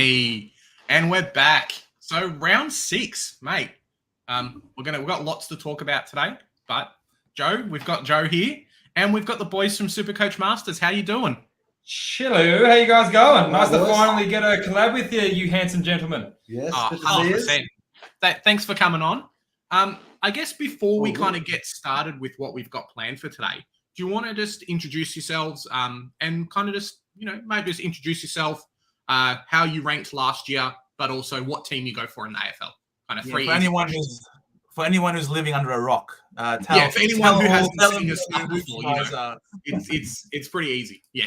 Hey, and we're back. So round 6, mate. We've got lots to talk about today. But Joe, we've got Joe here, and we've got the boys from Supercoach Masters. How you doing? Hello, how you guys going? Nice to finally get a collab with you handsome gentlemen. Yes, 100%. Thanks for coming on. I guess before we kind of get started with what we've got planned for today, do you want to just introduce yourselves and kind of just, maybe just introduce yourself, how you ranked last year, but also what team you go for in the AFL? Kind of three. For anyone who's living under a rock. For anyone who hasn't seen your stuff before, it's pretty easy. Yeah.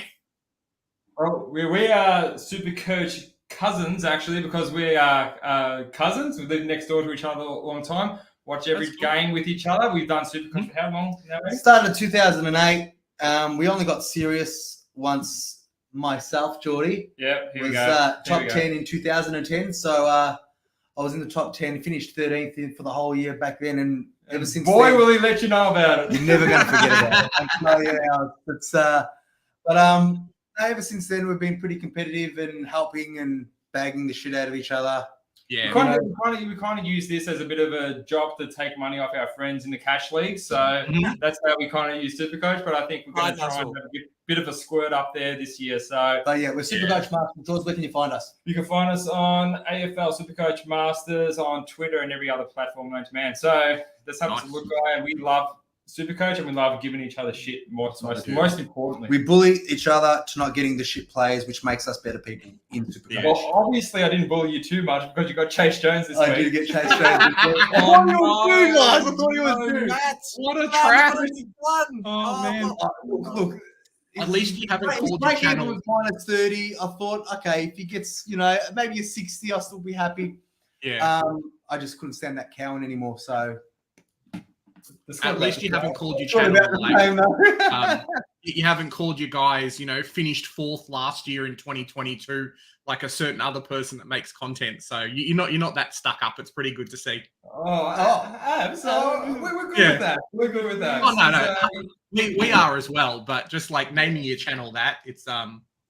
Well, we are Supercoach cousins, actually, because we are cousins. We've lived next door to each other a long time. Watch every game with each other. We've done Supercoach for how long now? Started in 2008. We only got serious once myself, Geordie. Yeah, here was we go. Top 10 in 2010. So I was in the top 10, finished 13th for the whole year back then. And ever since boy, then, will he let you know about it. You're never going to forget about it. Ever since then, we've been pretty competitive and helping and bagging the shit out of each other. Yeah, we kind of use this as a bit of a job to take money off our friends in the cash league. So that's how we kind of use Supercoach. But I think we're going to try and have a bit of a squirt up there this year. So, we're Supercoach Masters. George, where can you find us? You can find us on AFL Supercoach Masters on Twitter and every other platform known to man. So that's how to look at, and we love Supercoach and we love giving each other shit. Most importantly, we bully each other to not getting the shit players, which makes us better people in Supercoach. Yeah. Well, obviously, I didn't bully you too much because you got Chase Jones this week. I did get Chase Jones this week. I thought you were doing. What a trap! Oh man! Look. At least you haven't called your channel. With minus 30, I thought, okay, if he gets, maybe a 60, I'll still be happy. Yeah. I just couldn't stand that cowing anymore. So at least you haven't called your channel. You haven't called your guys, finished 4th last year in 2022, like a certain other person that makes content. So you're not that stuck up. It's pretty good to see. So we're good with that. We're good with that. Oh no. We are as well, but just like naming your channel that, it's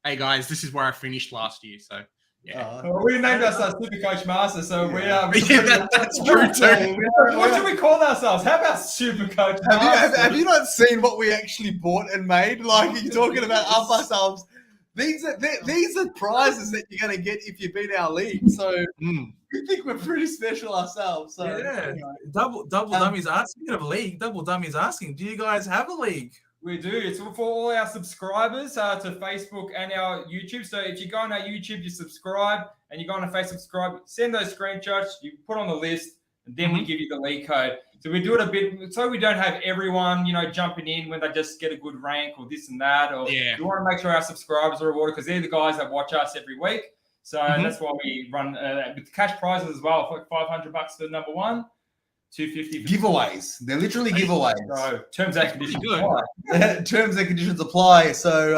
hey guys, this is where I finished last year. So yeah. We named ourselves Supercoach Master, so we are. That's true too. What should we call ourselves? How about Supercoach Master? Have you not seen what we actually bought and made? Like you're talking about up ourselves. These are prizes that you're going to get if you beat our league. So we think we're pretty special ourselves. So Double Dummies asking of a league. Double Dummies asking, do you guys have a league? We do. It's for all our subscribers to Facebook and our YouTube. So if you go on our YouTube, you subscribe, and you go on our Facebook, subscribe, send those screenshots, you put on the list, and then we give you the league code. So we do it a bit so we don't have everyone, jumping in when they just get a good rank or this and that. Or we want to make sure our subscribers are rewarded because they're the guys that watch us every week. So that's why we run with cash prizes as well, for $500 for number 1. 250 giveaways. They're literally giveaways. So terms and conditions apply. Terms and conditions apply. So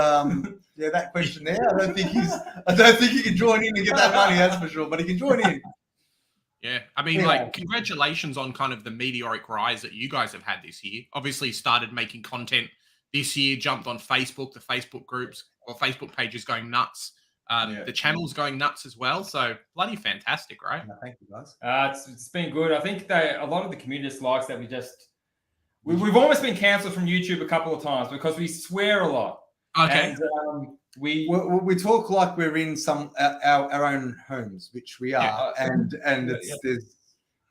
that question there. I don't think he can join in and get that money. That's for sure. But he can join in. Yeah, I mean, congratulations on kind of the meteoric rise that you guys have had this year. Obviously, started making content this year. Jumped on Facebook. The Facebook groups or Facebook pages going nuts. The channel's going nuts as well, so bloody fantastic, right? Thank you, guys. It's been good. I think a lot of the community just likes that we've almost been cancelled from YouTube a couple of times because we swear a lot. Okay. And we talk like we're in our own homes, which we are, and there's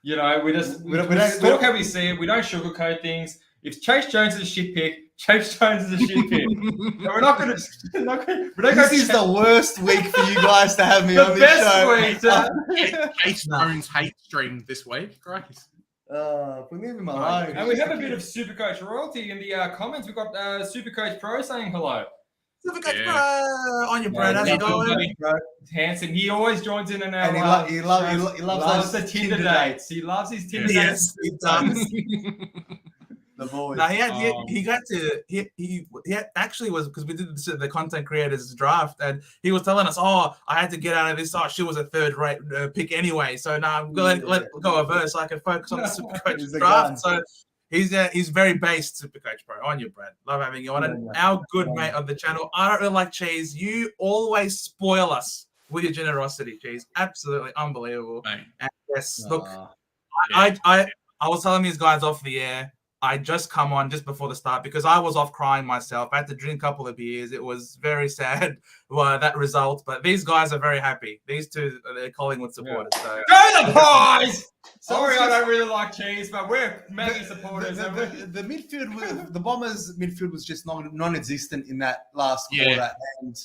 we don't talk how we see it. We don't sugarcoat things. If Chase Jones is a shit pick, Chase Jones is a shit pick. We're not going to. This is the worst week for you guys to have me on this show. Chase Jones hate stream this week, right? Put me in my life. And we have a bit of Supercoach royalty in the comments. We've got Supercoach Pro saying hello. Supercoach Pro on your bread. How's it going? Handsome. He always joins in and out. He loves the Tinder dates. He loves his Tinder dates. Yes, he does. The boys. No, he actually was because we did the content creators draft and he was telling us, I had to get out of this. She was a third-rate pick anyway. So now I'm going to let go of her so I can focus on the Supercoach draft. So he's very based Supercoach Pro on you, Brad. Love having you on. And our good mate on the channel, I don't really like cheese. You always spoil us with your generosity, Cheese. Absolutely unbelievable. Mate. And yes, look, Yeah. I was telling these guys off the air. I just come on just before the start because I was off crying myself. I had to drink a couple of beers. It was very sad, that result. But these guys are very happy. These two are Collingwood supporters. So Go the Pies! Sorry, I don't really like cheese, but we're mega supporters. The midfield, the Bombers' midfield was just non-existent in that last quarter, and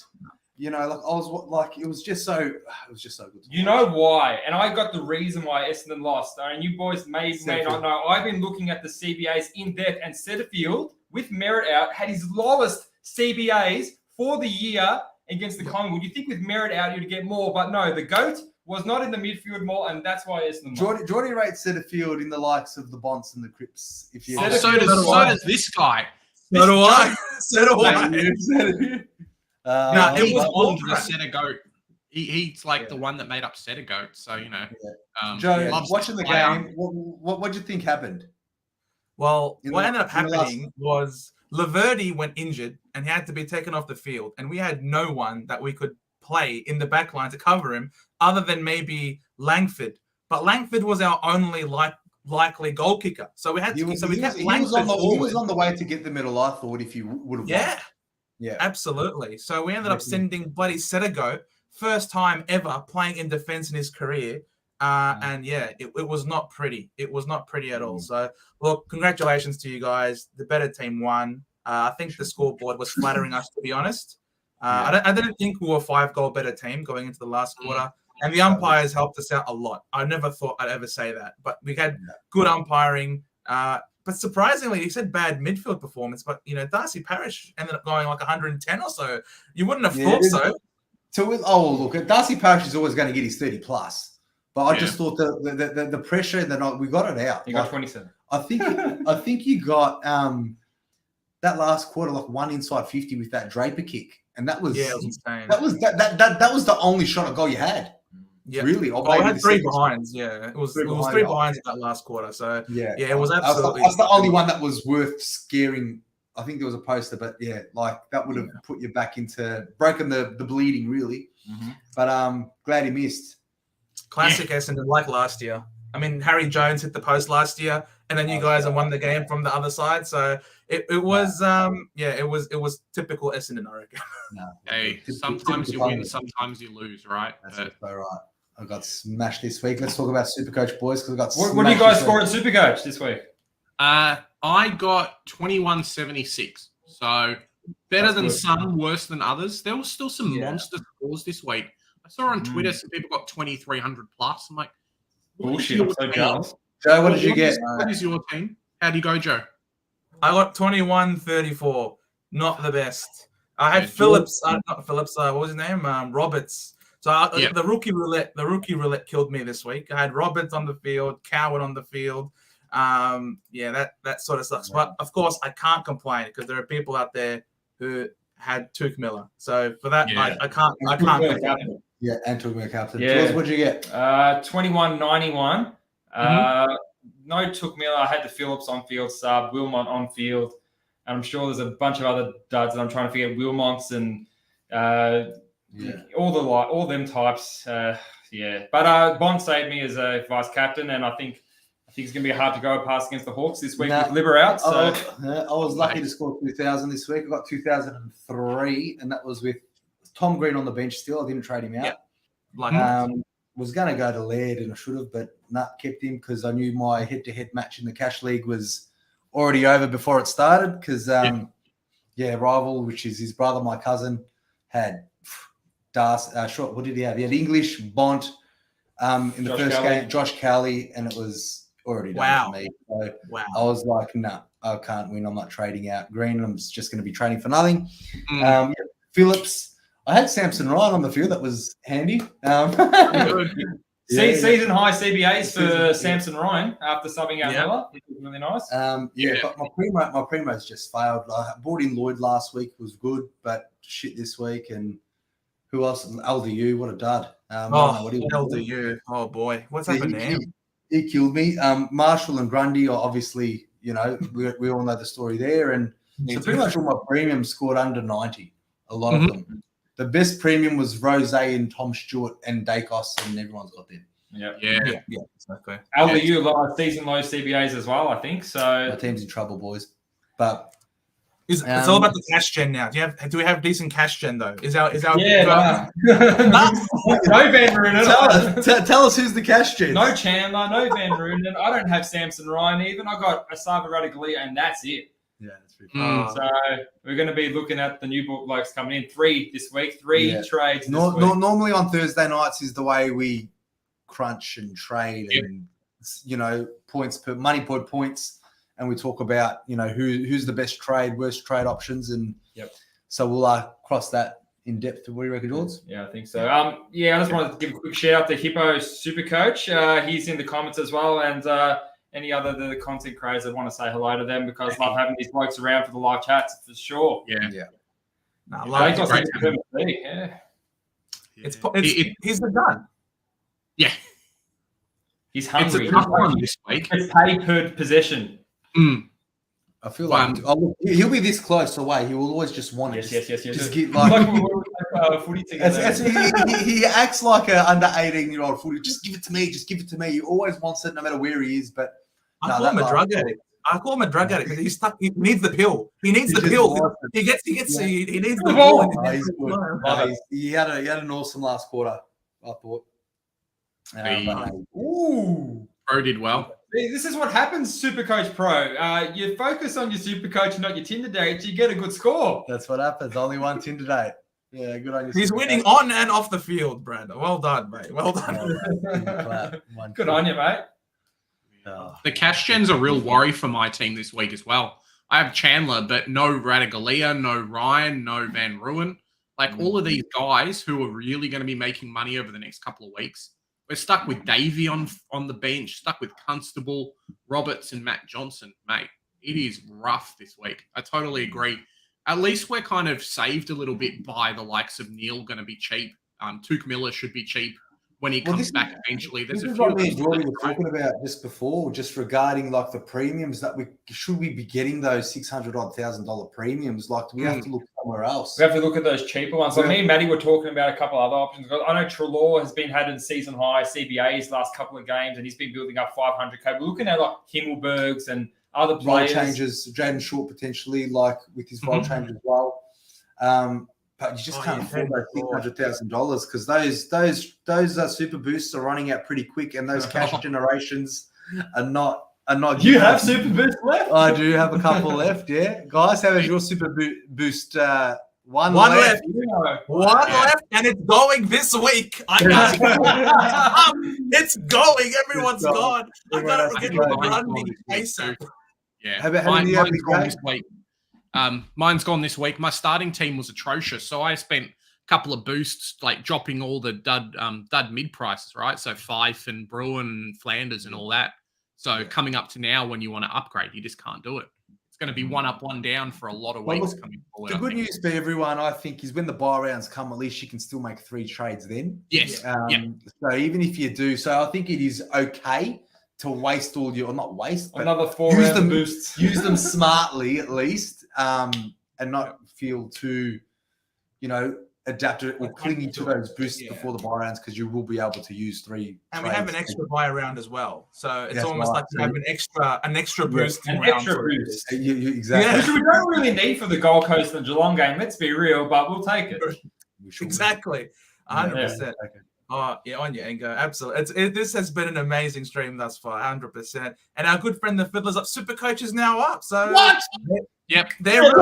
it was just so good. You know why? And I got the reason why Essendon lost. And you boys may not know. I've been looking at the CBAs in depth, and Setterfield, with merit out, had his lowest CBAs for the year against the Collingwood. You think with merit out you'd get more, but no, the GOAT was not in the midfield more, and that's why Essendon lost. Jordy rates Setterfield in the likes of the Bonts and the Crips. If you so does this guy. So do I. So do I. No, it was on to the Setter Goat. He's like the one that made up Setter Goat. So Joe, watching the game, what do you think happened? Well, what ended up happening was Laverty went injured and he had to be taken off the field, and we had no one that we could play in the back line to cover him, other than maybe Langford. But Langford was our only likely goal kicker, so we had to. He was on the way to get the medal. I thought if you would have. Yeah, absolutely. So we ended up sending bloody Settergo, first time ever playing in defense in his career. And it was not pretty. It was not pretty at all. So, look, congratulations to you guys. The better team won. I think the scoreboard was flattering us, to be honest. I didn't think we were a 5-goal better team going into the last quarter. And the umpires helped us out a lot. I never thought I'd ever say that. But we had good umpiring. But surprisingly, he said bad midfield performance. But, Darcy Parish ended up going like 110 or so. You wouldn't have thought so. Look, Darcy Parish is always going to get his 30+. But I just thought the pressure that we got it out. You got 27. I think you got that last quarter like one inside 50 with that Draper kick. And that was it was insane. That was the only shot at goal you had. Yeah, really. I had 3 behinds. Yeah, it was 3 behinds in that last quarter. So it was absolutely. That's the only one that was worth scaring. I think there was a poster, but that would have put you back into broken the bleeding really. Mm-hmm. But glad he missed. Classic Essendon, like last year. I mean, Harry Jones hit the post last year, and then you guys have won the game from the other side. So it was it was typical Essendon, I reckon. Hey, sometimes you win, sometimes you lose, right? That's so right. I got smashed this week. Let's talk about Supercoach, boys, because I got. What do you guys score at Supercoach this week? I got 21.76. So better than some, worse than others. There was still some monster scores this week. I saw on Twitter some people got 2,300 plus. I'm like, bullshit. I'm so jealous. Joe, what did you get? What is your team? How do you go, Joe? I got 21.34. Not the best. I had Phillips. Not Phillips. What was his name? Roberts. So the rookie roulette killed me this week. I had Roberts on the field, Cowan on the field. That sort of sucks. But of course, I can't complain because there are people out there who had Tuke Miller. So for that, I can't complain. Yeah, and Tuke Miller captain. Yeah. What did you get? 21.91. No Tuke Miller. I had the Phillips on field sub, Wilmot on field. And I'm sure there's a bunch of other duds that I'm trying to forget. Wilmots and all them types. But Bond saved me as a vice captain, and I think it's going to be hard to go past against the Hawks this week with Libber out. So I was lucky to score 2,000 this week. I got 2,003, and that was with Tom Green on the bench still. I didn't trade him out. Was going to go to Laird, and I should have, but kept him because I knew my head-to-head match in the Cash League was already over before it started because, Rival, which is his brother, my cousin, had what did he have? He had English, Bont in the first game, Josh Cowley, and it was already done for me. So I was like, no, I can't win. I'm not trading out Green. I'm just going to be trading for nothing. Phillips, I had Samson Ryan on the field. That was handy. Season high CBAs for Samson Ryan after subbing out Miller. It was really nice. But my primo's just failed. I brought in Lloyd last week, was good, but shit this week. And who else? LDU, what a dud. LDU. Oh boy, what's happened to him? He killed me. Marshall and Grundy are obviously, we all know the story there. And so pretty much all my premiums scored under 90. A lot of them. The best premium was Rose and Tom Stewart and Dacos, and everyone's got them. Yeah. Exactly. LDU lot of season low CBAs as well, I think. So My team's in trouble, boys. But it's all about the cash gen now. Do we have decent cash gen though? Is our no Van Runen. Tell us who's the cash gen. No Chandler, no Van Runen. I don't have Samson Ryan even. I got Asava Radaglia, and that's it. Yeah, that's pretty cool. So we're going to be looking at the new blokes coming in. 3 this week. 3 trades. Normally on Thursday nights is the way we crunch and trade and points per money per points, and we talk about who's the best trade, worst trade options, and so we'll cross that in depth. What do you reckon, George? Yeah, I think so. I just wanted to give a quick shout out to Hippo Supercoach. He's in the comments as well, and any other the content creators that want to say hello to them, because love having these blokes around for the live chats for sure. He's the gun. Yeah, he's hungry. It's a tough one this week. It's paid per possession. I feel like he'll be this close away. He will always just want it. Yes. Just get footy together. He acts like an under 18-year-old footy. Just give it to me. Just give it to me. He always wants it, no matter where he is. But I call him a drug addict. I call him a drug addict because he's stuck. He needs the pill. He needs the pill. He needs the pill. He's good. He had an awesome last quarter, I thought. Pro did well. This is what happens, Supercoach Pro. You focus on your Supercoach, not your Tinder dates. You get a good score. That's what happens. Only one Tinder date. Yeah, good on you. He's winning on and off the field, Brandon. Well done, mate. Well done. Good on you, mate. The cash gen's a real worry for my team this week as well. I have Chandler, but no Radaglia, no Ryan, no Van Ruin. Like all of these guys who are really going to be making money over the next couple of weeks. We're stuck with Davey on the bench, stuck with Constable, Roberts, and Matt Johnson. Mate, it is rough this week. I totally agree. At least we're kind of saved a little bit by the likes of Neil going to be cheap. Tuke Miller should be cheap when he comes back eventually. There's a few what me and Jordan were talking about just before, just regarding like the premiums that we be getting those $600,000 premiums? Like, do we have to look somewhere else? We have to look at those cheaper ones. So me and Maddie were talking about a couple other options. I know Trelaw has been had in season high CBAs last couple of games, and he's been building up 500K. We're looking at like Himmelbergs and other players. Role changes, Jaden Short potentially, like with his role change as well. But you just can't afford those $600,000 because those super boosts are running out pretty quick, and those cash generations are not. You have super boost left? I do have a couple left. Yeah, guys, how is your super boost? One left. One left, and it's going this week. It's going. Everyone's gone. I gotta get running ASAP. Yeah, mine's gone this week. Mine's gone this week. My starting team was atrocious, so I spent a couple of boosts, like dropping all the dud mid prices, right? So Fife and Bruin and Flanders and all that. So coming up to now, when you want to upgrade, you just can't do it. It's going to be one up, one down for a lot of weeks coming forward. The good news for everyone, I think, is when the buy rounds come, at least you can still make 3 trades then. Yes. So even if you do, so I think it is okay to waste all your, or not waste, but another 4 use them boosts. Use them smartly at least, and not feel too, adapted or clingy to those boosts before the buy rounds, because you will be able to use 3. And we have an extra buy round as well, so it's almost like you have an extra boost. An extra boost. Exactly. Which we don't really need for the Gold Coast and Geelong game. Let's be real, but we'll take it. Exactly. 100%. Oh, yeah, on you, Engo. Absolutely. This has been an amazing stream thus far, 100%. And our good friend, the Fiddler's Up, Supercoach is now up. So what? Yep. They're really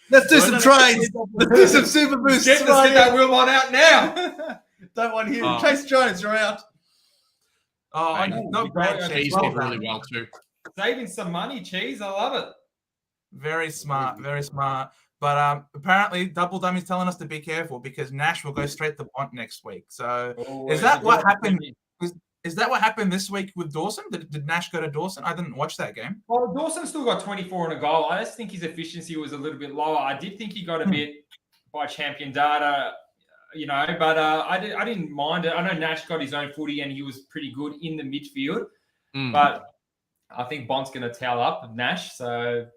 Let's do some trades. Let's do some super boosts. Get that wheel on out now. Don't want to hear him. Chase Jones, you're out. Oh, not bad. Cheese did really well too. Saving some money, Cheese. I love it. Very smart. Very smart. But apparently, Double Dummy's telling us to be careful because Nash will go straight to Bont next week. So is that what happened? Is that what happened this week with Dawson? Did Nash go to Dawson? I didn't watch that game. Well, Dawson still got 24 and a goal. I just think his efficiency was a little bit lower. I did think he got a bit by champion data, but I didn't mind it. I know Nash got his own footy and he was pretty good in the midfield. But I think Bont's going to towel up Nash. So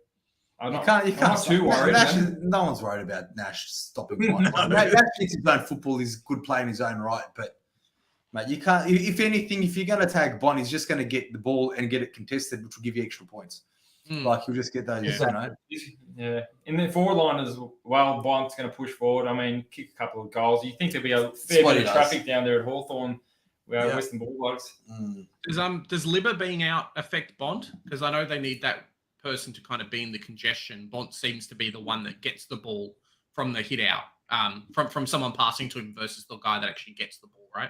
I'm You not can't too worried. No one's worried about Nash stopping No. Bond. Nash thinks he's playing football. He's a good player in his own right, but mate, you can't. If anything, if you're going to tag Bond, he's just going to get the ball and get it contested, which will give you extra points. Like you'll just get those. Yeah. In the forward line as well, Bond's going to push forward. I mean, kick a couple of goals. You think there'll be a fair bit of traffic down there at Hawthorn, where Western Bulldogs. Does Libba being out affect Bond? Because I know they need that person to kind of be in the congestion. Bond seems to be the one that gets the ball from the hit out, from someone passing to him versus the guy that actually gets the ball, right?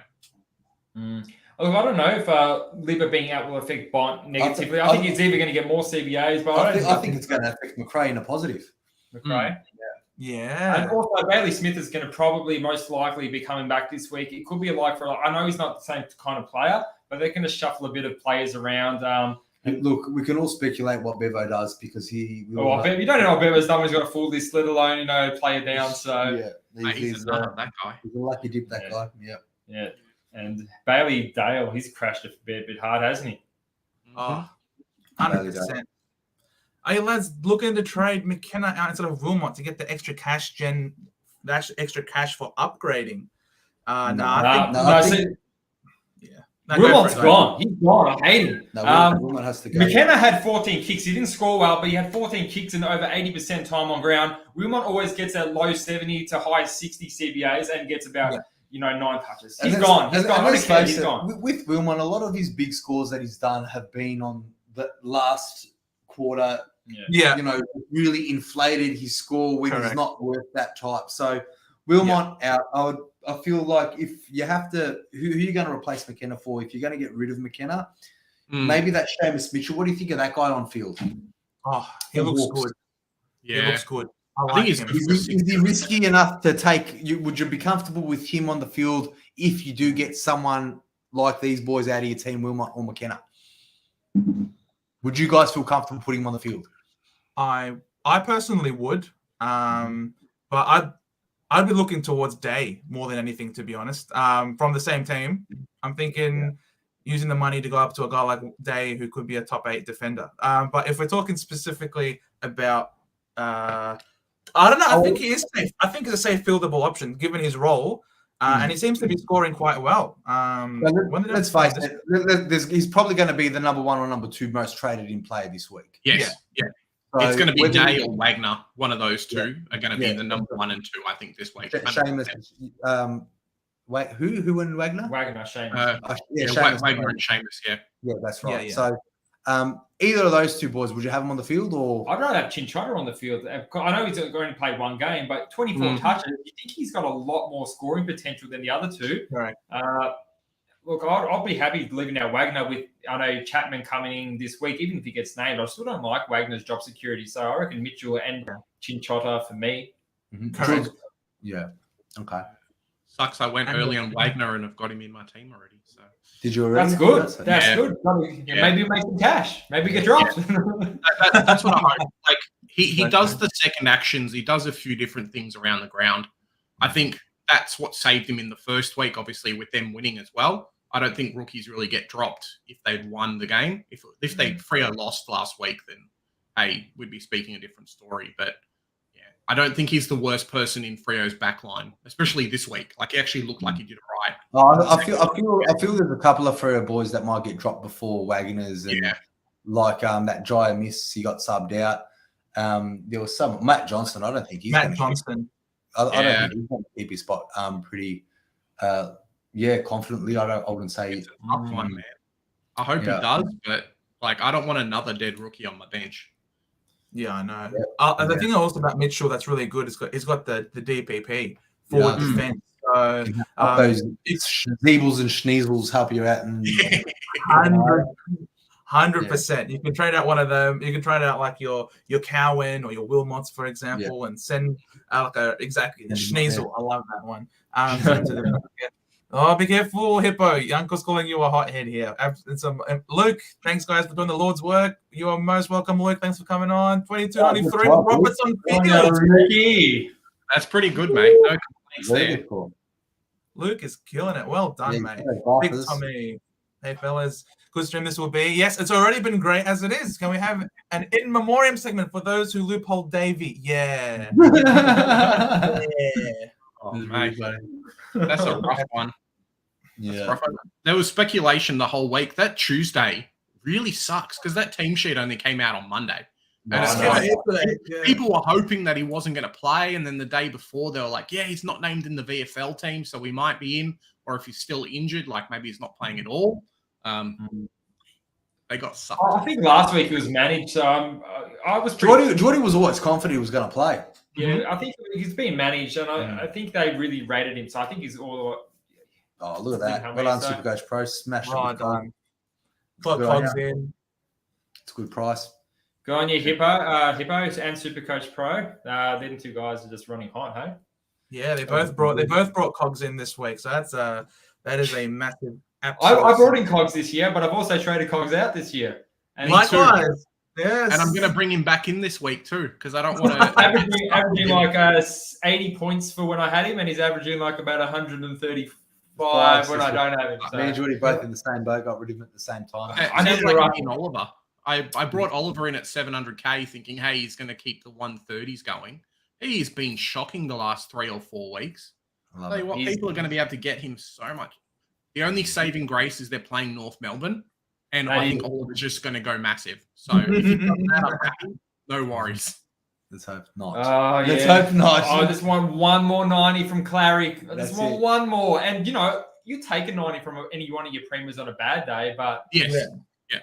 Look, I don't know if Libba being out will affect Bond negatively. I think he's either going to get more CBAs, but I think it's going to affect McRae in a positive. McRae. Yeah. And also, Bailey Smith is going to probably most likely be coming back this week. It could be I know he's not the same kind of player, but they're going to shuffle a bit of players around. Look, we can all speculate what Bevo does because he. You don't know what Bevo's done when he's got a full list, let alone player down. So he's that guy. He's a lucky dip, that guy. Yeah. And Bailey Dale, he's crashed a bit hard, hasn't he? Oh, 100%. Hey, lads, looking to trade McKenna out instead of Wilmot to get the extra cash for upgrading. Wilmot's gone. He's gone. I hate him. Wilmot has to go. McKenna had 14 kicks. He didn't score well, but he had 14 kicks and over 80% time on ground. Wilmot always gets that low 70 to high 60 CBAs and gets about 9 touches. He's gone. He's gone. With Wilmot, a lot of his big scores that he's done have been on the last quarter. Really inflated his score when he's not worth that type. So Wilmot out. I feel like if you have to, who are you going to replace McKenna for? If you're going to get rid of McKenna, maybe that's Seamus Mitchell. What do you think of that guy on field? Oh, he looks good. Yeah, he looks good. I think is he risky enough to take? Would you be comfortable with him on the field if you do get someone like these boys out of your team, Wilmot or McKenna? Would you guys feel comfortable putting him on the field? I personally would, but I'd be looking towards Day more than anything, to be honest. From the same team, I'm thinking using the money to go up to a guy like Day who could be a top 8 defender. But if we're talking specifically about, I don't know. I think he is safe. I think it's a safe fieldable option given his role, and he seems to be scoring quite well. Let's face it. He's probably going to be the number 1 or number 2 most traded in player this week. Yes. Yeah. So it's going to be Day or Wagner. One of those two are going to be the number 1 and 2, I think, this week. Seamus. Who won Wagner? Wagner, Seamus. Wagner and Seamus. Yeah, that's right. Yeah. So either of those two boys, would you have them on the field or? I'd rather have Chinchota on the field. I know he's only played 1 game, but 24 touches. You think he's got a lot more scoring potential than the other two? Right. Look, I'll be happy leaving out Wagner with, I know, Chapman coming in this week. Even if he gets named, I still don't like Wagner's job security. So I reckon Mitchell and Chinchota for me. Correct. Yeah. Okay. Sucks I went early on Wagner and I've got him in my team already. So did you already? That's good. That's good. Maybe make some cash. Maybe get dropped. That's what I hope. Like he does the second actions. He does a few different things around the ground. I think that's what saved him in the first week, obviously, with them winning as well. I don't think rookies really get dropped if they'd won the game. If they Freo lost last week, then, hey, we'd be speaking a different story. But, yeah, I don't think he's the worst person in Freo's backline, especially this week. Like, he actually looked like he did it right. I feel there's a couple of Freo boys that might get dropped before Wagners. And like that Jaya miss, he got subbed out. There was some Matt Johnson. I don't think he's Matt Johnson. I don't think he's going to keep his spot pretty confidently. I wouldn't say it's a tough one, man. I hope he does, but like I don't want another dead rookie on my bench. Yeah, I know. And the thing also about Mitchell that's really good is he's got the DPP for defense. So those Zeebles and Schneezels help you out and 100%. You can trade out one of them. You can trade out like your Cowan or your Wilmots, for example, and send like a Schneasel. I love that one. Be careful, Hippo. Your uncle's calling you a hothead here. Luke, thanks guys for doing the Lord's work. You are most welcome, Luke. Thanks for coming on. 2293 Roberts on field. That's pretty good, mate. No complaints there. Luke is killing it. Well done, mate. Big Tommy. Hey, fellas. Good stream this will be. Yes, it's already been great as it is. Can we have an in memoriam segment for those who loophole Davey? Yeah. Yeah. Oh, This is mate. really That's a rough one. Yeah. There was speculation the whole week. That Tuesday really sucks because that team sheet only came out on Monday. And it's like, people were hoping that he wasn't going to play. And then the day before, they were like, yeah, he's not named in the VFL team, so we might be in. Or if he's still injured, like maybe he's not playing at all. They got sucked. I think last week he was managed, so I was pretty... Geordie was always confident he was going to play. Yeah, I think he's been managed, and I think they really rated him, so I think he's all... Oh, look at that. Well done, Supercoach Pro. Smashed it. Well done. Put cogs in. It's a good price. Go on your Hippos and Supercoach Pro. Them two guys are just running hot, hey? Yeah, they both brought cogs in this week, so that is a massive. I brought in cogs this year, but I've also traded cogs out this year. And likewise, yes. And I'm going to bring him back in this week too because I don't want to averaging like 80 points for when I had him, and he's averaging like about 135 when I don't have him. So. Me and Geordie both in the same boat, got rid of him at the same time. I need to run in Oliver. I brought Oliver in at 700k thinking, hey, he's going to keep the 130s going. He's been shocking the last 3 or 4 weeks. I'll tell you what, people are going to be able to get him so much. The only saving grace is they're playing North Melbourne, and I think Oliver's just going to go massive. So if he does that, I'm happy. No worries. Let's hope not. Let's hope not. I just want one more 90 from Clary. I just want one more. And, you know, you take a 90 from any one of your premiers on a bad day, but yes.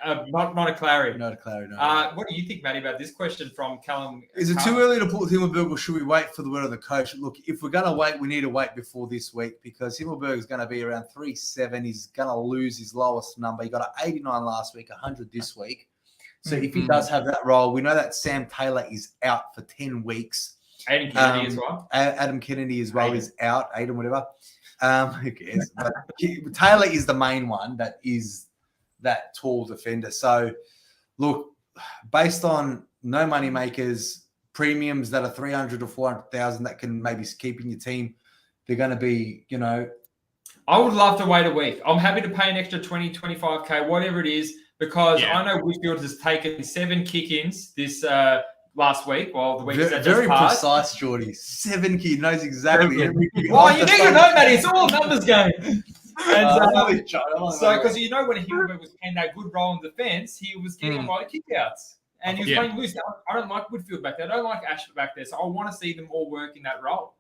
Not a Clary. Not a Clary, no. What do you think, Matty, about this question from Callum? Is it too early to put Himmelberg, or should we wait for the word of the coach? Look, if we're going to wait, we need to wait before this week because Himmelberg is going to be around 3.7. He's going to lose his lowest number. He got an 89 last week, 100 this week. So if he does have that role, we know that Sam Taylor is out for 10 weeks. Adam Kennedy as well. Adam Kennedy as well is out. Aiden, whatever. Who cares? But Taylor is the main one that is that tall defender. So, look, based on no money makers, premiums that are 300 or 400,000 that can maybe keep in your team, they're going to be, you know. I would love to wait a week. I'm happy to pay an extra 20, 25K, whatever it is, because I know Whitfield has taken 7 kick-ins this last week. Well, the week that very just passed. Precise, Geordie. 7 kick, knows exactly everything. Well, you need to know, Matty. It's all a numbers game. And so, because you know when Himmelberg was playing that good role in defence, he was getting a lot of kickouts, and he was playing loose. I don't like Whitfield back there. I don't like Ashford back there. So I want to see them all work in that role.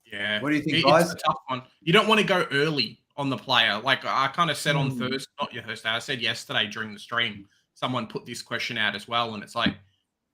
Yeah. What do you think, guys? It's a tough one. You don't want to go early on the player. Like I kind of said on Thursday, not your Thursday, I said yesterday during the stream, someone put this question out as well, and it's like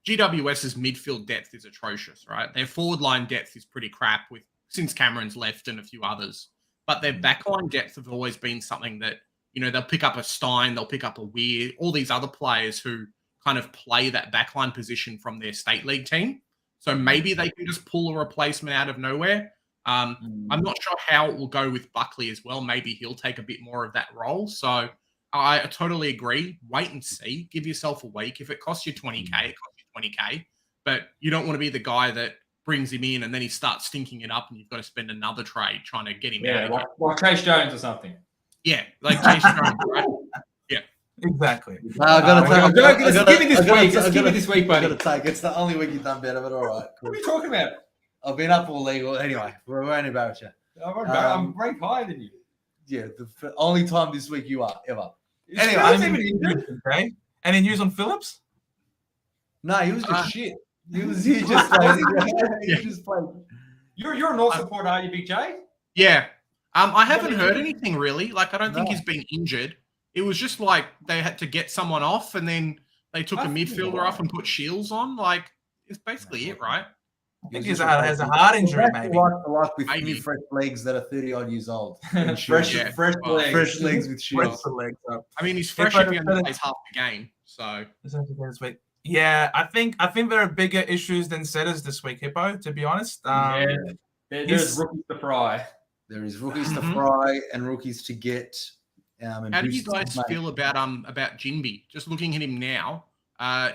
GWS's midfield depth is atrocious, right? Their forward line depth is pretty crap since Cameron's left and a few others. But their backline depth have always been something that, you know, they'll pick up a Stein, they'll pick up a Weir, all these other players who kind of play that backline position from their state league team. So maybe they can just pull a replacement out of nowhere. I'm not sure how it will go with Buckley as well. Maybe he'll take a bit more of that role. So I totally agree. Wait and see. Give yourself a week. If it costs you 20K, it costs you 20K. But you don't want to be the guy that brings him in and then he starts stinking it up and you've got to spend another trade trying to get him out. Like Chase Jones or something. Yeah, like Chase Jones, right? Yeah. Exactly. Give me this week, buddy. It's the only week you've done better, but all right. Cool. What are you talking about? I've been up all legal. Anyway, we won't embarrass you. I'm ranked higher than you. Yeah, the only time this week you are, ever. Anyway, any news on Phillips? No, he was just shit. He just played. You're a North supporter, are you, Big J? Yeah. I haven't heard anything really. Like, I don't think he's been injured. It was just like they had to get someone off and then they took a midfielder off and put Shields on. Like, it's basically it, right? I think he has a heart injury, maybe. Like with new fresh legs that are 30-odd years old. fresh legs with Shields. I mean, he's fresh if he only plays half the game. So yeah, I think there are bigger issues than setters this week, Hippo, to be honest. There's rookies to fry. There is rookies to fry and rookies to get. How do you guys feel about Jinby? Just looking at him now,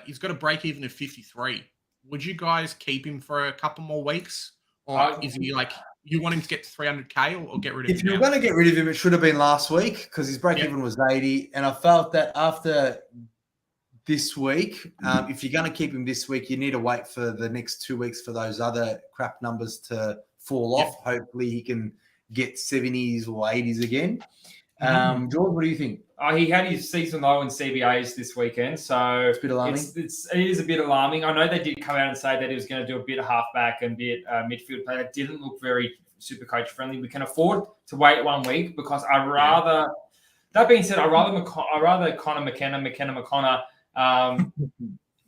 he's got a break even of 53. Would you guys keep him for a couple more weeks, or is he like you want him to get to 300K or get rid of him? If you were now? going to get rid of him, it should have been last week because his break even was 80. And I felt that after this week, if you're going to keep him this week, you need to wait for the next 2 weeks for those other crap numbers to fall off. Hopefully he can get 70s or 80s again. George, what do you think? He had his season low in CBAs this weekend, so It's a bit alarming. it is a bit alarming. I know they did come out and say that he was going to do a bit of halfback and bit midfield play. That didn't look very Supercoach friendly. We can afford to wait 1 week because I'd rather. That being said, I'd rather Connor McKenna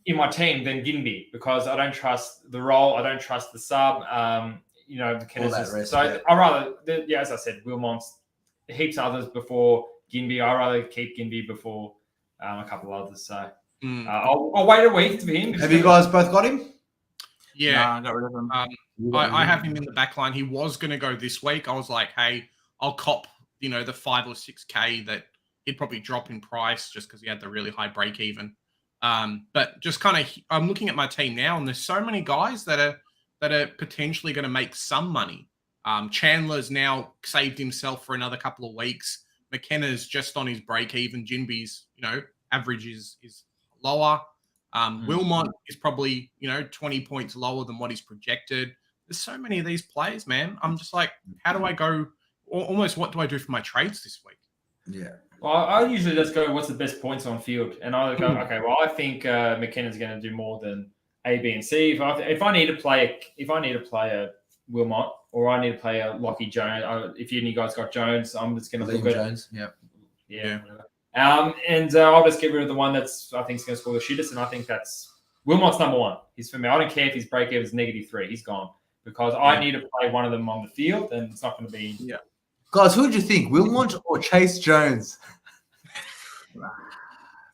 in my team than Ginby because I don't trust the role. I don't trust the sub. I rather, as I said, Wilmot's heaps others before Ginby. I'd rather keep Ginby before a couple others. So I'll wait a week for him. Have you guys both got him? Yeah, I got rid of him. I have him in the back line. He was going to go this week. I was like, hey, I'll cop, the 5 or 6K that he'd probably drop in price just because he had the really high break even. But just kind of, I'm looking at my team now, and there's so many guys that are potentially going to make some money. Chandler's now saved himself for another couple of weeks. McKenna's just on his break even. Ginby's, average is lower. Wilmot is probably, 20 points lower than what he's projected. There's so many of these players, man. I'm just like, how do I go? Almost, what do I do for my trades this week? Yeah. Well, I usually just go, what's the best points on field? And I go, okay, well, I think McKenna's going to do more than A, B, and C. If I need to play a Wilmot or I need to play a Lockie Jones, if any guys got Jones, I'm just going to look at Jones. Yeah. And I'll just get rid of the one that's I think is going to score the shittest, and I think that's Wilmot's number one. He's for me. I don't care if his break even is -3. He's gone because I need to play one of them on the field, and it's not going to be. Yeah. Guys, who do you think, Wilmot or Chase Jones?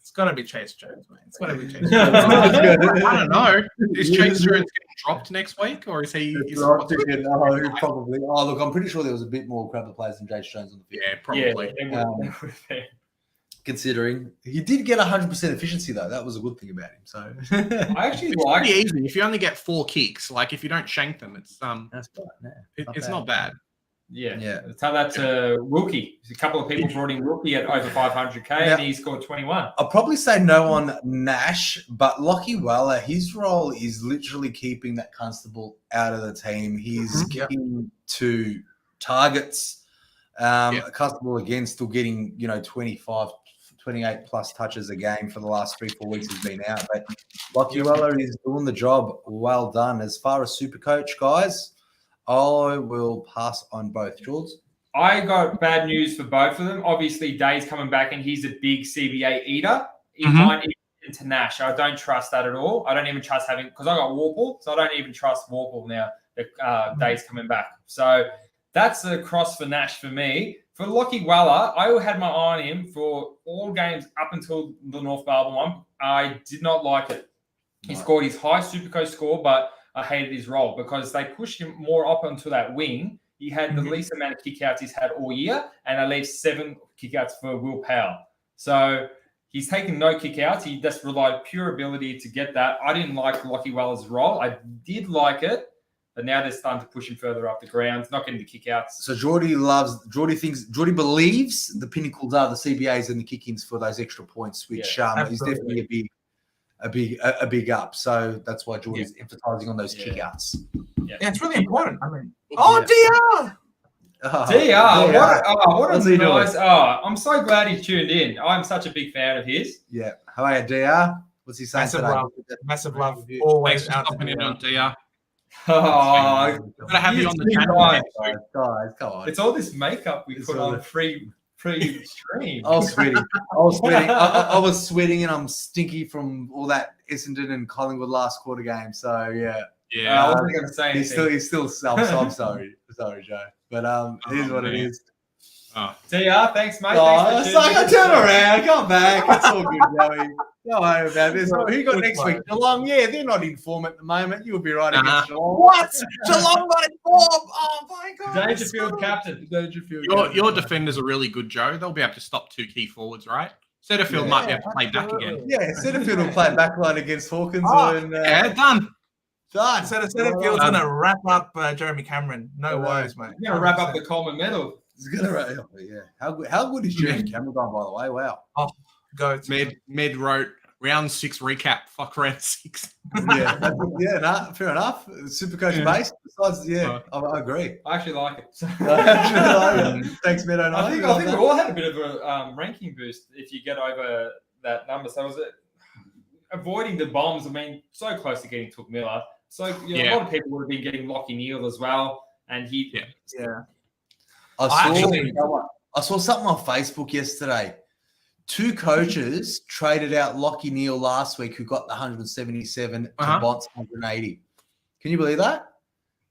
It's got to be Chase Jones, man. It's got to be Chase Jones. I don't know. Is Chase Jones getting dropped next week, or is he? Probably. Oh, look, I'm pretty sure there was a bit more crap players than Chase Jones on the field. Yeah, probably. Yeah, considering he did get 100% efficiency, though. That was a good thing about him. So I actually it's like pretty easy. If you only get 4 kicks, like if you don't shank them, it's that's fine. Yeah, it's not bad. Yeah. Tell that to Wilkie. A couple of people brought in Wilkie at over 500K, and he scored 21. I'll probably say no on Nash, but Lockie Weller, his role is literally keeping that Constable out of the team. He's getting to targets. Constable again still getting 25, 28 plus touches a game for the last 3-4 weeks he's been out. But Lockie Weller is doing the job. Well done. As far as Supercoach, guys, I will pass on both. George? I got bad news for both of them. Obviously, Day's coming back, and he's a big CBA eater. He might eat into Nash. I don't trust that at all. I don't even trust having – because I got Warple, so I don't even trust Warple now that Day's coming back. So that's a cross for Nash for me. For Lockie Weller, I had my eye on him for all games up until the North Melbourne one. I did not like it. He scored his high Supercoach score, but I hated his role because they pushed him more up onto that wing. He had the least amount of kickouts he's had all year, and I leave 7 kickouts for Will Powell. So he's taken no kickouts. He just relied pure ability to get that. I didn't like Lockie Weller's role. I did like it, but now they're starting to push him further up the ground. He's not getting the kickouts. So Geordie believes the pinnacles are the CBAs and the kick-ins for those extra points, which is definitely a big up. So that's why Geordie's emphasising on those kickouts. Yeah, it's really important. I mean, DR! What a nice. I'm so glad he tuned in. I'm such a big fan of his. Yeah. How are you, DR? What's he saying today? Massive love. Always Thanks for stopping in on DR. Oh, gotta have you on the channel. Guys, come on. It's all this makeup we put on pre-stream. I was sweating. I was sweating, and I'm stinky from all that Essendon and Collingwood last quarter game. So yeah. Yeah, I wasn't going to say anything. He's still. I'm sorry, Joe. But it is what it is. DR, thanks, mate. Turn around, come back. It's all good, Joey. Don't worry about this. Who you got next week? Geelong. Yeah, they're not in form at the moment. You'll be right against Geelong. What? Geelong not in form? Oh my God! Dangerfield captain. Your defenders are really good, Joe. They'll be able to stop 2 key forwards, right? Setterfield might be able to play back again. Yeah, Setterfield will play backline against Hawkins. Done. Done. Setterfield's going to wrap up Jeremy Cameron. No worries, mate. You're going to wrap up the Coleman medal. He's going to wrap up. Yeah. How good is Jeremy Cameron gone, by the way? Wow. Oh, go. Med wrote round 6 recap. Fuck round 6. Fair enough. Supercoach base. Besides, I agree. I actually like it. Thanks, Meadow. I think we all had a bit of a ranking boost if you get over that number. So was it avoiding the bombs? I mean, so close to getting Took Miller. So a lot of people would have been getting Lockie Neal as well, and he. Yeah. I saw something on Facebook yesterday. 2 coaches traded out Lockie Neal last week, who got the 177 to Bont's 180. Can you believe that?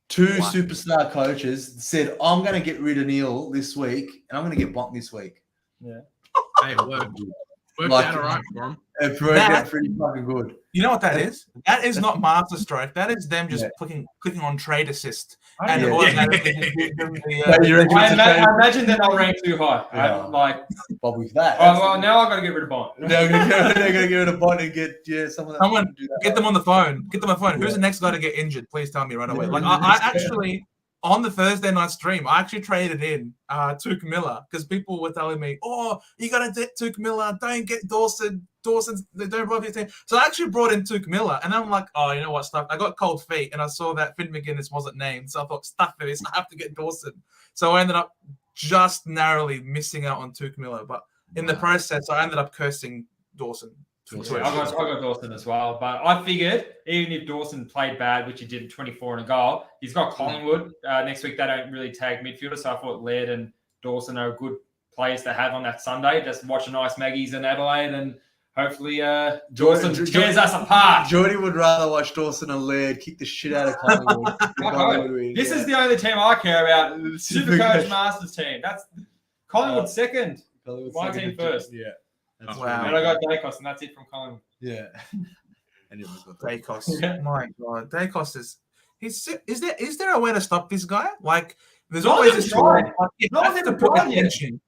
2 superstar coaches said, "I'm going to get rid of Neal this week, and I'm going to get Bont this week." Yeah. Hey, it worked. Worked out all right for him. It worked out pretty fucking good. You know what that is? That is not master stroke. That is them just clicking on trade assist. I imagine they're not ranked too high. But with that, now I've got to get rid of Bont. They're going to get rid of Bont and get someone get them on the phone. Get them on the phone. Who's the next guy to get injured? Please tell me right away. Like I actually. On the Thursday night stream, I actually traded in Took Miller because people were telling me, "Oh, you got to get Took Miller. Don't get Dawson. They don't bother your team." So I actually brought in Took Miller, and I'm like, "Oh, you know what? Stuff." I got cold feet, and I saw that Finn McGuinness wasn't named, so I thought, "Stuff this. I have to get Dawson." So I ended up just narrowly missing out on Took Miller, but in the process, I ended up cursing Dawson. I got Dawson as well, but I figured even if Dawson played bad, which he did 24 and a goal, he's got Collingwood next week. They don't really tag midfielder, so I thought Laird and Dawson are good players to have on that Sunday. Just watch a nice Maggies in Adelaide, and hopefully Dawson tears us apart. Jordy would rather watch Dawson and Laird kick the shit out of Collingwood. This is the only team I care about. Supercoach Masters team. That's Collingwood second. My team first. Yeah. Wow. And I got Dacos, and that's it from Collingwood. Yeah. And it was Dacos. My God, Dacos is there a way to stop this guy? Like, there's always this try. No one's ever put attention.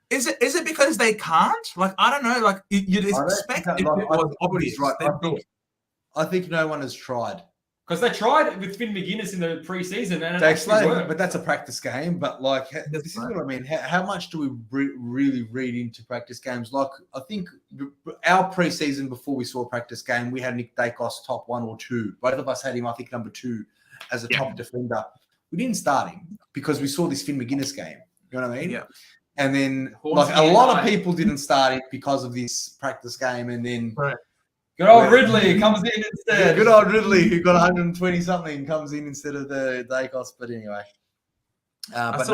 Is it because they can't? Like, I don't know. Like, you'd expect if it was obvious. Right. I think no one has tried. Because they tried with Finn McGuinness in the preseason, and it actually worked. But that's a practice game. But this is what I mean. How much do we really read into practice games? Like, I think our preseason before we saw a practice game, we had Nick Dacos top 1 or 2. Both of us had him, I think, number 2 as a top defender. We didn't start him because we saw this Finn McGuinness game. You know what I mean? Yeah. And then a lot of people didn't start it because of this practice game, and then. Right. Good old Ridley comes in instead. Yeah, good old Ridley, who got 120 something, comes in instead of the Dacos. But anyway, to answer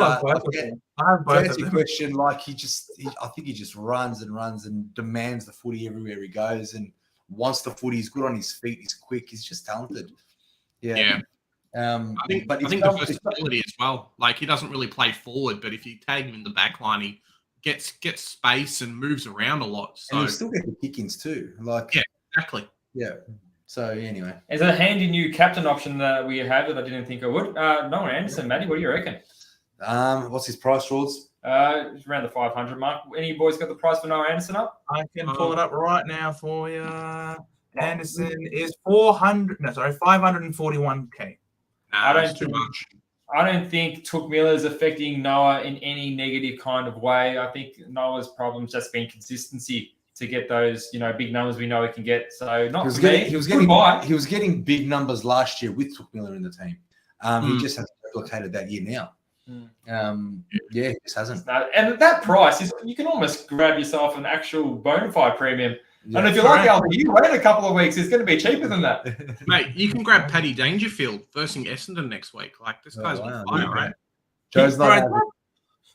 your question, I think he just runs and demands the footy everywhere he goes, and wants the footy. He's good on his feet. He's quick. He's just talented. Yeah. I think the versatility as well. Like, he doesn't really play forward, but if you tag him in the back line, he gets space and moves around a lot. So and he'll still get the kick-ins too. Exactly. Yeah. So anyway, there's a handy new captain option that we have that I didn't think I would. Noah Anderson, Matty, what do you reckon? What's his price, George? It's around the 500 mark. Any boys got the price for Noah Anderson up? I can pull it up right now for you. Anderson is 541k. That's too much. I don't think Took Miller is affecting Noah in any negative kind of way. I think Noah's problem's just been consistency to get those, big numbers we know he can get. So he was getting big numbers last year with Took Miller in the team. He just hasn't replicated that year now. He just hasn't. And at that price, you can almost grab yourself an actual bona fide premium. Yeah, and if you like LBU, wait a couple of weeks. It's going to be cheaper than that. Mate, you can grab Paddy Dangerfield versus Essendon next week. Like, this guy's on fire, right? Joe's not happy.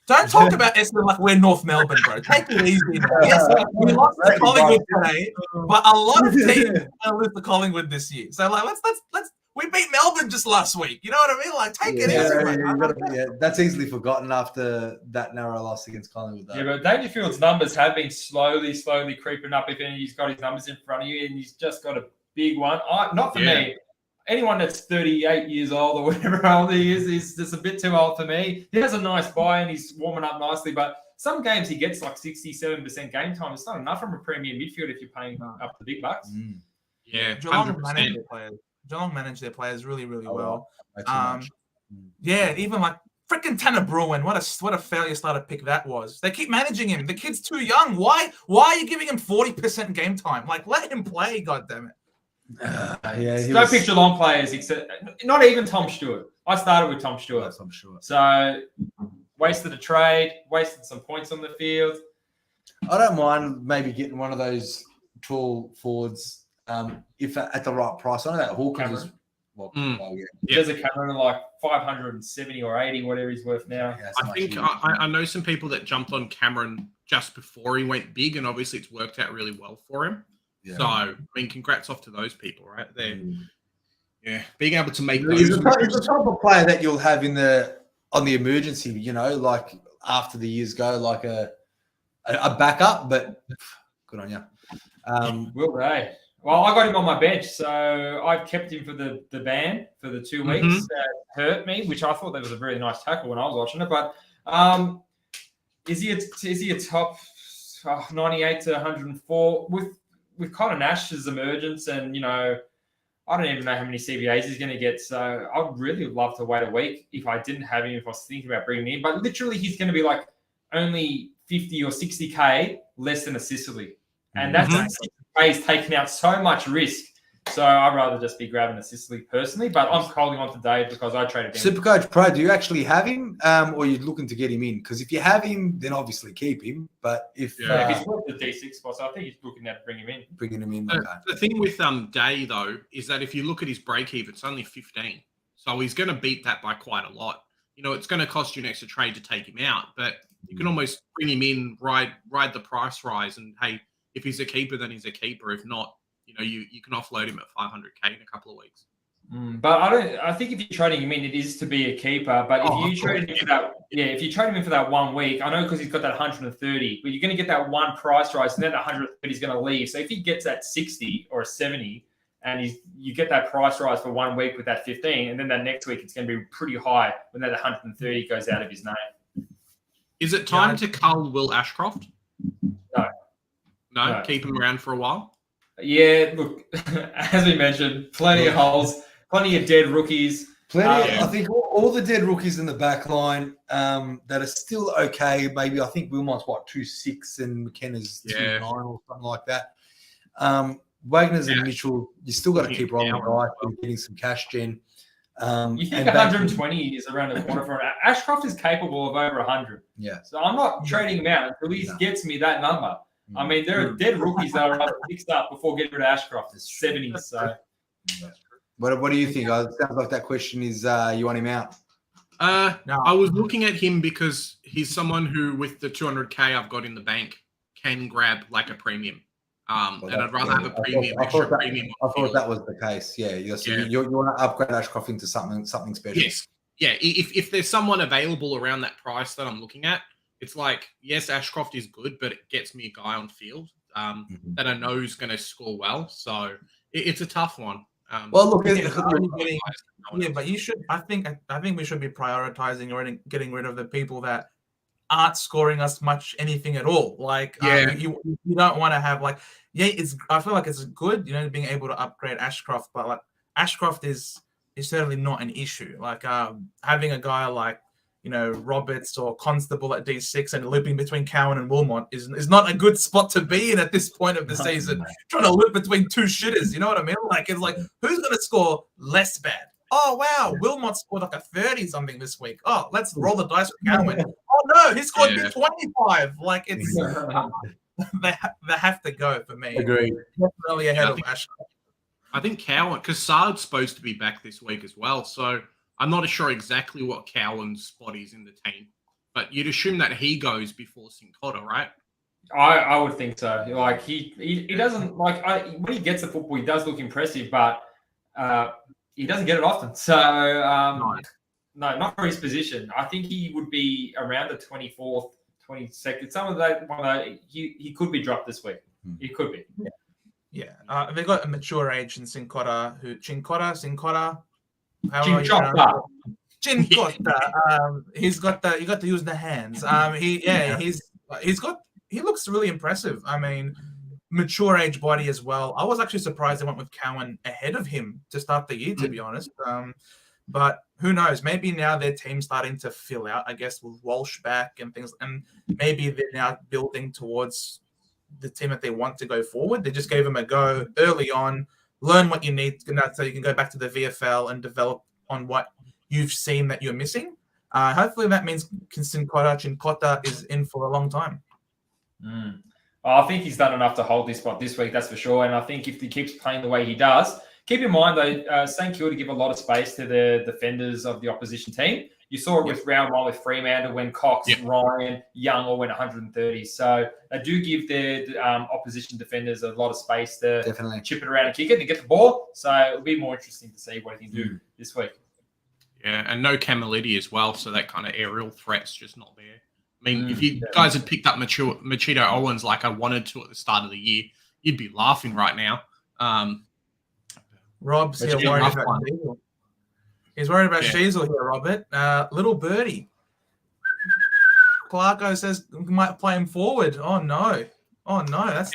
Don't talk about Essendon like we're North Melbourne, bro. Take it easy. Yes, we lost to Collingwood today, but a lot of teams lose to Collingwood this year. So let's we beat Melbourne just last week. You know what I mean? Like, take it easy, mate. That's easily forgotten after that narrow loss against Collingwood. Though. Yeah, but Dangerfield's numbers have been slowly creeping up. If he's got his numbers in front of you, and he's just got a big one. Not for me. Anyone that's 38 years old or whatever old he is just a bit too old for me. He has a nice buy and he's warming up nicely, but some games he gets like 67% game time. It's not enough from a premium midfield if you're paying up the big bucks. Yeah, Geelong Geelong manage their players really, really Oh, well. way too much. Yeah, even like freaking Tanner Bruin. What a failure starter pick that was. They keep managing him. The kid's too young. Why are you giving him 40% game time? Like, let him play, goddammit. Don't pick Geelong players, except not even Tom Stewart. I started with Tom Stewart. I'm sure. So wasted a trade, wasted some points on the field. I don't mind maybe getting one of those tall forwards if at the right price. I know that Hawkins is There's a Cameron like 570 or 80, whatever he's worth now. Yeah, I think I know some people that jumped on Cameron just before he went big, and obviously it's worked out really well for him. Yeah. So, I mean, congrats off to those people, right? Yeah, being able to make those. He's the type of player that you'll have on the emergency, like after the years go, like a backup, but good on you. Will they? Well, I got him on my bench, so I've kept him for the ban for the 2 weeks. That hurt me, which I thought that was a very nice tackle when I was watching it. But is he a top 98 to 104 with Connor Nash's emergence? And I don't even know how many CBAs he's going to get. So I'd really love to wait a week if I didn't have him. If I was thinking about bringing him in, but literally he's going to be like only 50 or 60K less than a Sicily, and that's. He's taken out so much risk. So I'd rather just be grabbing a Sicily personally, but I'm holding on to Dave because I traded him. Supercoach Pro, do you actually have him or are you looking to get him in? Because if you have him, then obviously keep him. But if he's worth the D6 spot, so I think he's looking at bringing him in. Bringing him in. The thing with Day, though, is that if you look at his break-even, it's only 15. So he's going to beat that by quite a lot. It's going to cost you an extra trade to take him out, but you can almost bring him in, ride the price rise, and hey, if he's a keeper, then he's a keeper. If not, you can offload him at 500K in a couple of weeks. But I think if you're trading him in, it is to be a keeper. But if you trade him for that, if you trade him in for that 1 week, I know because he's got that 130, but you're going to get that one price rise, and then that 130 is going to leave. So if he gets that 60 or a 70, and you get that price rise for 1 week with that 15, and then that next week it's going to be pretty high when that 130 goes out of his name. Is it time to cull Will Ashcroft? No, keep him around for a while. Yeah, look, as we mentioned, plenty of holes, plenty of dead rookies. I think all the dead rookies in the back line that are still okay. Maybe I think Wilmot's 2.6 and McKenna's 2.9 or something like that. Wagner's and Mitchell, you still got to keep rolling the dice and getting some cash gen. You think 120 is around the corner for Ashcroft is capable of over 100. Yeah. So I'm not trading him out until he gets me that number. I mean, there are dead rookies that are fixed up before getting rid of Ashcroft. It's 70. So, what do you think? It sounds like that question is you want him out. No. I was looking at him because he's someone who, with the 200K I've got in the bank, can grab like a premium. And I'd rather have a premium. I thought that was the case. Yeah. You want to upgrade Ashcroft into something special. Yes. Yeah. If there's someone available around that price that I'm looking at, it's like, yes, Ashcroft is good, but it gets me a guy on field that I know is going to score well. So it's a tough one. Well, look, but you should. I think we should be prioritizing or getting rid of the people that aren't scoring us much anything at all. Like, you don't want to have like, I feel like it's good, being able to upgrade Ashcroft, but like Ashcroft is certainly not an issue. Like, having a guy like, Roberts or Constable at D6 and looping between Cowan and Wilmot is not a good spot to be in at this point of the season. Trying to loop between two shitters, you know what I mean? Like, it's like, who's going to score less bad? Oh, wow, Wilmot scored like a 30-something this week. Oh, let's roll the dice with Cowan. Oh, no, he scored 25. Like, it's they have to go for me. Agreed. Definitely ahead of Ashcroft. I think Cowan, because Sard's supposed to be back this week as well, so I'm not sure exactly what Cowan's spot is in the team, but you'd assume that he goes before Cincotta, right? I would think so. Like he doesn't when he gets the football, he does look impressive, but he doesn't get it often. So no, not for his position. I think he would be around the 24th, 22nd. Some of that he could be dropped this week. He could be. Yeah. They've got a mature age in Cincotta. Cincotta. Chinchota. You got to use the hands. He looks really impressive. I mean, mature age body as well. I was actually surprised they went with Cowan ahead of him to start the year, to be honest. But who knows? Maybe now their team's starting to fill out, I guess, with Walsh back and things. And maybe they're now building towards the team that they want to go forward. They just gave them a go early on, learn what you need so you can go back to the VFL and develop on what you've seen that you're missing. Hopefully that means Kinston Kodach and Cotta is in for a long time. I think he's done enough to hold this spot this week, that's for sure. And I think if he keeps playing the way he does, keep in mind, though, St Kilda give a lot of space to the defenders of the opposition team. You saw it with round one with Fremantle when Cox, Ryan, Young all went 130. So they do give the opposition defenders a lot of space to chip it around and kick it and get the ball. So it'll be more interesting to see what he can do this week. Yeah, and no Camilleri as well, so that kind of aerial threat's just not there. I mean, if you guys had picked up Machito Owens like I wanted to at the start of the year, you'd be laughing right now. Rob's here worried about Sheasel. He's worried about Sheasel here, Robert. Little birdie. Clarko says we might play him forward. Oh no. That's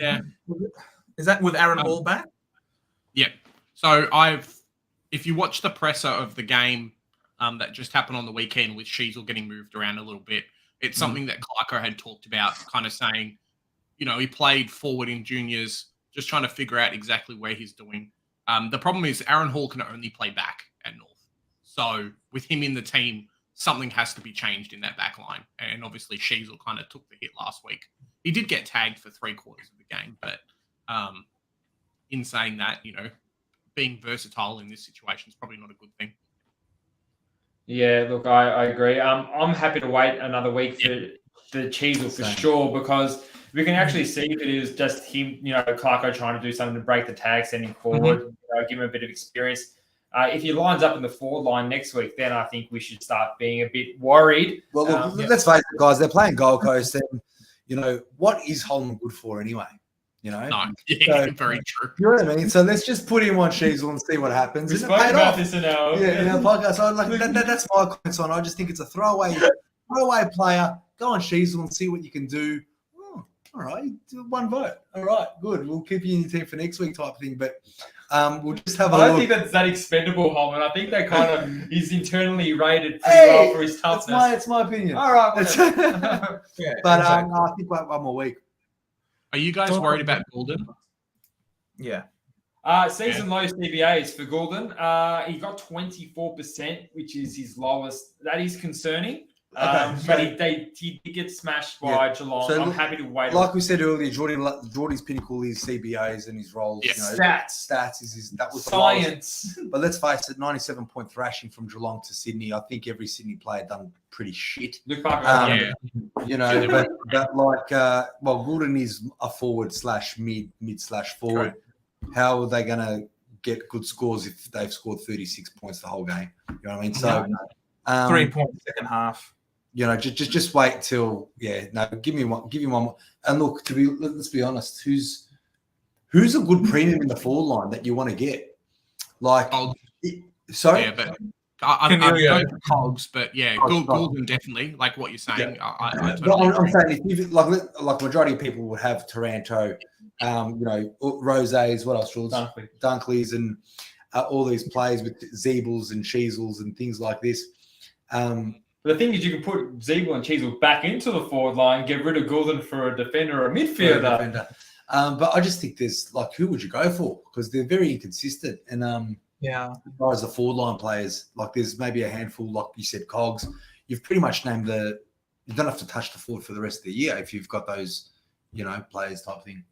Is that with Aaron Hall back? Yeah. So if you watch the presser of the game that just happened on the weekend with Sheasel getting moved around a little bit, it's something that Clarko had talked about, kind of saying, he played forward in juniors, just trying to figure out exactly where he's doing. The problem is Aaron Hall can only play back at North. So with him in the team, something has to be changed in that back line. And obviously Sheasel kind of took the hit last week. He did get tagged for 3/4 of the game, but in saying that, being versatile in this situation is probably not a good thing. Yeah, look, I agree. I'm happy to wait another week for the Cheasel for sure, because we can actually see if it is just him, Clarko trying to do something to break the tag, sending forward, give him a bit of experience. If he lines up in the forward line next week, then I think we should start being a bit worried. Well, look, let's face it, guys. They're playing Gold Coast, and what is Holland good for anyway? No, very true. You know what I mean? So let's just put him on Sheasel and see what happens. We spoke about this in our podcast. So that's my comments on. I just think it's a throwaway player. Go on Sheasel and see what you can do. Oh, all right, 1 vote. All right, good. We'll keep you in your team for next week type of thing. But we'll just have a look. I don't think that's that expendable, Holman. I think they kind of he's internally rated pretty well for his toughness. It's my opinion. All right, but I think we'll have 1 more week. Are you guys worried about Goulden? Yeah. Season low CBAs for Goulden. He got 24%, which is his lowest. That is concerning. But he did get smashed by Geelong. So I'm happy to wait. Like we said earlier, Geordie's pinnacle is CBAs and his roles. Yes. Stats is that was science. But let's face it, 97-point thrashing from Geelong to Sydney. I think every Sydney player done pretty shit. Luke Parker, but Goulden is a forward/mid/forward. Correct. How are they going to get good scores if they've scored 36 points the whole game? You know what I mean? So 3 points second half. Just wait till give me one more. And look, let's be honest, who's a good premium in the forward line that you want to get? Sorry? Yeah, but I'm going for Cogs, but Goulden definitely, like what you're saying. Yeah. I totally I'm saying if you like majority of people would have Taranto, Roses, what else, Jules? Dunkleys and all these plays with Zeebles and Sheasels and things like this. The thing is, you can put Zeeble and Cheasel back into the forward line, get rid of Goulden for a defender or a midfielder. But I just think there's who would you go for? Because they're very inconsistent. And as the forward line players, there's maybe a handful, like you said, Cogs. You've pretty much named you don't have to touch the forward for the rest of the year if you've got those, players type of thing.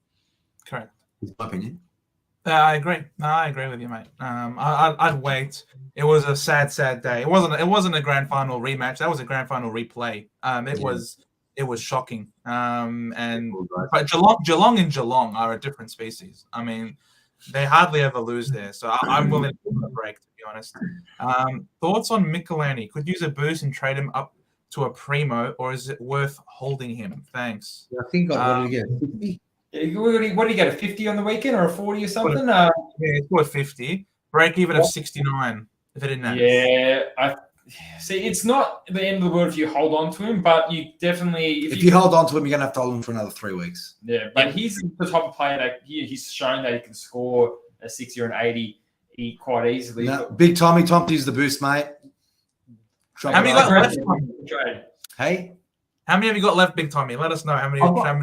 Correct. Is my opinion. I agree. No, I agree with you, mate. I'd wait. It was a sad day. It wasn't a grand final rematch. That was a grand final replay. It was shocking. But Geelong and Geelong are a different species. I mean, they hardly ever lose there. So I'm willing to give them a break, to be honest. Thoughts on Michelini? Could use a boost and trade him up to a primo, or is it worth holding him? Thanks. I think what did he get? What do you get, a 50 on the weekend or a 40 or something? It's worth 50. Break even of 69 if it didn't happen. Yeah, See, it's not the end of the world if you hold on to him, but you definitely if you hold on to him, you're gonna have to hold him for another 3 weeks. Yeah, but he's the type of player that he's shown that he can score a 60 or an 80 quite easily. No, Big Tommy Tompkins the boost, mate. How many got left? Hey, how many have you got left, Big Tommy? Let us know how many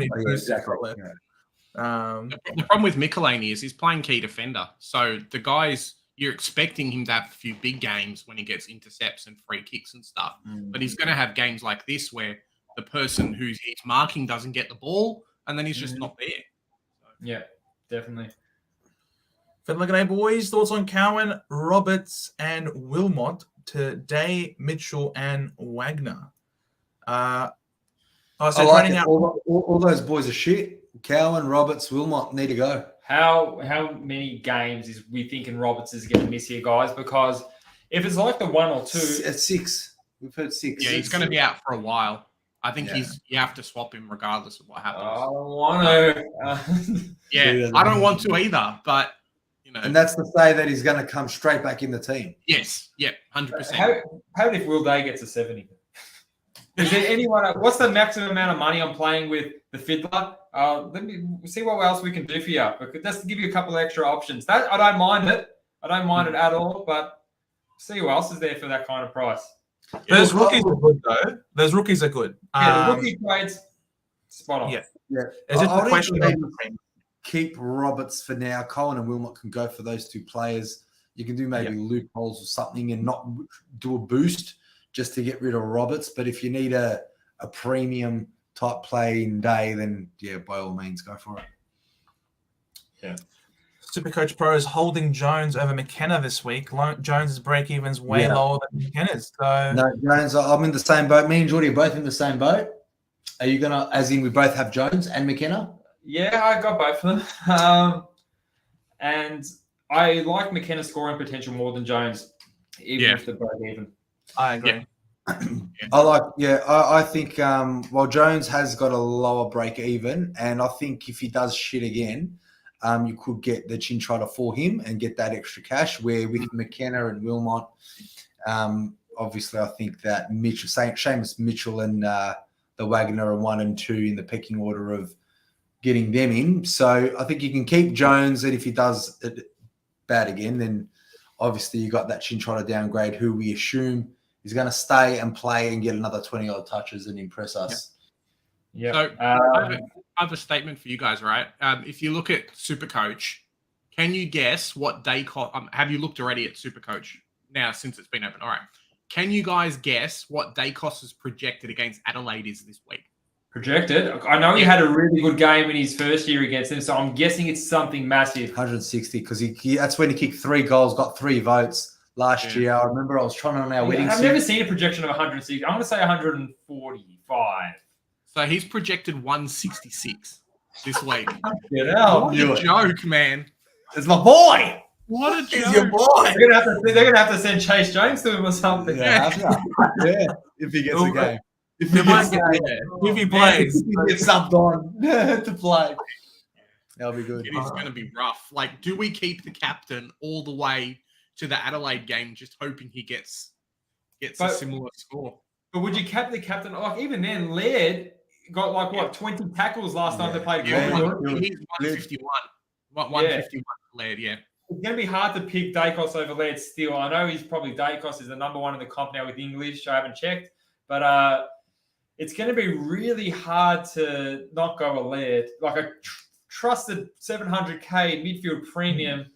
boosts exactly. you've got left. The problem with Michelini is he's playing key defender. So the guys, you're expecting him to have a few big games when he gets intercepts and free kicks and stuff. But he's going to have games like this where the person who's he's marking doesn't get the ball, and then he's just not there. So. Yeah, definitely. Fiddler boys, thoughts on Cowan, Roberts, and Wilmot to Day, Mitchell, and Wagner. I like it. All those boys are shit. Cowan, Roberts, Wilmot need to go. How many games is we thinking Roberts is going to miss here, guys? Because if it's like the 1 or 2, it's 6. We've heard 6. Yeah, he's going to be out for a while. I think you have to swap him regardless of what happens. I don't want to. Yeah, I don't want to either, but you know. And that's to say that he's going to come straight back in the team. Yes, 100%. How if Will Day gets a 70? Is there anyone? What's the maximum amount of money I'm playing with the Fiddler? Let me see what else we can do for you. Just to give you a couple of extra options. That I don't mind it. I don't mind it at all. But see who else is there for that kind of price. Those rookies are good though. Those rookies are good. Yeah, the rookie grades spot on. Yeah. Is it the question of keep Roberts for now? Colin and Wilmot can go for those 2 players. You can do maybe loopholes or something and not do a boost just to get rid of Roberts. But if you need a premium type play in Day, then by all means, go for it. Yeah. Supercoach Pro is holding Jones over McKenna this week. Jones's break even's way lower than McKenna's. So no, Jones, I'm in the same boat. Me and Jordy are both in the same boat. Are you gonna, as in we both have Jones and McKenna? Yeah, I got both of them. And I like McKenna's scoring potential more than Jones, even if they're both even. I agree. I think Jones has got a lower break even, and I think if he does shit again, you could get the chin trotter for him and get that extra cash. Where with McKenna and Wilmot, obviously I think that Seamus Mitchell and the Wagner are 1 and 2 in the pecking order of getting them in. So I think you can keep Jones, and if he does it bad again, then obviously you got that chin trotter downgrade, who we assume is going to stay and play and get another 20-odd touches and impress us. Yeah. So I have a statement for you guys, right? If you look at Supercoach, can you guess what day cost? Have you looked already at Supercoach now since it's been open? All right. Can you guys guess what Dacos is projected against Adelaide is this week? Projected? I know he had a really good game in his first year against them, so I'm guessing it's something massive. 160, because that's when he kicked 3 goals, got 3 votes last year. I remember I was trying on our wedding. I've never seen a projection of 160. I'm going to say 145. So he's projected 166 this week. Get out. What a joke, man. It's my boy. What a joke. He's your boy. They're gonna have to send Chase Jones to him or something. Yeah, if he gets a game. If he plays. If he gets subbed on to play. That'll be good. It is going to be rough. Like, do we keep the captain all the way to the Adelaide game just hoping he gets a similar score? But would you cap the captain? Like, even then, Laird got 20 tackles last time they played. He's 151. 151 Laird, It's going to be hard to pick Dacos over Laird still. I know Dacos is the number 1 in the comp now with English. I haven't checked. But it's going to be really hard to not go a Laird. Like a trusted 700K midfield premium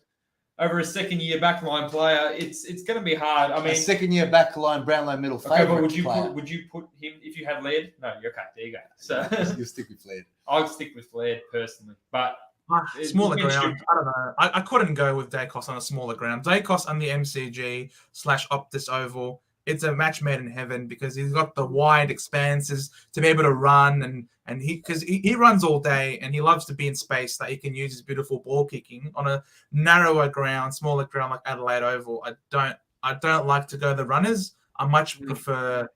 over a second-year backline player. It's going to be hard. I mean, a second-year backline, Brownlow middle favorite. Okay, but would you put him if you had Laird? No, you're okay. There you go. So you'll stick with Laird. I'll stick with Laird personally, but. Smaller ground. I don't know. I couldn't go with Dacos on a smaller ground. Dacos on the MCG/Optus Oval. It's a match made in heaven because he's got the wide expanses to be able to run and he runs all day and he loves to be in space that he can use his beautiful ball kicking on a narrower ground, smaller ground like Adelaide Oval. I don't like to go the runners. I much prefer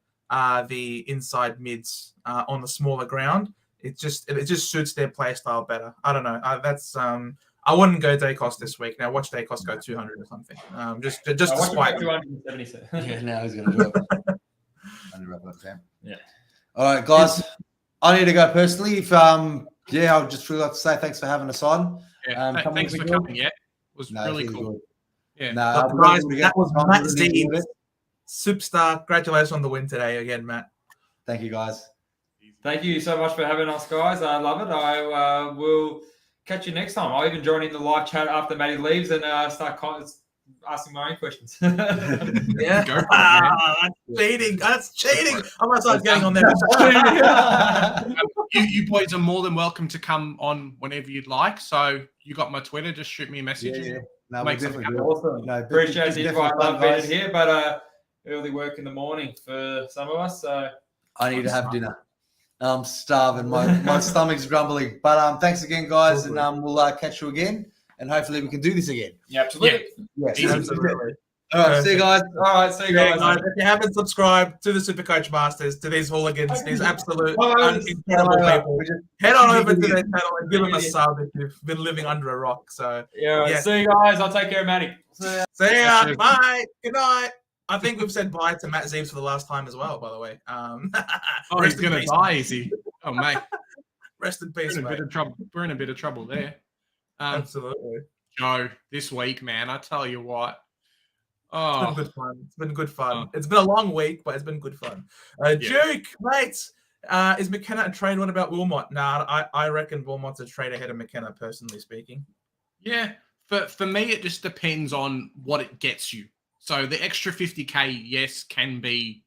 the inside mids on the smaller ground. It just suits their play style better. I don't know. I wouldn't go Dacos this week. Now watch Dacos go 200 or something. Just to spite. 277. Yeah, now he's going to drop it. Yeah. All right, guys. I need to go personally. If I would just really like to say thanks for having us on. Yeah, thanks for coming. Yeah, it was really cool. Good. Yeah, guys, that was Matt Zeebs, superstar. Congratulations on the win today again, Matt. Thank you, guys. Thank you so much for having us, guys. I love it. I will catch you next time. I'll even join in the live chat after Matty leaves and start asking my own questions. Yeah, go for it, man. That's cheating. That's cheating. I'm gonna start getting on there. You boys are more than welcome to come on whenever you'd like. So you got my Twitter. Just shoot me a message. Yeah. No, Make definitely something Awesome. No, Appreciate the invite. I love being guys. here, but early work in the morning for some of us. So I need to have dinner. I'm starving. My stomach's grumbling. But thanks again, guys, and we'll catch you again, and hopefully we can do this again. yeah, absolutely. Yes, Absolutely. All right, see you guys. All right, see you guys. If you haven't subscribed to the Supercoach Masters, to these hooligans, these absolute incredible people, head on over to their channel and give them a sub if you've been living under a rock. So Yeah, see you guys. I'll take care of Matty. See ya. Bye. Good night. I think we've said bye to Matt Zeebs for the last time as well, by the way. He's gonna die, is he? Oh, mate. Rest in peace, mate. We're in a bit of trouble there. Absolutely. Joe, this week, man, I tell you what. It's been good fun. It's been good fun. It's been a long week, but it's been good fun. Duke, mate, is McKenna a trade? What about Wilmot? Nah, I reckon Wilmot's a trade ahead of McKenna, personally speaking. Yeah, for me, it just depends on what it gets you. So the extra 50K, yes, can be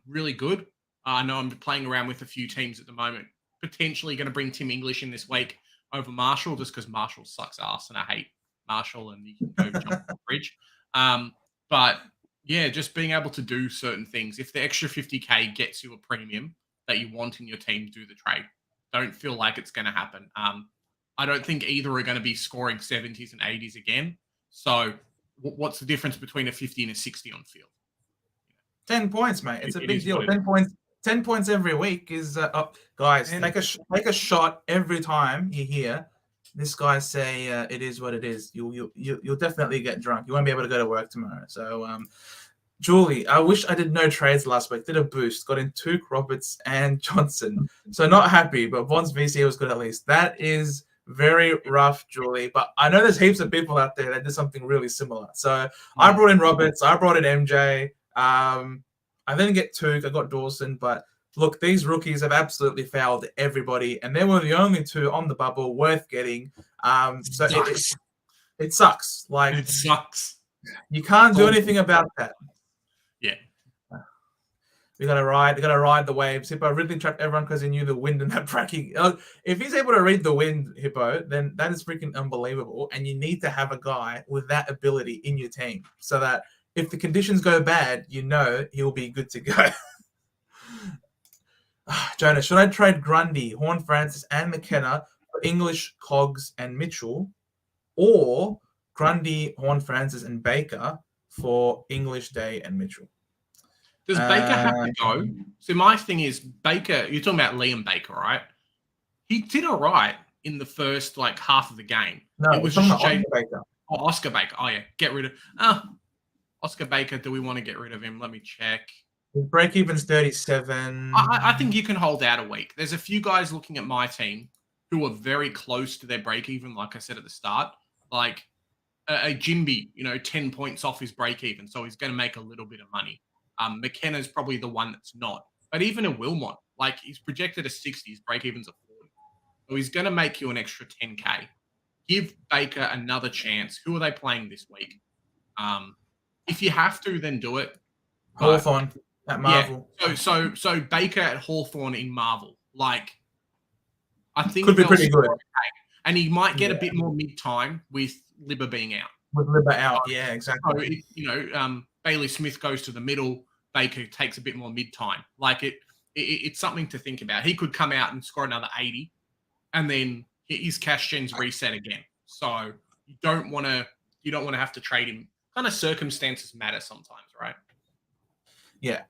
really good. I know I'm playing around with a few teams at the moment. Potentially going to bring Tim English in this week over Marshall, just because Marshall sucks ass and I hate Marshall and you can go jump the bridge. But yeah, just being able to do certain things. If the extra 50K gets you a premium that you want in your team, do the trade. Don't feel like it's going to happen. I don't think either are going to be scoring 70s and 80s again. So what's the difference between a 50 and a 60 on field? 10 points, mate. It's a big deal. 10 points. 10 points every week is guys. Take a shot every time you hear this guy say it is what it is. You'll definitely get drunk. You won't be able to go to work tomorrow. So, Julie, I wish I did no trades last week. Did a boost, got in Tuke, Roberts, and Johnson. So not happy, but Bonds VC was good at least. That is very rough, Julie. But I know there's heaps of people out there that did something really similar. So I brought in Roberts. I brought in MJ. I didn't get Tuke. I got Dawson. But look, these rookies have absolutely failed everybody, and they were the only two on the bubble worth getting. So it sucks. Like it sucks. You can't do anything about that. Yeah. We gotta ride the waves. Hippo really trapped everyone because he knew the wind and that tracking. If he's able to read the wind, Hippo, then that is freaking unbelievable. And you need to have a guy with that ability in your team so that if the conditions go bad, you know he'll be good to go. Jonah, should I trade Grundy, Horn Francis, and McKenna for English, Cogs, and Mitchell, or Grundy, Horn Francis, and Baker for English, Day, and Mitchell? Does Baker have to go? So my thing is Baker. You're talking about Liam Baker, right? He did all right in the first half of the game. No, it was just Oscar Baker. Oh, Oscar Baker. Oh yeah, get rid of Oscar Baker. Do we want to get rid of him? Let me check. Break even's 37. I think you can hold out a week. There's a few guys looking at my team who are very close to their break even, like I said at the start. Like a Jimby, 10 points off his break even, so he's going to make a little bit of money. McKenna's probably the one that's not. But even a Wilmot, he's projected a 60, his break even's a 40. So he's going to make you an extra 10K. Give Baker another chance. Who are they playing this week? If you have to, then do it. Hawthorn at Marvel. Yeah. So Baker at Hawthorn in Marvel. I think could be pretty good. Okay. And he might get a bit more mid-time with Libba being out. With Libba out, yeah, exactly. So, Bailey Smith goes to the middle. Baker takes a bit more mid-time. It's something to think about. He could come out and score another 80, and then his cash gen's reset again. So you don't want to have to trade him. Kind of circumstances matter sometimes, right? Yeah.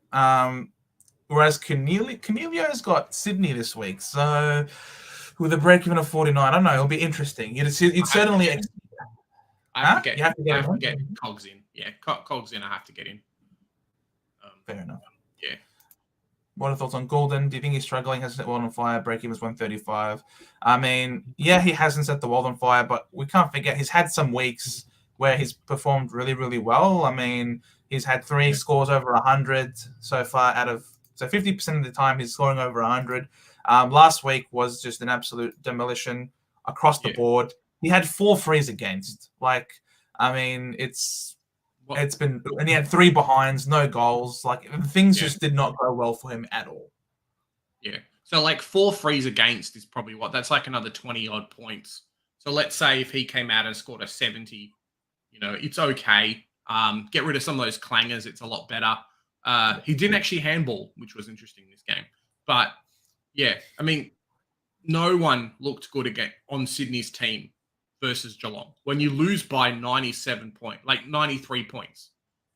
Whereas Cornelio's got Sydney this week, so with a break even of 49. I don't know. It'll be interesting. You'd certainly. I have to get. You have to get, Cogs in. Yeah, Cogs in. I have to get in. Fair enough. Yeah. What are the thoughts on Golden? Do you think he's struggling? Has set the world on fire? Break even was 135. I mean, yeah, he hasn't set the world on fire, but we can't forget he's had some weeks where he's performed really, really well. I mean, he's had 3 scores over 100 so far so 50% of the time he's scoring over 100. Last week was just an absolute demolition across the board. He had 4 frees against. Like, I mean, it's been, and he had 3 behinds, no goals. Like, things just did not go well for him at all. Yeah. So like 4 frees against is probably that's like another 20 odd points. So let's say if he came out and scored a 70, it's okay. Get rid of some of those clangers. It's a lot better. He didn't actually handball, which was interesting this game. But yeah, I mean, no one looked good again on Sydney's team versus Geelong. When you lose by 93 points,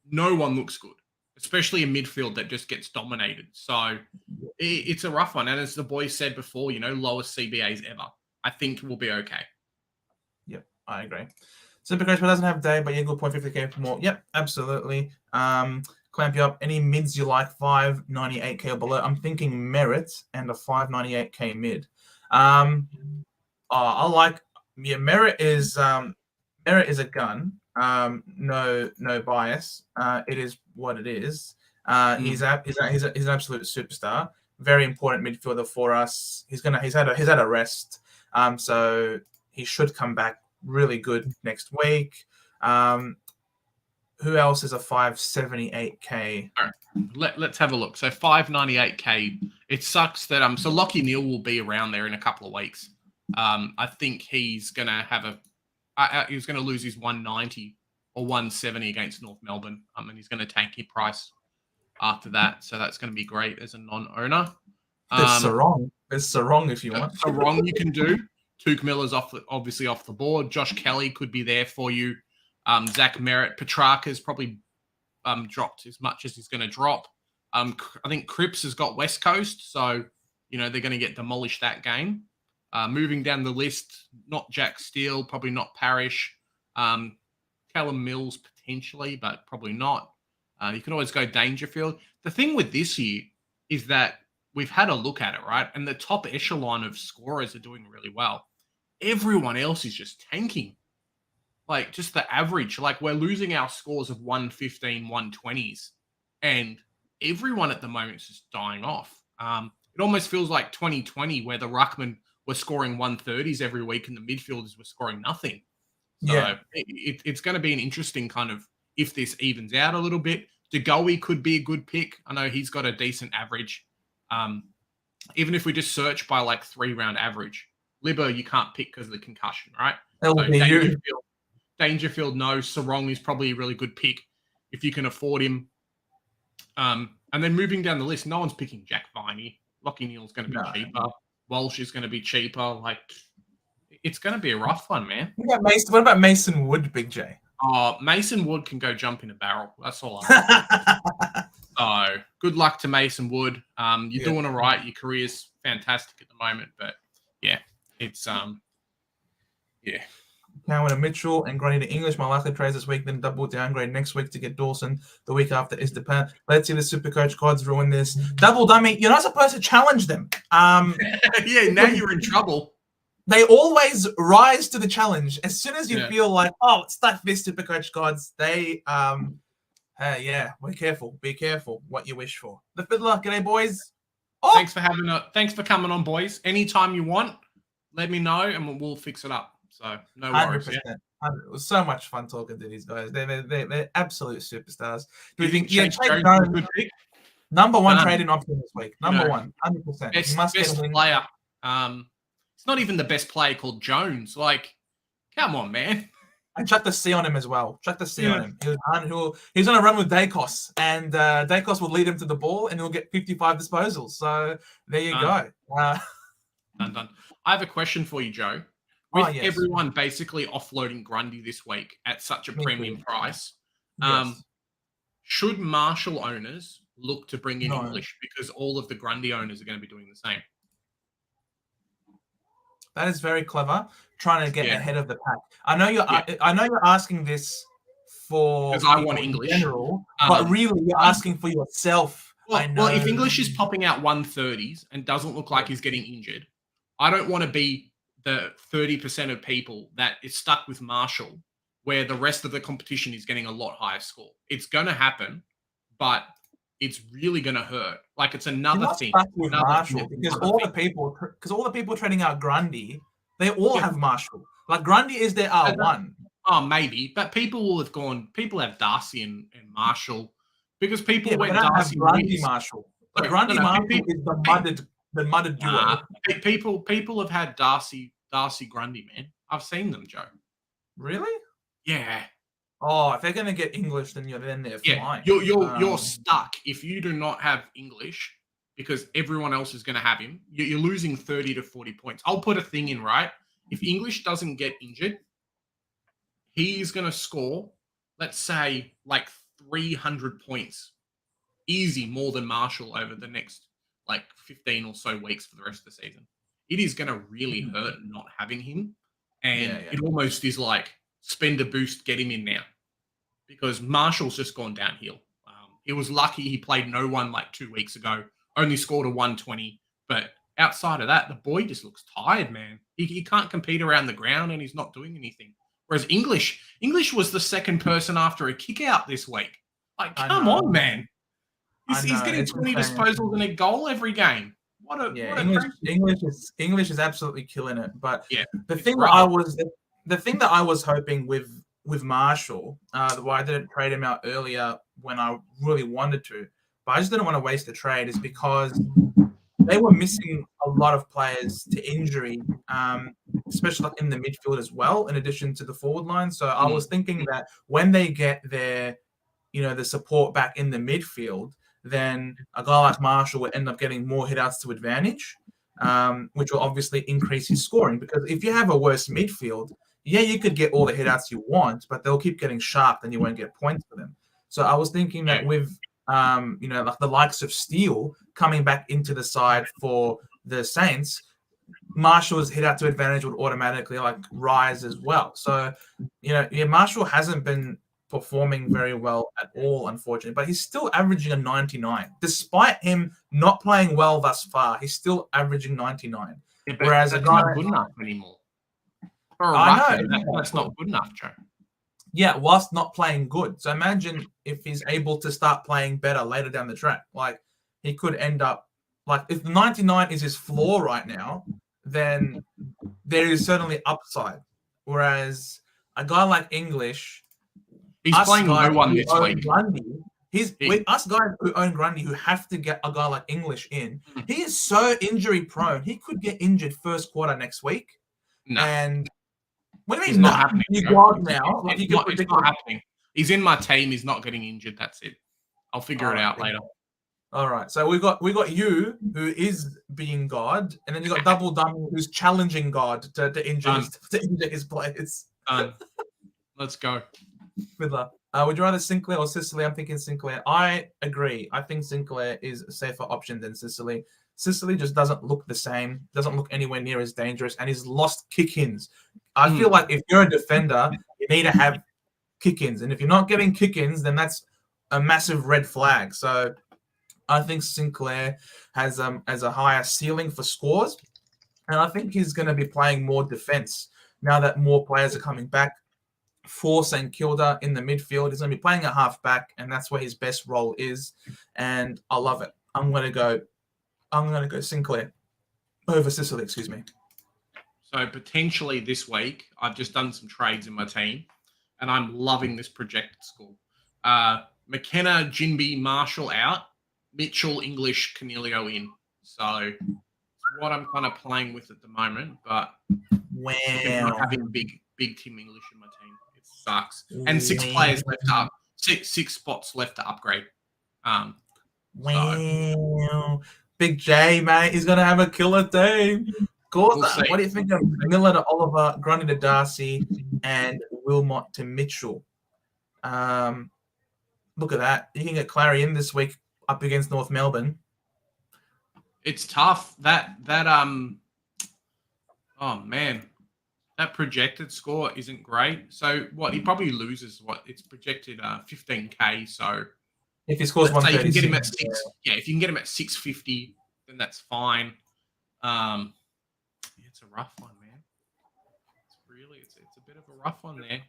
no one looks good, especially a midfield that just gets dominated. So it's a rough one. And as the boys said before, lowest CBAs ever. I think we'll be okay. Yep, I agree. Supercoach doesn't have day, but good point, 50k for more. Yep, absolutely. Clamp you up. Any mids you like, 598k or below? I'm thinking Merit and a 598k mid. I like Merit is a gun. No bias. It is what it is. He's an absolute superstar. Very important midfielder for us. He's had a rest. So he should come back really good next week. Who else is a 578k? All right. Let's have a look. So 598k. It sucks that so Lockie Neal will be around there in a couple of weeks. I think he's gonna he's gonna lose his 190 or 170 against North Melbourne. And he's gonna tank his price after that. So that's gonna be great as a non-owner. There's Sarong if you want. Sarong you can do. Tuke Miller's obviously off the board. Josh Kelly could be there for you. Zach Merritt, Petrarca's probably dropped as much as he's going to drop. I think Cripps has got West Coast, so they're going to get demolished that game. Moving down the list, not Jack Steele, probably not Parrish. Callum Mills potentially, but probably not. You can always go Dangerfield. The thing with this year is that we've had a look at it, right? And the top echelon of scorers are doing really well. Everyone else is just tanking. Like, just the average. Like, we're losing our scores of 115, 120s. And everyone at the moment is just dying off. It almost feels like 2020 where the Ruckman were scoring 130s every week and the midfielders were scoring nothing. So it's going to be an interesting kind of, if this evens out a little bit. DeGoey could be a good pick. I know he's got a decent average. Even if we just search by like 3-round average. Libba, you can't pick because of the concussion, right? So Dangerfield, no. Sarong is probably a really good pick if you can afford him. And then moving down the list, no one's picking Jack Viney. Lockie Neal's going to be cheaper. Walsh is going to be cheaper. Like, it's going to be a rough one, man. What about Mason Wood, Big J? Mason Wood can go jump in a barrel. That's all I know. So good luck to Mason Wood. You're doing all right. Your career's fantastic at the moment, but it's Cowan and Mitchell and Grundy to English. My likely trades this week, then double downgrade next week to get Dawson. The week after is Japan. Let's see the Supercoach gods ruin this. Double dummy. You're not supposed to challenge them. Now you're in trouble. They always rise to the challenge. As soon as you feel like, stuff this, Supercoach gods, they be careful. Be careful what you wish for. The fiddler, g'day boys. Thanks for coming on, boys. Anytime you want, let me know and we'll fix it up. So no worries. 100%. It was so much fun talking to these guys. They're absolute superstars. Do you think number one trading option this week? Number one, 100%. Best player. It's not even the best player called Jones. Like, come on, man. And chuck the C on him as well. Chuck the C on him. He's on a run with Dacos, and Dacos will lead him to the ball, and he'll get 55 disposals. So there you go. Done. I have a question for you, Joe. With everyone basically offloading Grundy this week at such a premium price, should Marshall owners look to bring in English because all of the Grundy owners are going to be doing the same? That is very clever. Trying to get ahead of the pack. I know you're asking this for because I want English in general, but really you're asking for yourself. Well, if English is popping out 130s and doesn't look like he's getting injured, I don't want to be the 30% of people that is stuck with Marshall, where the rest of the competition is getting a lot higher score. It's going to happen, but it's really going to hurt. Like it's another thing. With Marshall, because all the people trading out Grundy, they all have Marshall. Like Grundy is their R1. Oh, maybe, but people will have gone. People have Darcy and Marshall because people went Darcy Grundy Marshall. But Grundy Marshall is the mudded duo. People have had Darcy Grundy, man. I've seen them, Joe. Really? Yeah. Oh, if they're gonna get English, then they're fine. You're stuck if you do not have English because everyone else is gonna have him. You're losing 30 to 40 points. I'll put a thing in, right? If English doesn't get injured, he's gonna score, let's say, like 300 points, easy, more than Marshall over the next like 15 or so weeks for the rest of the season. It is gonna really hurt not having him, and it almost is like spend a boost, get him in now, because Marshall's just gone downhill. He was lucky he played no one like 2 weeks ago, only scored a 120, but outside of that, the boy just looks tired, man. He can't compete around the ground, and he's not doing anything. Whereas English was the second person after a kick out this week. Like, come on, man. He's getting 20 disposals and a goal every game. English is absolutely killing it. But the thing that I was hoping with Marshall, why I didn't trade him out earlier when I really wanted to, but I just didn't want to waste the trade, is because they were missing a lot of players to injury, especially like in the midfield as well, in addition to the forward line. So I was thinking that when they get their, the support back in the midfield, then a guy like Marshall will end up getting more hitouts to advantage, which will obviously increase his scoring. Because if you have a worse midfield, you could get all the hitouts you want, but they'll keep getting sharp and you won't get points for them. So I was thinking that with like the likes of Steele coming back into the side for the Saints, Marshall's hit out to advantage would automatically like rise as well. So, Marshall hasn't been performing very well at all, unfortunately, but he's still averaging a 99. Despite him not playing well thus far, he's still averaging 99. Whereas that's not good enough anymore. For a Ruck, that's not good enough, Joe. Yeah, whilst not playing good. So imagine if he's able to start playing better later down the track. Like, he could end up, like, if the 99 is his floor right now, then there is certainly upside. Whereas a guy like English, he's playing no one this week. Us guys who own Grundy, who have to get a guy like English in, he is so injury prone. He could get injured first quarter next week. No. And what do you mean it's not happening? Now? Like, it's not happening. He's in my team. He's not getting injured. That's it. I'll figure it out later. All right. So we got you, who is being God, and then you got Double Dummy, who's challenging God to injure his players. Let's go. Good luck. Would you rather Sinclair or Sicily? I'm thinking Sinclair. I agree. I think Sinclair is a safer option than Sicily. Sicily just doesn't look the same, doesn't look anywhere near as dangerous, and he's lost kick-ins. I feel like if you're a defender, you need to have kick-ins. And if you're not getting kick-ins, then that's a massive red flag. So I think Sinclair has a higher ceiling for scores. And I think he's going to be playing more defense now that more players are coming back. For St Kilda in the midfield, he's going to be playing a half-back, and that's where his best role is. And I love it. I'm going to go Sinclair over Sicily, excuse me. So potentially this week, I've just done some trades in my team, and I'm loving this projected score. McKenna, Jinby, Marshall out, Mitchell, English, Canelio in. So it's what I'm kind of playing with at the moment, but not having big Tim English in my team. It sucks. And 6 players left up, six spots left to upgrade. Big J, mate, he's going to have a killer team. What do you think of Miller to Oliver, Grundy to Darcy, and Wilmot to Mitchell? Look at that. You can get Clary in this week up against North Melbourne. It's tough. Oh man, that projected score isn't great. So what he probably loses? What it's projected 15K. So if he scores let's say you can get him 136, at six. Yeah, if you can get him at 650, then that's fine. It's a rough one, man. It's a bit of a rough one there.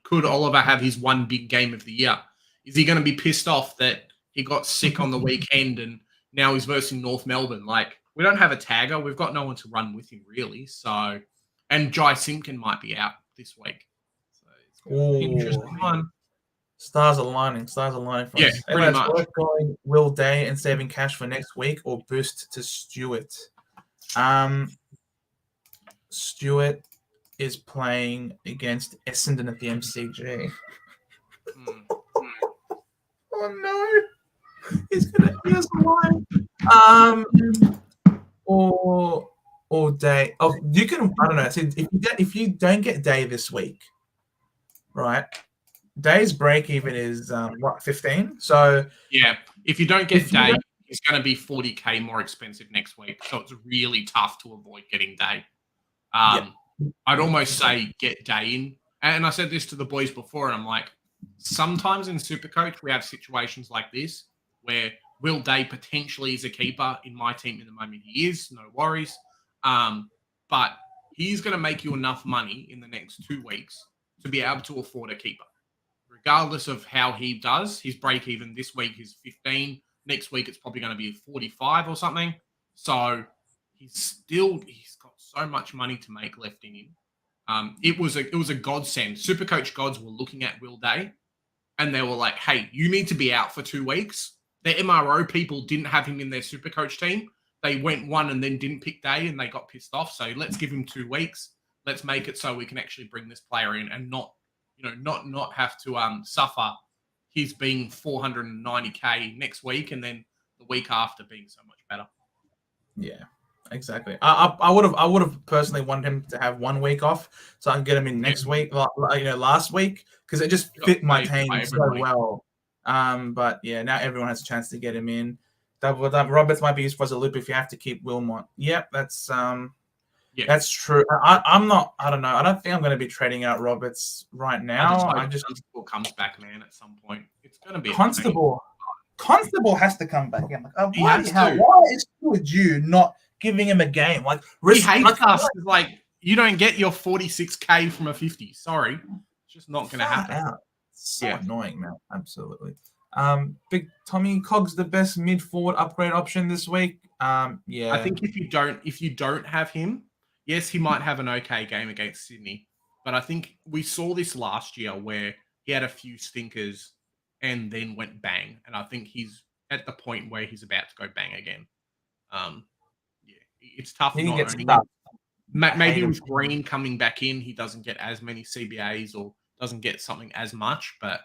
Could Oliver have his one big game of the year? Is he going to be pissed off that he got sick on the weekend and now he's versing North Melbourne? Like, we don't have a tagger. We've got no one to run with him, really. So, and Jai Simpkin might be out this week. So it's going to be an interesting one. Stars aligning for us. Yeah, pretty much. Work going Will Day and saving cash for next week or boost to Stewart. Stewart is playing against Essendon at the MCG. Oh no, he's gonna be us alive. Or Day. Oh, you can. I don't know. So if you don't get Day this week, right? Day's break even is 15. So yeah, if you don't get Day, it's going to be 40K more expensive next week. So it's really tough to avoid getting Day. I'd almost say get Day in. And I said this to the boys before, and I'm like, sometimes in Supercoach we have situations like this where Will Day potentially is a keeper. In my team at the moment, he is. No worries. But he's going to make you enough money in the next 2 weeks to be able to afford a keeper. Regardless of how he does, his break even this week is 15. Next week, it's probably going to be 45 or something. So he's got so much money to make left in him. It was a godsend. Supercoach gods were looking at Will Day, and they were like, "Hey, you need to be out for 2 weeks." The MRO people didn't have him in their Supercoach team. They went one and then didn't pick Day, and they got pissed off. So let's give him 2 weeks. Let's make it so we can actually bring this player in and not have to suffer his being 490K next week and then the week after being so much better. Yeah, exactly. I would have personally wanted him to have 1 week off so I can get him in next week, last week, because it just fit my team so well. But yeah, now everyone has a chance to get him in. Roberts might be used as a loop if you have to keep Wilmot. Yep, that's that's true. I don't know. I don't think I'm going to be trading out Roberts right now. I just Constable comes back, man. At some point, it's going to be Constable. Constable has to come back. I'm like, why is it with you not giving him a game? Like, he hates us. Like, you don't get your 46K from a 50. Sorry, it's just not going to happen. So annoying, man. Absolutely. Big Tommy Cogs, the best mid forward upgrade option this week. I think if you don't have him. Yes, he might have an okay game against Sydney, but I think we saw this last year where he had a few stinkers and then went bang. And I think he's at the point where he's about to go bang again. It's tough. Maybe with Green coming back in, he doesn't get as many CBAs or doesn't get something as much, but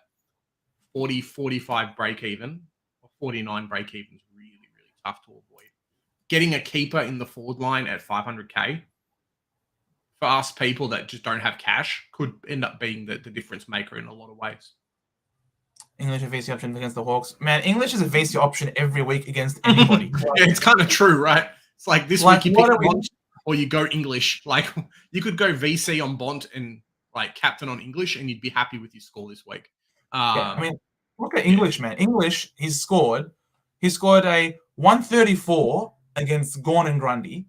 40, 45 break even or 49 break even is really, really tough to avoid. Getting a keeper in the forward line at 500K for us people that just don't have cash could end up being the difference maker in a lot of ways. English a VC option against the Hawks. Man, English is a VC option every week against anybody. Yeah, it's kind of true, right? It's like this week you pick Bont or you go English. Like, you could go VC on Bont and like captain on English and you'd be happy with your score this week. I mean, look at English, man. English, he scored a 134 against Gawn and Grundy.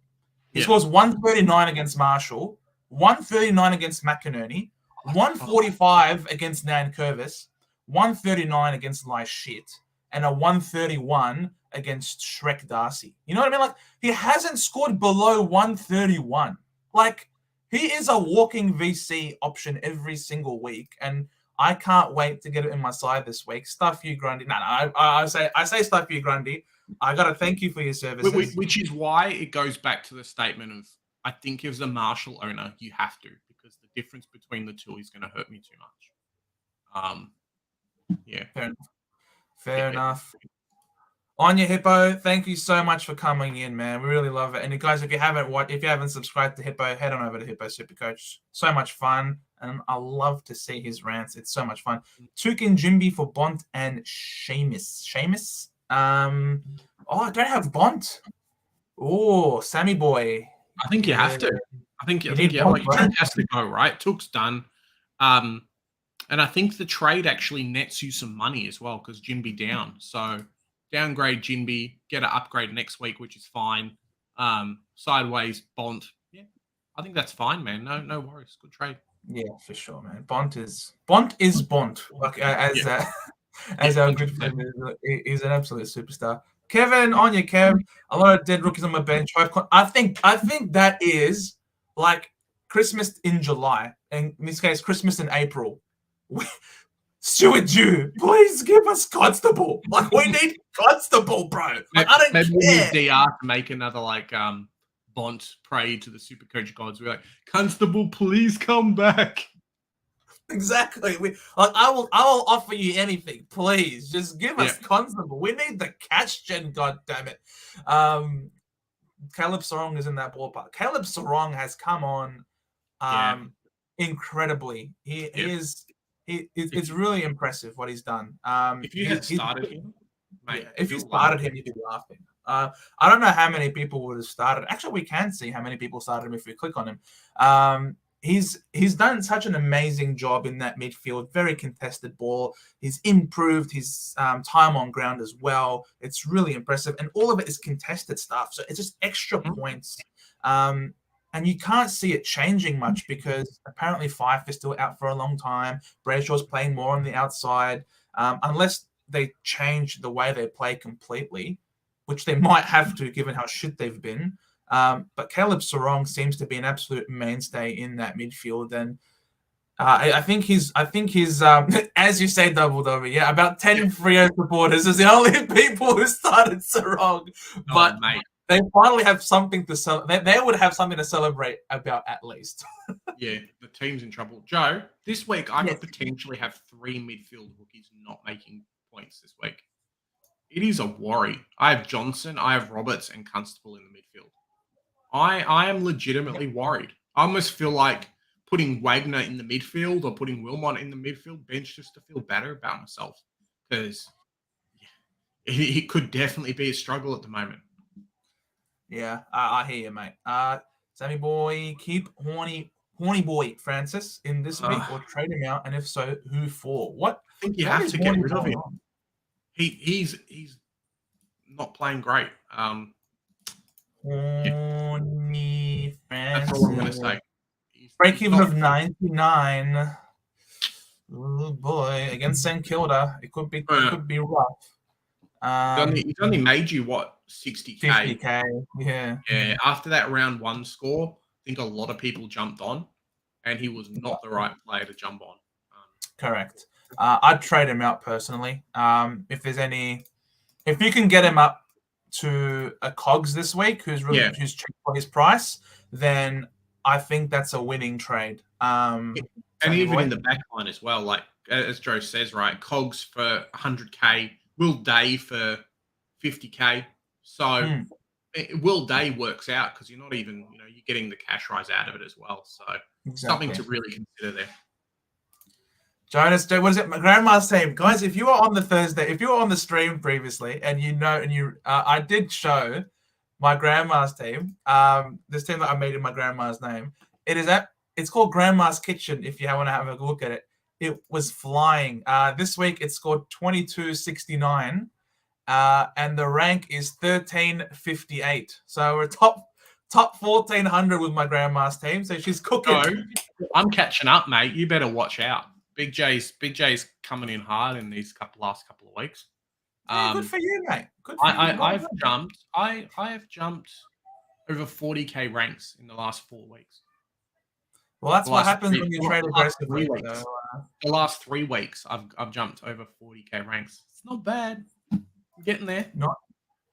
He scores 139 against Marshall, 139 against McInerney, 145 against Nan Curvis, 139 against Lai Shit, and a 131 against Shrek Darcy. You know what I mean? Like, he hasn't scored below 131. Like, he is a walking VC option every single week, and I can't wait to get it in my side this week. Stuff you, Grundy. No, I say stuff you, Grundy. I got to thank you for your services. Which is why it goes back to the statement of, I think as a Marshall owner, you have to, because the difference between the two is going to hurt me too much. Fair enough. On your Hippo, thank you so much for coming in, man. We really love it. And guys, if you haven't subscribed to Hippo, head on over to Hippo Supercoach. So much fun, and I love to see his rants. It's so much fun. Tukin Jimby for Bont and Seamus. I don't have Bont. Oh, Sammy boy. I think you have to. I think Trent has to go, right? Took's done. And I think the trade actually nets you some money as well because Jinby down. So downgrade Jinby, get an upgrade next week, which is fine. Sideways Bont. Yeah, I think that's fine, man. No worries. Good trade. Yeah, for sure, man. Bont is Bont. Like as our good friend is an absolute superstar. Kevin, on you, Kev. A lot of dead rookies on my bench. I think that is like Christmas in July, and in this case, Christmas in April. Stuart Dew, please give us Constable. Like we need Constable, bro. Like, I don't care. We need DR to make another Bont pray to the Supercoach gods. We're like, Constable, please come back. Exactly. I will offer you anything, please. Just give us Constable. We need the cash gen, god damn it. Caleb Sarong is in that ballpark. Caleb Sarong has come on incredibly. It's really impressive what he's done. If you had started him, mate, if you started him, you'd be laughing. I don't know how many people would have started. Actually, we can see how many people started him if we click on him. He's done such an amazing job in that midfield. Very contested ball. He's improved his time on ground as well. It's really impressive, and all of it is contested stuff. So it's just extra points. And you can't see it changing much because apparently Fife is still out for a long time. Brayshaw's playing more on the outside. Unless they change the way they play completely, which they might have to given how shit they've been. But Caleb Sarong seems to be an absolute mainstay in that midfield. And I think he's as you say, Double W, about 10 Freo supporters is the only people who started Sarong. But mate. They finally have something to celebrate. They would have something to celebrate about at least. Yeah, the team's in trouble. Joe, this week I could potentially have 3 midfield rookies not making points this week. It is a worry. I have Johnson, I have Roberts, and Constable in the midfield. I am legitimately worried. I almost feel like putting Wagner in the midfield or putting Wilmot in the midfield bench just to feel better about myself because it could definitely be a struggle at the moment. Yeah, I hear you, mate. Sammy boy, keep horny boy Francis in this week or trade him out, and if so, who for? What? I think you have to get rid of him. He's not playing great. Horny Francis. That's all I'm going to say. Break even of 99. Oh boy, against St Kilda, it could be rough. He's only made you what 60k. 50k, yeah. After that round 1 score, I think a lot of people jumped on, and he was not the right player to jump on. Correct. I'd trade him out personally. If you can get him up to a Cogs this week, who's cheap for his price, then I think that's a winning trade. And even in the back line as well, like as Joe says, right, Cogs for 100k. Will Day for 50k. So Will Day works out because you're not even, you're getting the cash rise out of it as well. So something to really consider there. Jonas, what is it? My grandma's team, guys. If you were on the stream previously, and I did show my grandma's team. This team that I made in my grandma's name. It's called Grandma's Kitchen. If you want to have a look at it. It was flying. This week it scored 2269, and the rank is 1358. So we're top 1400 with my grandma's team. So she's cooking. So, I'm catching up, mate. You better watch out. Big J's coming in hard in these last couple of weeks. Good for you, mate. Good for you. I have jumped over 40k ranks in the last 4 weeks. Well, that's what happens when you trade aggressively. The last 3 weeks, I've jumped over 40k ranks. It's not bad. I'm getting there.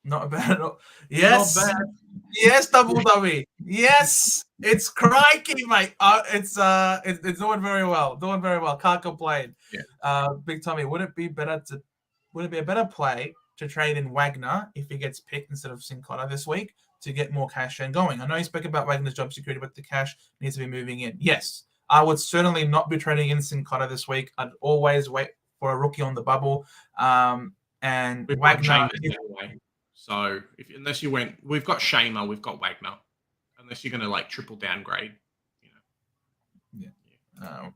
Not bad at all. Yes. Not bad. Yes, Double W. Yes. It's crikey, mate. It's doing very well. Can't complain. Yeah. Big Tommy, would it be a better play to trade in Wagner if he gets picked instead of Sincotta this week to get more cash and going? I know you spoke about Wagner's job security, but the cash needs to be moving in. Yes. I would certainly not be trading in Sincotta this week. I'd always wait for a rookie on the bubble. And Wagner. So unless you went, we've got Shamer, we've got Wagner. unless you're going to like triple downgrade. Yeah.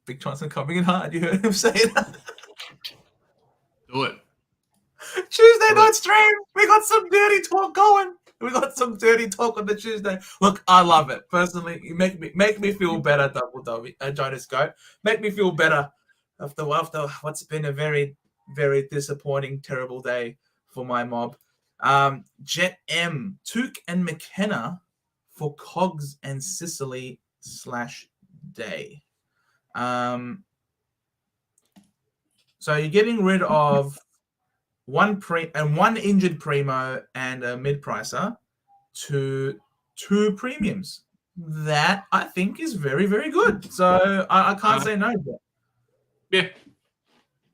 Big Johnson coming in hard. You heard him say that. Do it. Tuesday night stream. We got some dirty talk going. We got some dirty talk on the Tuesday. Look, I love it. Personally, you make me feel better, Double W. Jonas Goat. Make me feel better after what's been a very, very disappointing, terrible day for my mob. Jet M, Took and McKenna for Cogs and Sicily /Day. So you're getting rid of one injured primo and a mid-pricer to 2 premiums. That I think is very, very good. So I can't say no to that. Yeah.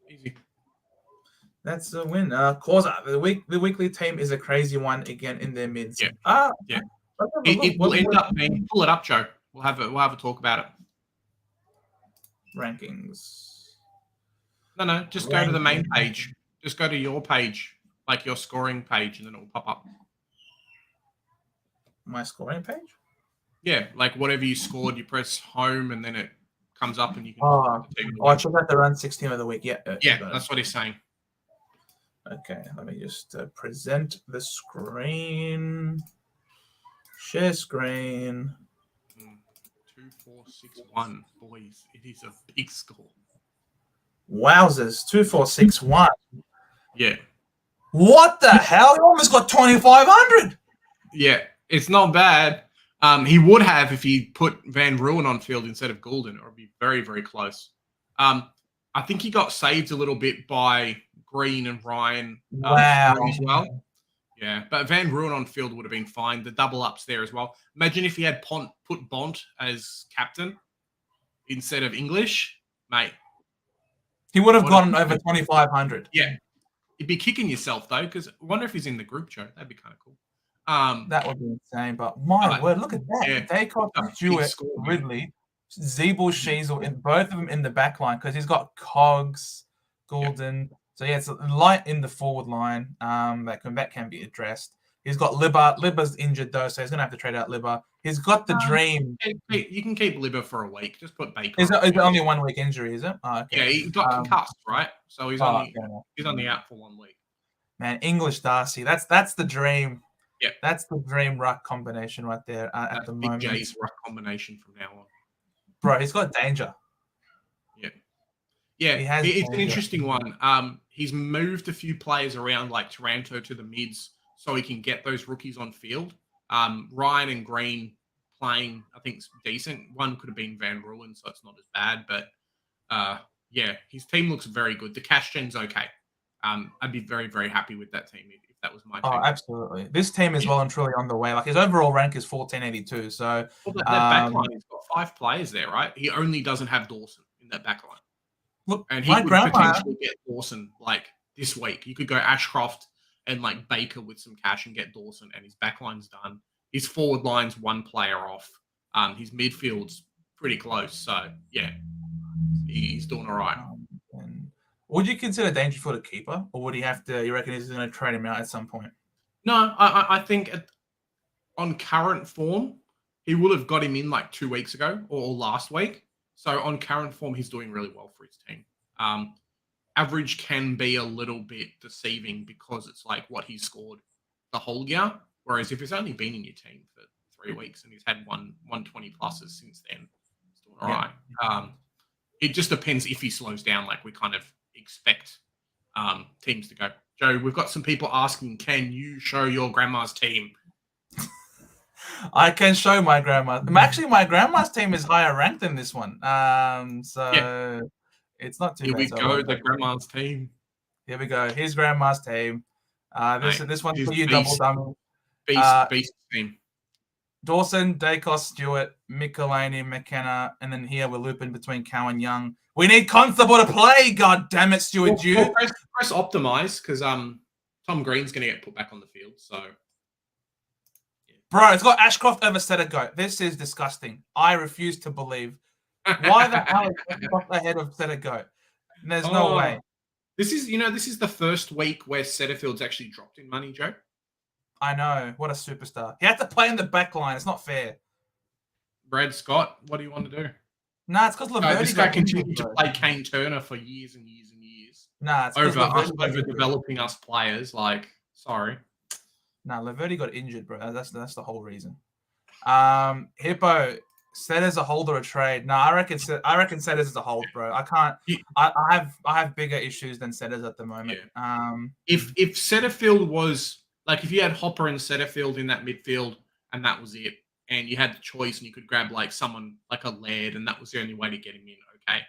Easy. That's a win. Causa, the weekly team is a crazy one again in their mids. Yeah. Yeah. It will end up being, pull it up, Joe. We'll have a talk about it. Rankings. No, just go to the main page. Just go to your page, like your scoring page, and then it will pop up. My scoring page? Yeah, like whatever you scored, you press home, and then it comes up, and you can. I should have to run 16 of the week. Yeah, that's what he's saying. Okay, let me just present the screen. Share screen. 2461, boys. It is a big score. Wowzers, 2461. Yeah. What the hell? He almost got 2,500. Yeah, it's not bad. He would have if he put Van Ruin on field instead of Goulden. It would be very, very close. I think he got saved a little bit by Green and Ryan as well. Yeah, but Van Ruin on field would have been fine. The double ups there as well. Imagine if he had put Bont as captain instead of English, mate. He would have gotten over 2,500. Yeah. You'd be kicking yourself, though, because I wonder if he's in the group, Joe. That'd be kind of cool. That would be insane, but my word, look at that. Yeah, Daycock, Stewart, Ridley, Zeeble, Sheasel, and both of them in the back line because he's got Cogs, Goulden. Yeah. So, yeah, it's light in the forward line. That can be addressed. He's got Libba. Libba's injured, though, so he's going to have to trade out Libba. He's got the dream. You can keep Libba for a week. Just put Baker. Is it only 1 week injury, is it? Oh, okay. Yeah, he got concussed, right? So he's only out for 1 week. Man, English Darcy. That's the dream. Yeah. That's the dream Ruck combination right there at the moment. Jay's Ruck combination from now on. Bro, he's got danger. Yeah, it's an interesting one. He's moved a few players around like Taranto to the mids so he can get those rookies on field. Ryan and Green playing, I think, decent. One could have been Van Ruin, so it's not as bad. But, his team looks very good. The cash gen's okay. I'd be very, very happy with that team if that was my team. Oh, absolutely. This team is well and truly on the way. Like, his overall rank is 1482. So, that back line, he's got 5 players there, right? He only doesn't have Dawson in that back line. Look, and he could potentially get Dawson like this week. You could go Ashcroft and like Baker with some cash and get Dawson, and his back line's done. His forward line's 1 player off. His midfield's pretty close. So yeah, he's doing all right. Would you consider Dangerfield a keeper, or would he have to? You reckon he's going to trade him out at some point? No, I think on current form, he would have got him in like 2 weeks ago or last week. So on current form, he's doing really well for his team. Average can be a little bit deceiving because it's like what he scored the whole year. Whereas if he's only been in your team for 3 weeks and he's had 120 pluses since then, he's doing all right. It just depends if he slows down like we kind of expect teams to go. Joe, we've got some people asking, can you show your grandma's team? I can show my grandma. Actually, my grandma's team is higher ranked than this one. It's not too bad. Here we go, the grandma's team. Here we go. Here's grandma's team. This one's for you, beast, double dummy. Beast team. Dawson, Dacos, Stewart, Michelini, McKenna, and then here we're looping between Cow and Young. We need Constable to play. God damn it, Stewart. Press optimize because Tom Green's going to get put back on the field. So. Bro, it's got Ashcroft over Setagoat. This is disgusting. I refuse to believe. Why the hell is Ashcroft ahead of Setagoat? There's no way. This is the first week where Setterfield's actually dropped in money, Joe. I know. What a superstar. He had to play in the back line. It's not fair. Brad Scott, what do you want to do? Nah, it's because Laverty this guy continued to play Kane Turner for years and years and years. Nah, it's over us, over developing us players. Like, sorry. Nah, Laverty got injured, bro. That's the whole reason. Hippo, set as a hold or a trade. No, I reckon set as a hold, bro. I can't. I have bigger issues than Setters at the moment. Yeah. If Setterfield was like, if you had Hopper and Setterfield in that midfield and that was it, and you had the choice and you could grab like someone like a Laird and that was the only way to get him in, okay.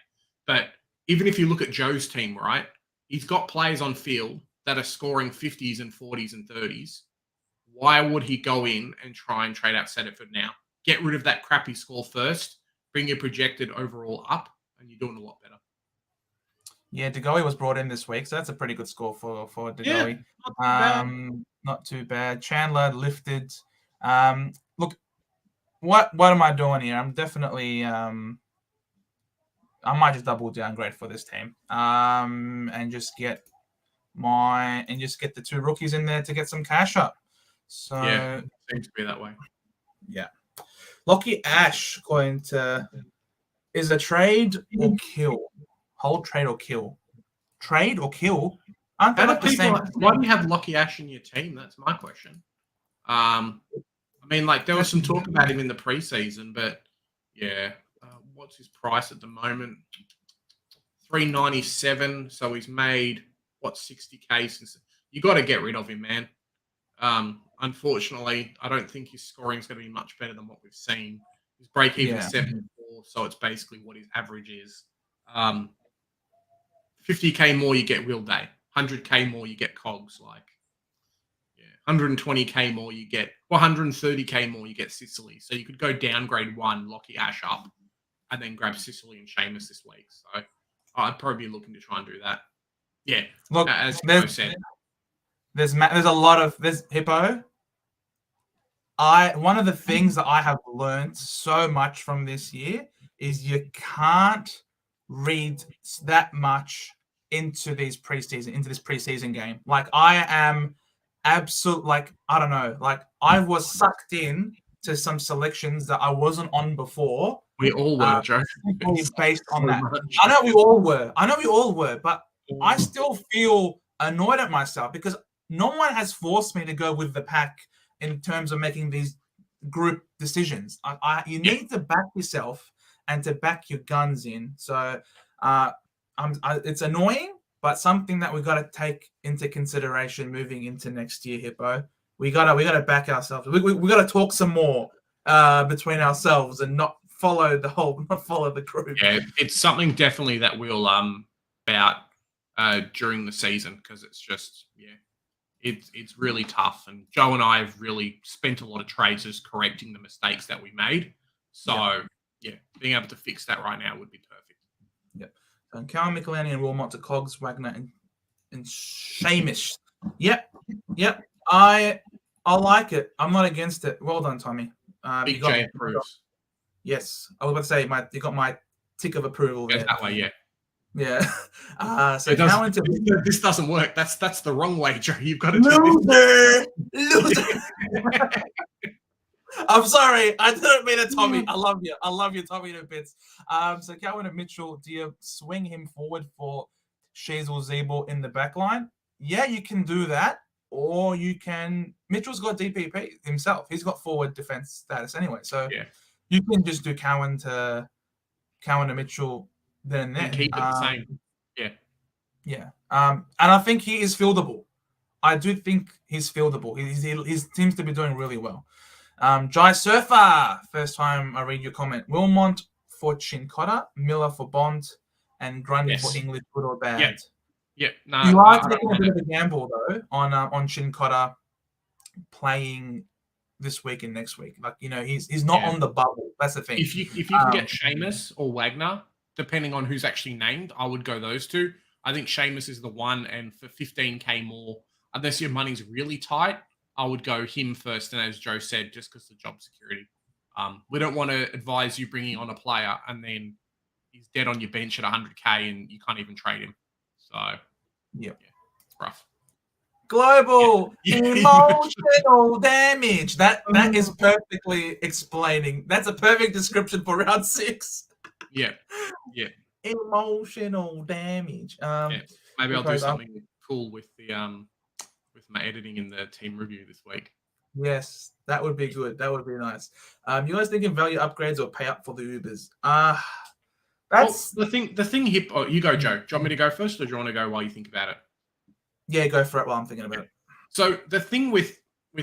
But even if you look at Joe's team, right, he's got players on field that are scoring 50s and 40s and 30s. Why would he go in and try and trade out Setterfield now? Get rid of that crappy score first, bring your projected overall up, and you're doing a lot better. Yeah, Degoe was brought in this week, so that's a pretty good score for Degoe. Yeah, not too bad. Chandler lifted. Look, what am I doing here? I'm definitely I might just double downgrade for this team. And just get the two rookies in there to get some cash up. So yeah, it seems to be that way. Yeah. Lockie Ash going to is a trade or kill? Hold, trade or kill? Trade or kill? Aren't they like the same? Why do you have Lockie Ash in your team? That's my question. I mean, like there was some talk about him in the preseason, but yeah, what's his price at the moment? $397. So he's made what, 60K since. You got to get rid of him, man. Unfortunately, I don't think his scoring is going to be much better than what we've seen. His break even is 7.4, so it's basically what his average is. 50K more, you get Will Day. 100K more, you get Cogs. Like, yeah, 120K more, you get 130K more, you get Sicily. So you could go downgrade one, Lockie Ash up, and then grab Sicily and Seamus this week. So I'd probably be looking to try and do that. Yeah, look, as Hippo said. There's a lot of Hippo. One of the things that I have learned so much from this year is you can't read that much into this preseason game. Like I am absolute, like I don't know, like I was sucked in to some selections that I wasn't on before. We all were, Joe. Based on that. I know we all were, but I still feel annoyed at myself because no one has forced me to go with the pack in terms of making these group decisions. You need to back yourself and to back your guns in. So it's annoying, but something that we got to take into consideration moving into next year, Hippo. We gotta back ourselves. We got to talk some more between ourselves and not follow the group. Yeah, it's something definitely that we'll about during the season because it's just it's really tough. And Joe and I have really spent a lot of trades just correcting the mistakes that we made. So being able to fix that right now would be perfect. Yep. So Cal Michelini and Wilmot to Cogs, Wagner and Seamus. Yep. I like it. I'm not against it. Well done, Tommy. Big J approves. Yes, I was about to say you got my tick of approval there. That way, yeah. Yeah. So this doesn't work. That's the wrong way, Joe. You've got to do Loser. I'm sorry. I didn't mean it, Tommy. I love you, Tommy, to bits. So Calvin and Mitchell, do you swing him forward for Shays or Zeeble in the back line? Yeah, you can do that. Or you can. Mitchell's got DPP himself. He's got forward defense status anyway. So you can just do Cowan to Mitchell then and there. Keep it the same. Yeah. And I think he is fieldable. I do think he's fieldable. He seems to be doing really well. Jai Surfer, first time I read your comment. Wilmont for Chincotta, Miller for Bond, and Grundy for English, good or bad. Yeah. No, you are taking a bit of a gamble though on Chincotta playing this week and next week. Like he's not on the bubble. That's the thing. If you can get Seamus or Wagner, depending on who's actually named, I would go those two. I think Seamus is the one, and for 15K more, unless your money's really tight, I would go him first. And as Joe said, just because of job security, we don't want to advise you bringing on a player and then he's dead on your bench at 100K and you can't even trade him. So, it's rough. Global emotional damage. That is perfectly explaining. That's a perfect description for round 6. Yeah. Emotional damage. Maybe I'll do something cool with the with my editing in the team review this week. Yes, that would be good. That would be nice. You guys thinking value upgrades or pay up for the Ubers? That's the thing. Hip. Oh, you go, Joe. Do you want me to go first, or do you want to go while you think about it? Yeah, go for it while I'm thinking about it. So the thing with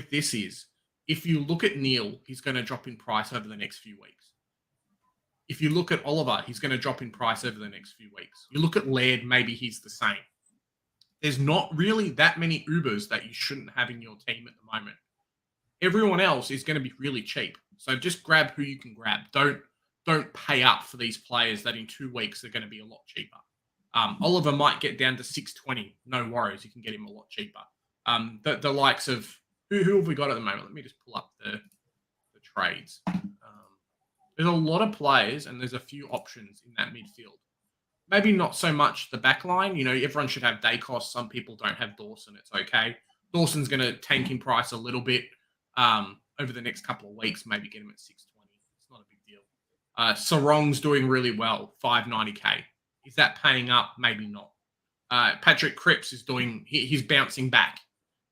this is, if you look at Neil, he's going to drop in price over the next few weeks. If you look at Oliver, he's going to drop in price over the next few weeks. You look at Laird, maybe he's the same. There's not really that many Ubers that you shouldn't have in your team at the moment. Everyone else is going to be really cheap. So just grab who you can grab. Don't pay up for these players that in 2 weeks are going to be a lot cheaper. Oliver might get down to 620. No worries. You can get him a lot cheaper. The likes of who have we got at the moment? Let me just pull up the trades. There's a lot of players and there's a few options in that midfield. Maybe not so much the back line. You know, everyone should have Dacos. Some people don't have Dawson. It's okay. Dawson's going to tank in price a little bit over the next couple of weeks. Maybe get him at 620. It's not a big deal. Sarong's doing really well, 590k. Is that paying up? Maybe not. Patrick Cripps is he's bouncing back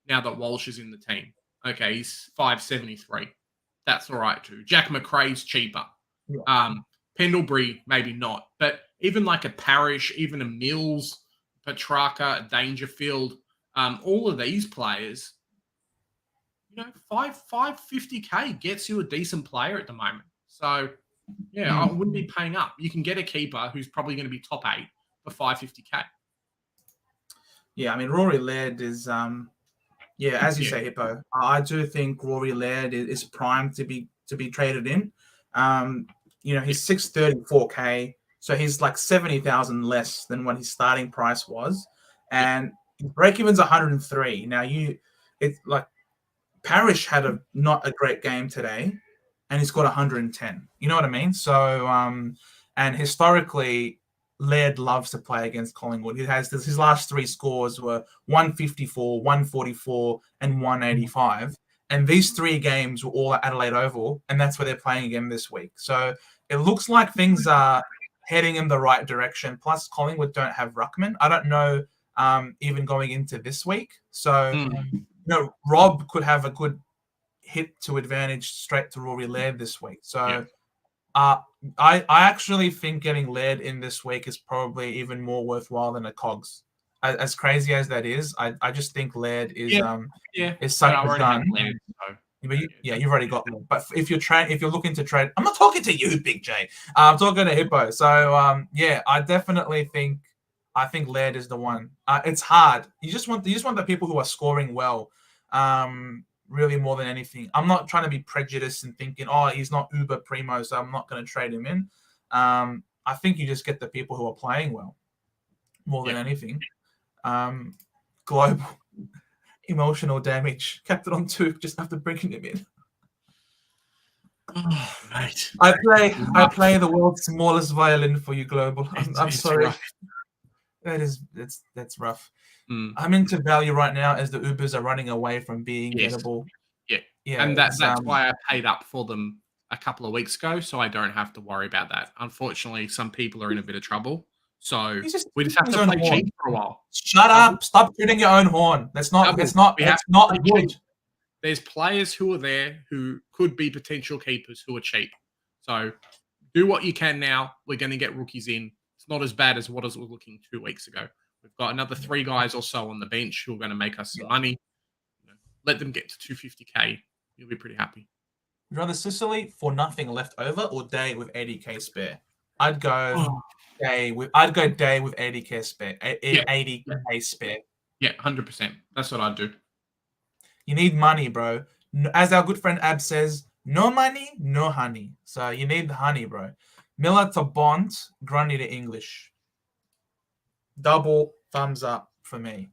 now that Walsh is in the team. Okay, he's 573. That's all right too. Jack McRae's cheaper. Yeah. Pendlebury, maybe not. But even like a Parrish, even a Mills, Petrarca, a Dangerfield, all of these players, you know, 550k gets you a decent player at the moment. So, yeah, I wouldn't be paying up. You can get a keeper who's probably going to be top 8 for 550k. Yeah, I mean, Rory Laird is, as you say, Hippo. I do think Rory Laird is primed to be traded in. You know, he's 634k, so he's like 70,000 less than what his starting price was, and break even's 103. Now it's like Parrish had not a great game today, and he's got 110. You know what I mean? So, and historically, Laird loves to play against Collingwood. His last 3 scores were 154, 144, and 185. And these 3 games were all at Adelaide Oval, and that's where they're playing again this week. So it looks like things are heading in the right direction. Plus, Collingwood don't have Ruckman. I don't know, even going into this week. So, you know, Rob could have a good hit to advantage straight to Rory Laird this week. So I actually think getting Laird in this week is probably even more worthwhile than a Cogs. As crazy as that is, I just think Laird is such a gun. You've already got Laird. But if you're looking to trade, I'm not talking to you, Big J. I'm talking to Hippo. So I definitely think Laird is the one. It's hard. You just want the people who are scoring well. Really more than anything. I'm not trying to be prejudiced and thinking, he's not uber primo, so I'm not going to trade him in. I think you just get the people who are playing well more than anything. Global emotional damage. Captain on 2 just after bringing him in. Oh, mate. I play the world's smallest violin for you, Global. I'm sorry. Rough. That's rough. I'm into value right now as the Ubers are running away from being gettable. Yeah, and that's why I paid up for them a couple of weeks ago, so I don't have to worry about that. Unfortunately, some people are in a bit of trouble, so we just have to play cheap for a while. Shut up! Stop shooting your own horn. That's not good. There's players who are there who could be potential keepers who are cheap. So do what you can now. We're going to get rookies in. It's not as bad as what it was looking 2 weeks ago. We've got another 3 guys or so on the bench who are going to make us some money. Let them get to 250k. You'll be pretty happy. Would you rather Sicily for nothing left over or Day with 80k spare? I'd go Day with 80k spare. 80k spare. Yeah, 100%. That's what I'd do. You need money, bro. As our good friend Ab says, no money, no honey. So you need the honey, bro. Miller to Bond, Grundy to English. Double thumbs up for me.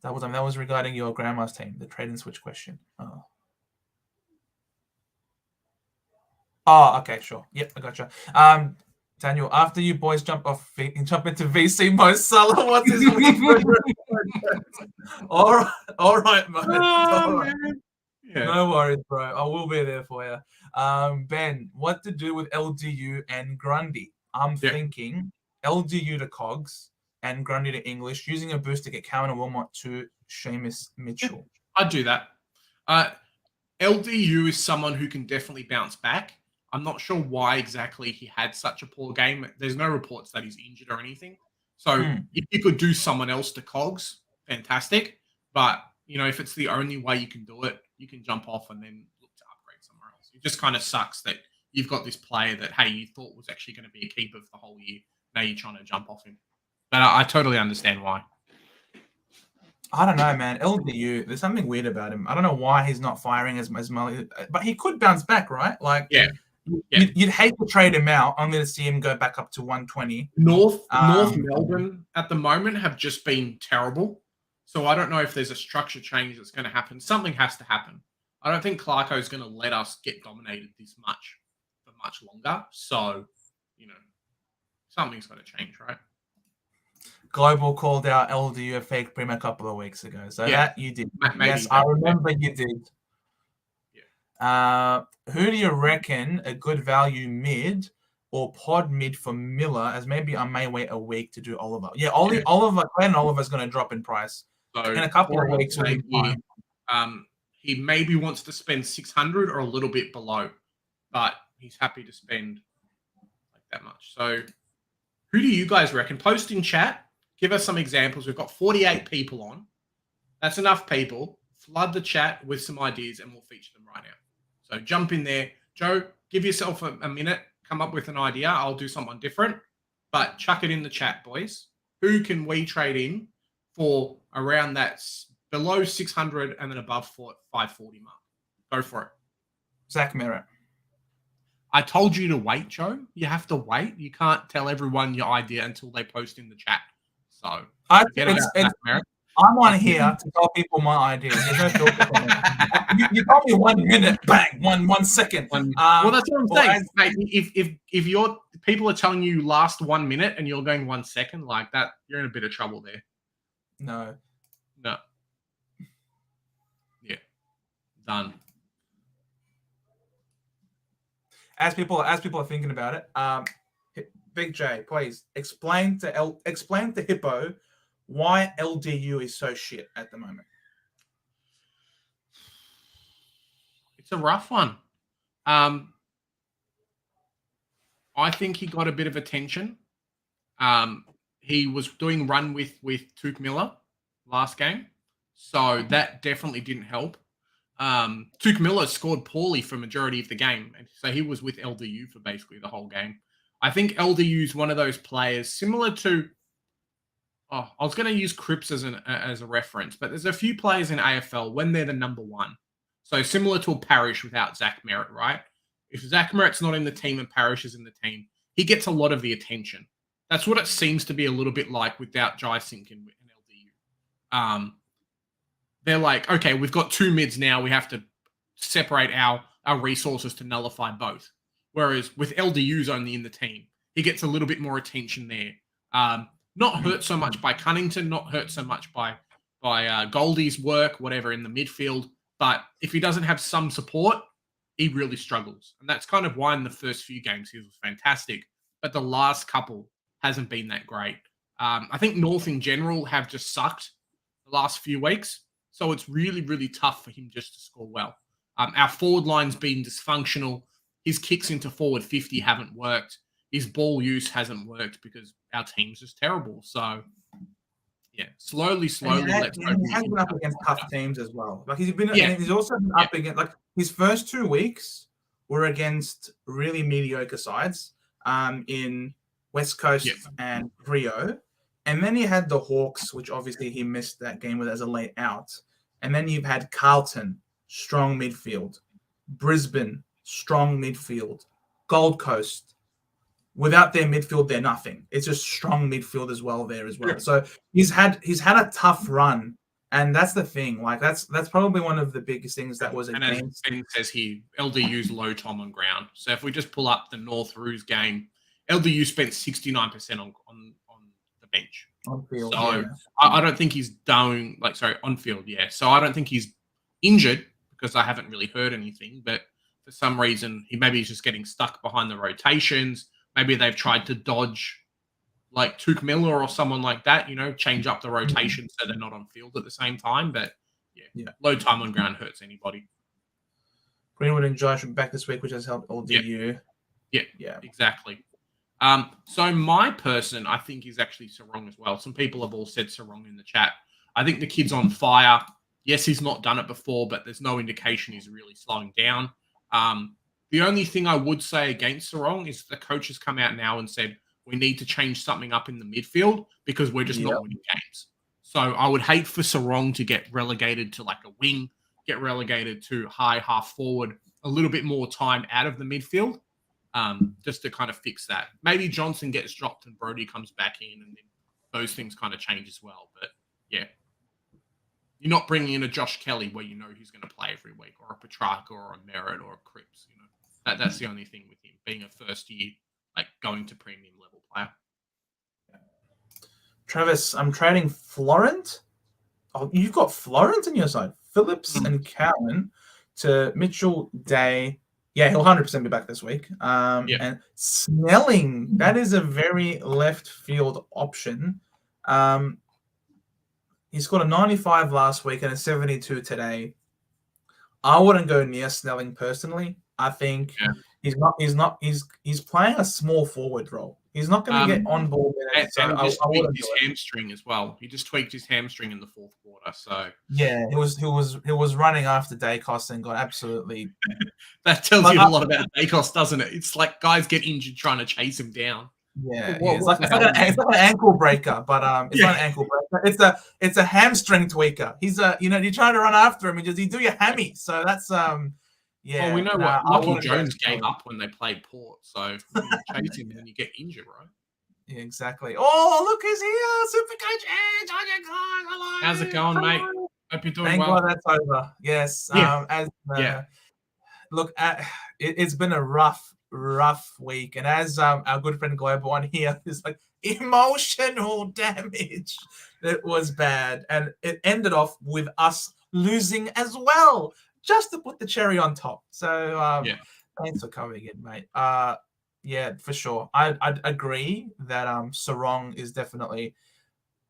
That was regarding your grandma's team, the trade and switch question. Oh, okay, sure. Yep, I gotcha. Daniel, after you boys jump into VC Mo Salah, what's his week? all right, mate. All right. Yeah. No worries, bro. I will be there for you. Ben, what to do with LDU and Grundy? I'm thinking LDU to Cogs and Grundy to English, using a boost to get Cameron and Wilmot to Seamus Mitchell. I'd do that. LDU is someone who can definitely bounce back. I'm not sure why exactly he had such a poor game. There's no reports that he's injured or anything. So if you could do someone else to Cogs, fantastic. But, if it's the only way you can do it, you can jump off and then look to upgrade somewhere else. It just kind of sucks that you've got this player that, hey, you thought was actually going to be a keeper for the whole year. Now you're trying to jump off him. But I totally understand why. I don't know, man. LDU, there's something weird about him. I don't know why he's not firing as much, but he could bounce back, right? Like, you'd hate to trade him out only to see him go back up to 120. North Melbourne at the moment have just been terrible. So I don't know if there's a structure change that's going to happen. Something has to happen. I don't think Clarko is going to let us get dominated this much for much longer. So, something's got to change, right? Global called out LDU a fake prim a couple of weeks ago. So that you did. Yes, I remember you did. Yeah. Who do you reckon a good value mid or pod mid for Miller, as maybe I may wait a week to do Oliver? Yeah, Oliver's going to drop in price. So in a couple of weeks. He maybe wants to spend 600 or a little bit below, but he's happy to spend like that much. So who do you guys reckon? Post in chat. Give us some examples. We've got 48 people on. That's enough people. Flood the chat with some ideas and we'll feature them right now. So jump in there. Joe, give yourself a minute. Come up with an idea. I'll do something different. But chuck it in the chat, boys. Who can we trade in for around that below 600 and then above 540 mark? Go for it. Zach Merritt. I told you to wait, Joe. You have to wait. You can't tell everyone your idea until they post in the chat. So I'm on here to tell people my ideas. There's no filter for me. You told me 1 minute, bang, one second. Well, that's what I'm saying. Mate, if your people are telling you last 1 minute and you're going 1 second like that, you're in a bit of trouble there. No. Yeah. Done. As people are thinking about it, Big J, please explain to Hippo why LDU is so shit at the moment. It's a rough one. I think he got a bit of attention. He was doing run with Tuke Miller last game, so that definitely didn't help. Tuke Miller scored poorly for majority of the game, and so he was with LDU for basically the whole game. I think LDU is one of those players similar to. I was going to use Cripps as a reference, but there's a few players in AFL when they're the number one. So similar to a Parrish without Zach Merritt, right? If Zach Merritt's not in the team and Parrish is in the team, he gets a lot of the attention. That's what it seems to be a little bit like without Jysink and LDU. They're like, okay, we've got two mids now. We have to separate our resources to nullify both. Whereas with LDU's only in the team, he gets a little bit more attention there. Not hurt so much by Cunnington, not hurt so much by Goldie's work, whatever, in the midfield. But if he doesn't have some support, he really struggles. And that's kind of why in the first few games he was fantastic. But the last couple hasn't been that great. I think North in general have just sucked the last few weeks. So it's really, really tough for him just to score well. Our forward line's been dysfunctional. His kicks into forward 50 haven't worked. His ball use hasn't worked because our team's just terrible. So, yeah, slowly. He has been up against tough teams as well. Like he's also been up against, like his first 2 weeks were against really mediocre sides in West Coast and Rio. And then he had the Hawks, which obviously he missed that game with as a late out. And then you've had Carlton, strong midfield. Brisbane, strong midfield. Gold Coast. Without their midfield, they're nothing. It's just strong midfield as well there as well. Yeah. So he's had a tough run, and that's the thing. Like that's probably one of the biggest things that was against. And as Ben says here, LDU's low Tom on ground. So if we just pull up the North Roos game, LDU spent 69% on the bench. On field, So yeah. I don't think he's down, on field, yeah. So I don't think he's injured because I haven't really heard anything. But for some reason, he's just getting stuck behind the rotations. Maybe they've tried to dodge like Tuke Miller or someone like that, change up the rotation so they're not on field at the same time. But yeah. Low time on ground hurts anybody. Greenwood and Josh are back this week, which has helped LDU. Yeah, exactly. So my person, I think, is actually Sarong as well. Some people have all said Sarong in the chat. I think the kid's on fire. Yes, he's not done it before, but there's no indication he's really slowing down. The only thing I would say against Sarong is the coach has come out now and said, we need to change something up in the midfield because we're just not winning games. So I would hate for Sarong to get relegated to like a wing, get relegated to high half forward, a little bit more time out of the midfield, just to kind of fix that. Maybe Johnson gets dropped and Brody comes back in and then those things kind of change as well. But yeah, you're not bringing in a Josh Kelly where you know he's going to play every week, or a Petrarca or a Merritt or a Cripps. That's the only thing with him being a first year, like going to premium level player. Travis, I'm trading Florent. Oh, you've got Florent on your side. Phillips and Cowan to Mitchell Day. Yeah, he'll 100% be back this week. And Snelling, that is a very left field option. He scored a 95 last week and a 72 today. I wouldn't go near Snelling personally. I think he's playing a small forward role. He's not going to get on ball minutes. And he just tweaked his hamstring as well. He just tweaked his hamstring in the fourth quarter. So yeah, he was running after Dacos and got absolutely. That tells you a lot about Dacos, doesn't it? It's like guys get injured trying to chase him down. Yeah, it's like an ankle breaker, but it's not an ankle breaker. It's a hamstring tweaker. He's you're trying to run after him and you do your hammy. So that's yeah. Well, we know what Lucky Jones gave up when they played Port. So you chase him and then you get injured, right? Yeah, exactly. Oh, look who's here! Supercoach Edge. Hello. How's it going, mate? Hope you're doing Thank well. God that's over. Yes. Yeah. Look, it's been a rough week, and as our good friend Global on here is like, emotional damage. It was bad, and it ended off with us losing as well, just to put the cherry on top. So thanks for covering it, mate. Yeah, for sure. I'd agree that Sarong is definitely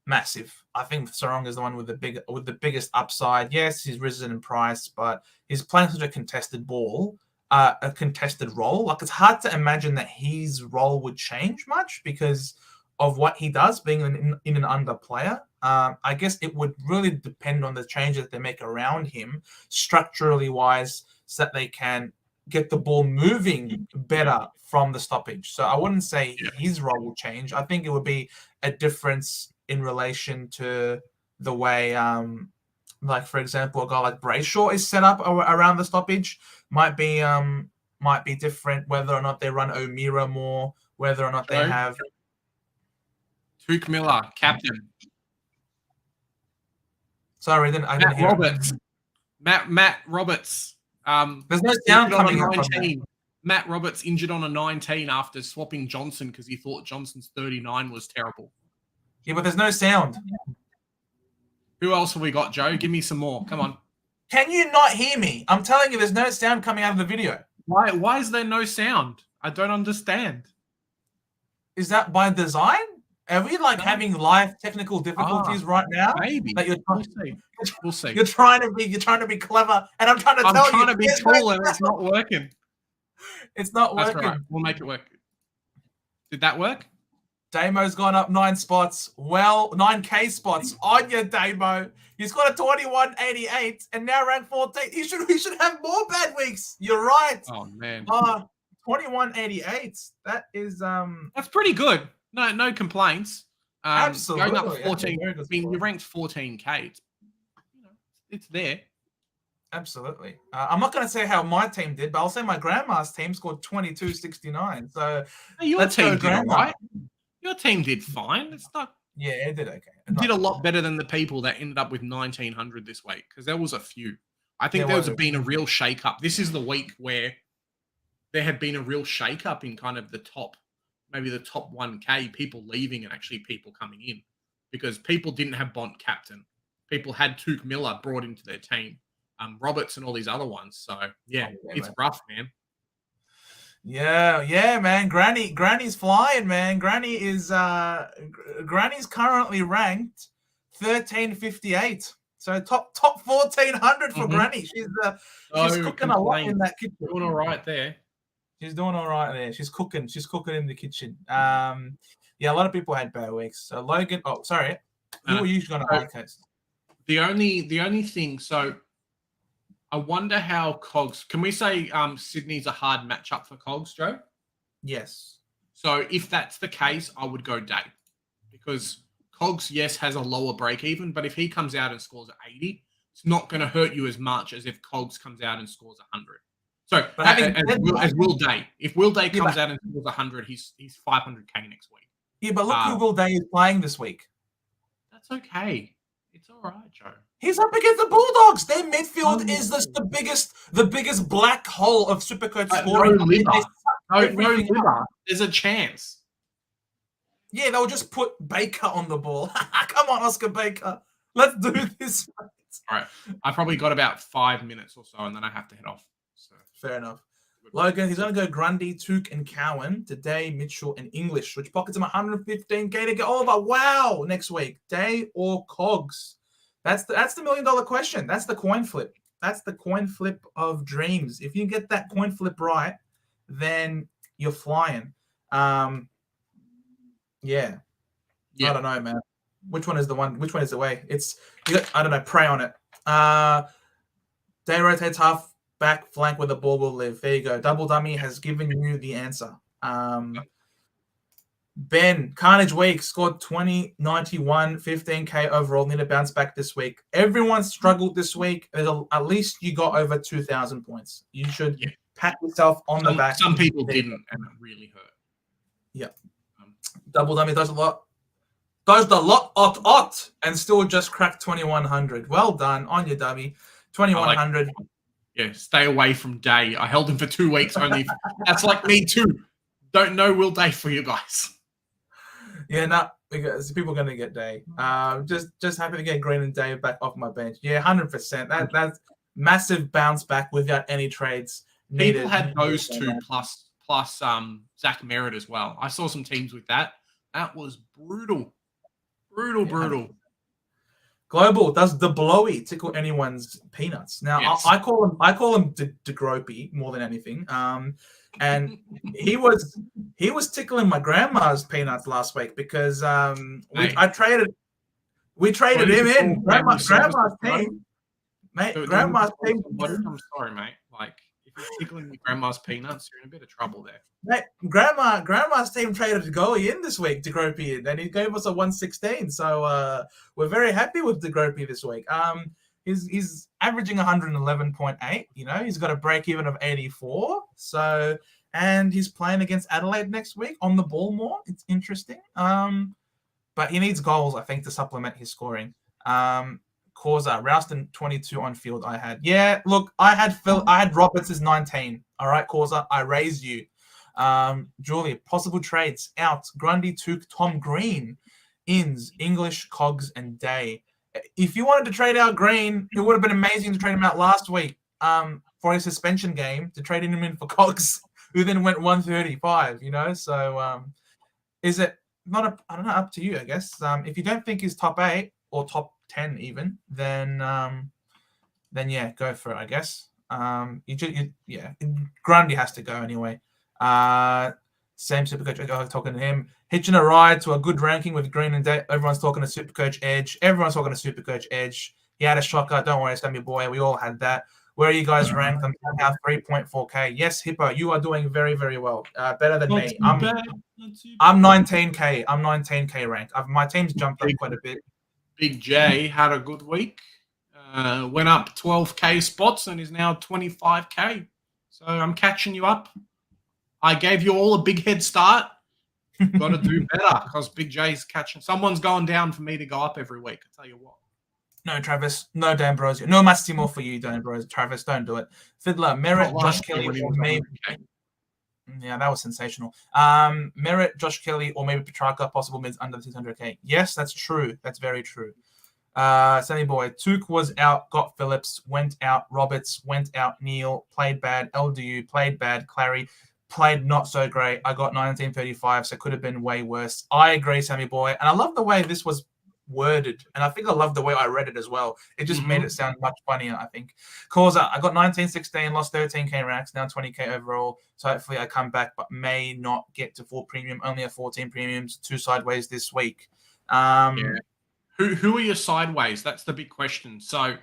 massive. I think Sarong is the one with the biggest upside. Yes, he's risen in price, but he's playing such a contested ball. A contested role. Like, it's hard to imagine that his role would change much because of what he does being in an under player. I guess it would really depend on the changes that they make around him structurally wise so that they can get the ball moving better from the stoppage. So I wouldn't say his role will change. I think it would be a difference in relation to the way like, for example, a guy like Brayshaw is set up around the stoppage might be different, whether or not they run O'Meara more, whether or not they have Tuke Miller, captain. Sorry, I didn't hear Roberts. Matt Roberts. There's no sound coming up. Matt Roberts injured on a 19 after swapping Johnson because he thought Johnson's 39 was terrible. Yeah, but there's no sound. Who else have we got, Joe? Give me some more. Come on. Can you not hear me? I'm telling you, there's no sound coming out of the video. Why is there no sound? I don't understand. Is that by design? Are we having live technical difficulties right now? Maybe. That We'll see. You're trying to be clever, and I'm trying to be cool, and it's not working. It's not working. That's right. We'll make it work. Did that work? Damo's gone up 9 spots. Well, 9K spots on your Damo. He's got a 21.88 and now ranked 14. He should have more bad weeks. You're right. Oh man. 21.88. That is that's pretty good. No complaints. Absolutely. Going up 14. I mean, you ranked 14K. It's there. Absolutely. I'm not going to say how my team did, but I'll say my grandma's team scored 22.69. So your team did all right. Your team did fine. It's not. Yeah, it did okay. It did a lot better than the people that ended up with 1,900 this week because there was a few. I think there's been a real shake-up. This is the week where there had been a real shake-up in kind of the top maybe the top 1K, people leaving and actually people coming in, because people didn't have Bont captain. People had Tuke Miller brought into their team, Roberts and all these other ones. So yeah, it's rough, man. Yeah, man. Granny's flying, man. Granny's currently ranked 1358. So top 1400 for Granny. She's cooking a lot in that kitchen. Doing all right there. She's doing all right there. She's cooking in the kitchen. Yeah, a lot of people had bad weeks. So Logan, sorry. Who are you going to showcase? The only thing, so I wonder how Cogs, can we say Sydney's a hard matchup for Cogs, Joe? Yes. So if that's the case, I would go Day, because Cogs, yes, has a lower break even, but if he comes out and scores 80, it's not going to hurt you as much as if Cogs comes out and scores 100. So as Will Day, if Will Day comes out and scores 100, he's 500K next week. Yeah, but look who Will Day is playing this week. That's okay. It's all right, Joe. He's up against the Bulldogs. Their midfield is the biggest black hole of Supercoach scoring. No liver. There's a chance. Yeah, they'll just put Baker on the ball. Come on, Oscar Baker. Let's do this. All right. I probably got about 5 minutes or so, and then I have to head off. So. Fair enough. Logan, he's going to go Grundy, Tuke, and Cowan. Today, Mitchell, and English, which pockets him 115K to go over. Wow, next week. Day or Cogs? That's the $1 million question. That's the coin flip. That's the coin flip of dreams. If you get that coin flip right, then you're flying. Yeah. I don't know, man. Which one is the one? Which one is the way? I don't know. Pray on it. Day rotates half back flank where the ball will live. There you go. Double dummy has given you the answer. Ben, Carnage Week, scored 20, 91, 15K overall. Need to bounce back this week. Everyone struggled this week. At least you got over 2,000 points. You should pat yourself on the back. Some people didn't, and it really hurt. Yep. Double dummy does a lot. Does the lot, and still just cracked 2,100. Well done on your dummy. 2,100. Stay away from Day. I held him for 2 weeks only. That's like me too. Don't know Will Day for you guys. Yeah, because people are going to get Day. Just happy to get Green and Day back off my bench. Yeah, 100%. That's massive bounce back without any trades needed. People had those two plus Zach Merritt as well. I saw some teams with that. That was brutal. Brutal. Global, does the blowy tickle anyone's peanuts? Now, yes. I call him DeGropey more than anything. And he was tickling my grandma's peanuts last week because we traded him in. Grandma's team. Mate, grandma's team. I'm sorry, mate. Like, if you're tickling your grandma's peanuts, you're in a bit of trouble there. Mate, grandma's team traded DeGropey in this week, DeGropey in, and he gave us a 116. So we're very happy with DeGropey this week. He's averaging 111.8. You know, he's got a break even of 84. So, and he's playing against Adelaide next week on the ball more. It's interesting. But he needs goals, I think, to supplement his scoring. Causa, Rouston 22 on field. I had. Yeah, look, I had Roberts as 19. All right, Causa, I raised you. Julia, possible trades out. Grundy, Tuke, Tom Green, Inns, English, Cogs, and Day. If you wanted to trade out Green, it would have been amazing to trade him out last week for his suspension game, to trade him in for Cogs, who then went 135, you know? So is it not I don't know, up to you, I guess. If you don't think he's top 8 or top 10 even, then yeah, go for it, I guess. Grundy has to go anyway. Same Supercoach, talking to him. Hitching a ride to a good ranking with Green and Day. Everyone's talking to Supercoach Edge. Everyone's talking to Supercoach Edge. He had a shocker. Don't worry, Sammy boy. We all had that. Where are you guys ranked? I'm now 3.4K. Yes, Hippo, you are doing very, very well. Better than me. I'm 19K. I'm 19K ranked. My team's jumped up quite a bit. Big J had a good week. Went up 12K spots and is now 25K. So I'm catching you up. I gave you all a big head start. Got to do better because Big J's catching. Someone's going down for me to go up every week. I tell you what. No, Travis. No, D'Ambrosio. No Massimo for you, D'Ambrosio. Travis, don't do it. Fiddler, Merritt, Josh Kelly for me. Yeah, that was sensational. Merritt, Josh Kelly, or maybe Petrarca, possible mids under the 600K. Yes, that's true. That's very true. Sammy Boy, Took was out, got Phillips, went out, Roberts, went out, Neil, played bad, LDU, played bad, Clary, played not so great. I got 1935, so could have been way worse. I agree, Sammy Boy. And I love the way this was worded. And I think I love the way I read it as well. It just made it sound much funnier, I think. Causa, I got 1916, lost 13K racks, now 20K overall. So hopefully I come back, but may not get to full premium. Only have 14 premiums, 2 sideways this week. Who are your sideways? That's the big question. So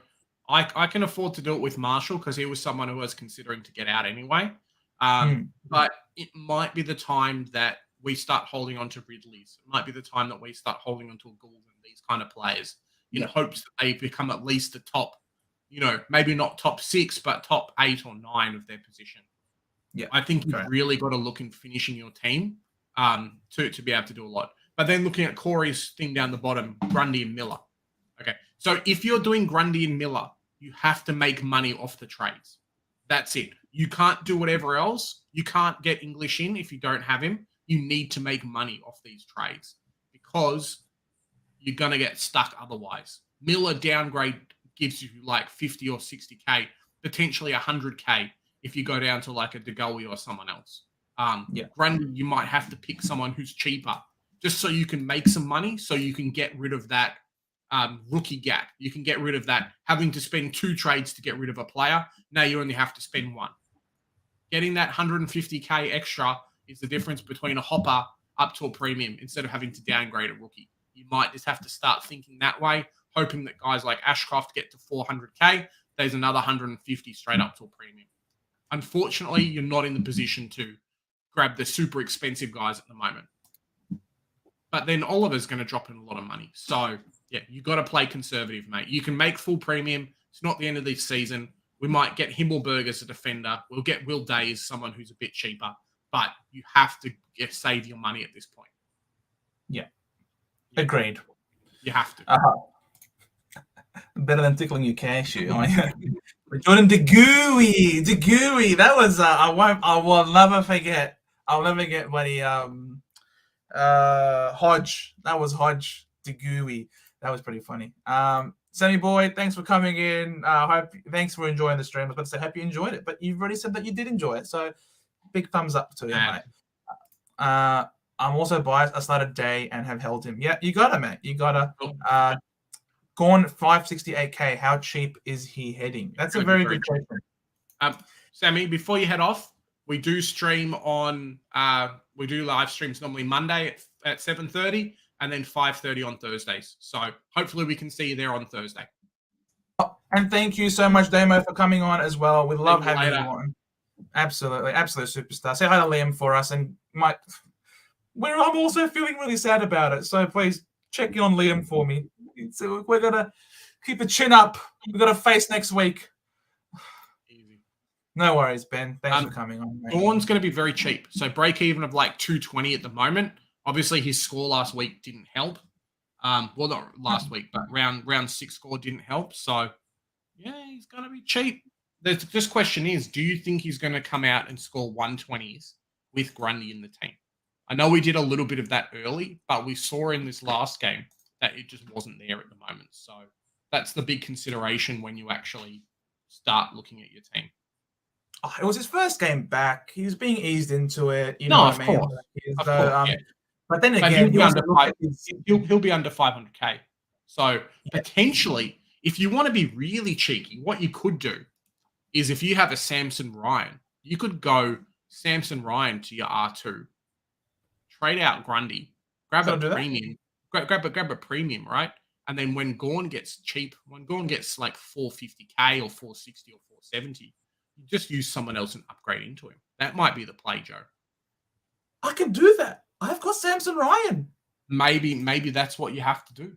I can afford to do it with Marshall because he was someone who was considering to get out anyway. But it might be the time that we start holding on to Ridleys. It might be the time that we start holding on to Gould and these kind of players in hopes that they become at least the top, maybe not top 6, but top 8 or 9 of their position. Yeah, I think you've really got to look in finishing your team to be able to do a lot. But then looking at Corey's thing down the bottom, Grundy and Miller. Okay, so if you're doing Grundy and Miller, you have to make money off the trades. That's it. You can't do whatever else. You can't get English in if you don't have him. You need to make money off these trades because you're going to get stuck otherwise. Miller downgrade gives you like 50 or 60K, potentially 100K if you go down to like a De Goey or someone else. Grundy, you might have to pick someone who's cheaper just so you can make some money, so you can get rid of that rookie gap. You can get rid of that having to spend 2 trades to get rid of a player. Now you only have to spend 1. Getting that 150K extra is the difference between a hopper up to a premium instead of having to downgrade a rookie. You might just have to start thinking that way, hoping that guys like Ashcroft get to 400K. There's another 150 straight up to a premium. Unfortunately, you're not in the position to grab the super expensive guys at the moment. But then Oliver's going to drop in a lot of money. So, yeah, you got to play conservative, mate. You can make full premium. It's not the end of this season. We might get Himmelberg as a defender. We'll get Will Day as someone who's a bit cheaper. But you have to save your money at this point. Yeah. Agreed. You have to. Better than tickling your cashew. Jordan De Goey. That was I will never forget. I'll never get when he Hodge. That was Hodge De Goey. That was pretty funny. Sammy Boy, thanks for coming in. Thanks for enjoying the stream. I was about to say, hope you enjoyed it, but you've already said that you did enjoy it. So big thumbs up to you, mate. I'm also biased. I started Day and have held him. Yeah, you got it, mate. You got it. Gone 568K. How cheap is he heading? That's a very good question. Sammy, before you head off, we do stream on. We do live streams normally Monday at 7:30 and then 5:30 on Thursdays. So hopefully we can see you there on Thursday. And thank you so much, Damo, for coming on as well. We love having you on. Absolutely, absolute superstar. Say hi to Liam for us, and I'm also feeling really sad about it. So please check in on Liam for me. So we're gonna keep a chin up. We've got a face next week. Easy. No worries, Ben. Thanks for coming on. Dawn's going to be very cheap. So break even of like 220 at the moment. Obviously, his score last week didn't help. Well, not last week, but round 6 score didn't help. So yeah, he's going to be cheap. The just question is, do you think he's going to come out and score 120s with Grundy in the team? I know we did a little bit of that early, but we saw in this last game that it just wasn't there at the moment. So that's the big consideration when you actually start looking at your team. Oh, it was his first game back. He was being eased into it. You know what I mean? Of course, yeah. But then again, he'll be under 500K. So potentially, if you want to be really cheeky, what you could do is if you have a Samson Ryan, you could go Samson Ryan to your R2, trade out Grundy, grab a premium. Grab a premium, right? And then when Gawn gets cheap, when Gawn gets like 450K or 460 or 470, you just use someone else and upgrade into him. That might be the play, Joe. I can do that. I've got Samson Ryan. Maybe that's what you have to do.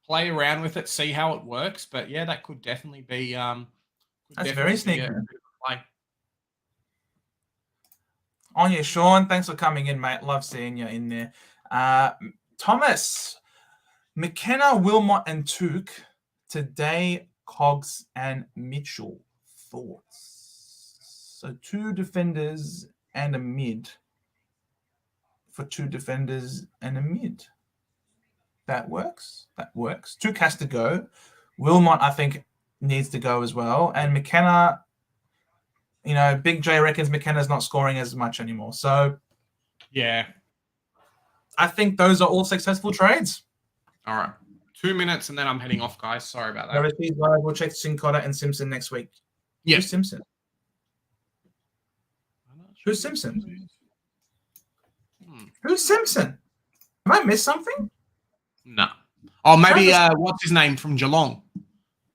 Play around with it, see how it works. But yeah, that could definitely be. That's very sneaky. Anya Sean, thanks for coming in, mate. Love seeing you in there. Thomas, McKenna, Wilmot, and Took today. Cogs and Mitchell. Thoughts? So 2 defenders and a mid. For 2 defenders and a mid. That works. That works. 2 has to go. Wilmot, I think, needs to go as well. And McKenna, you know, Big J reckons McKenna's not scoring as much anymore. So, yeah, I think those are all successful trades. All right. 2 minutes and then I'm heading off, guys. Sorry about that. We'll check Sincotta and Simpson next week. Yeah. Who's Simpson? Who's Simpson? Who's Simpson? Have I missed something? No. Oh, maybe what's his name from Geelong?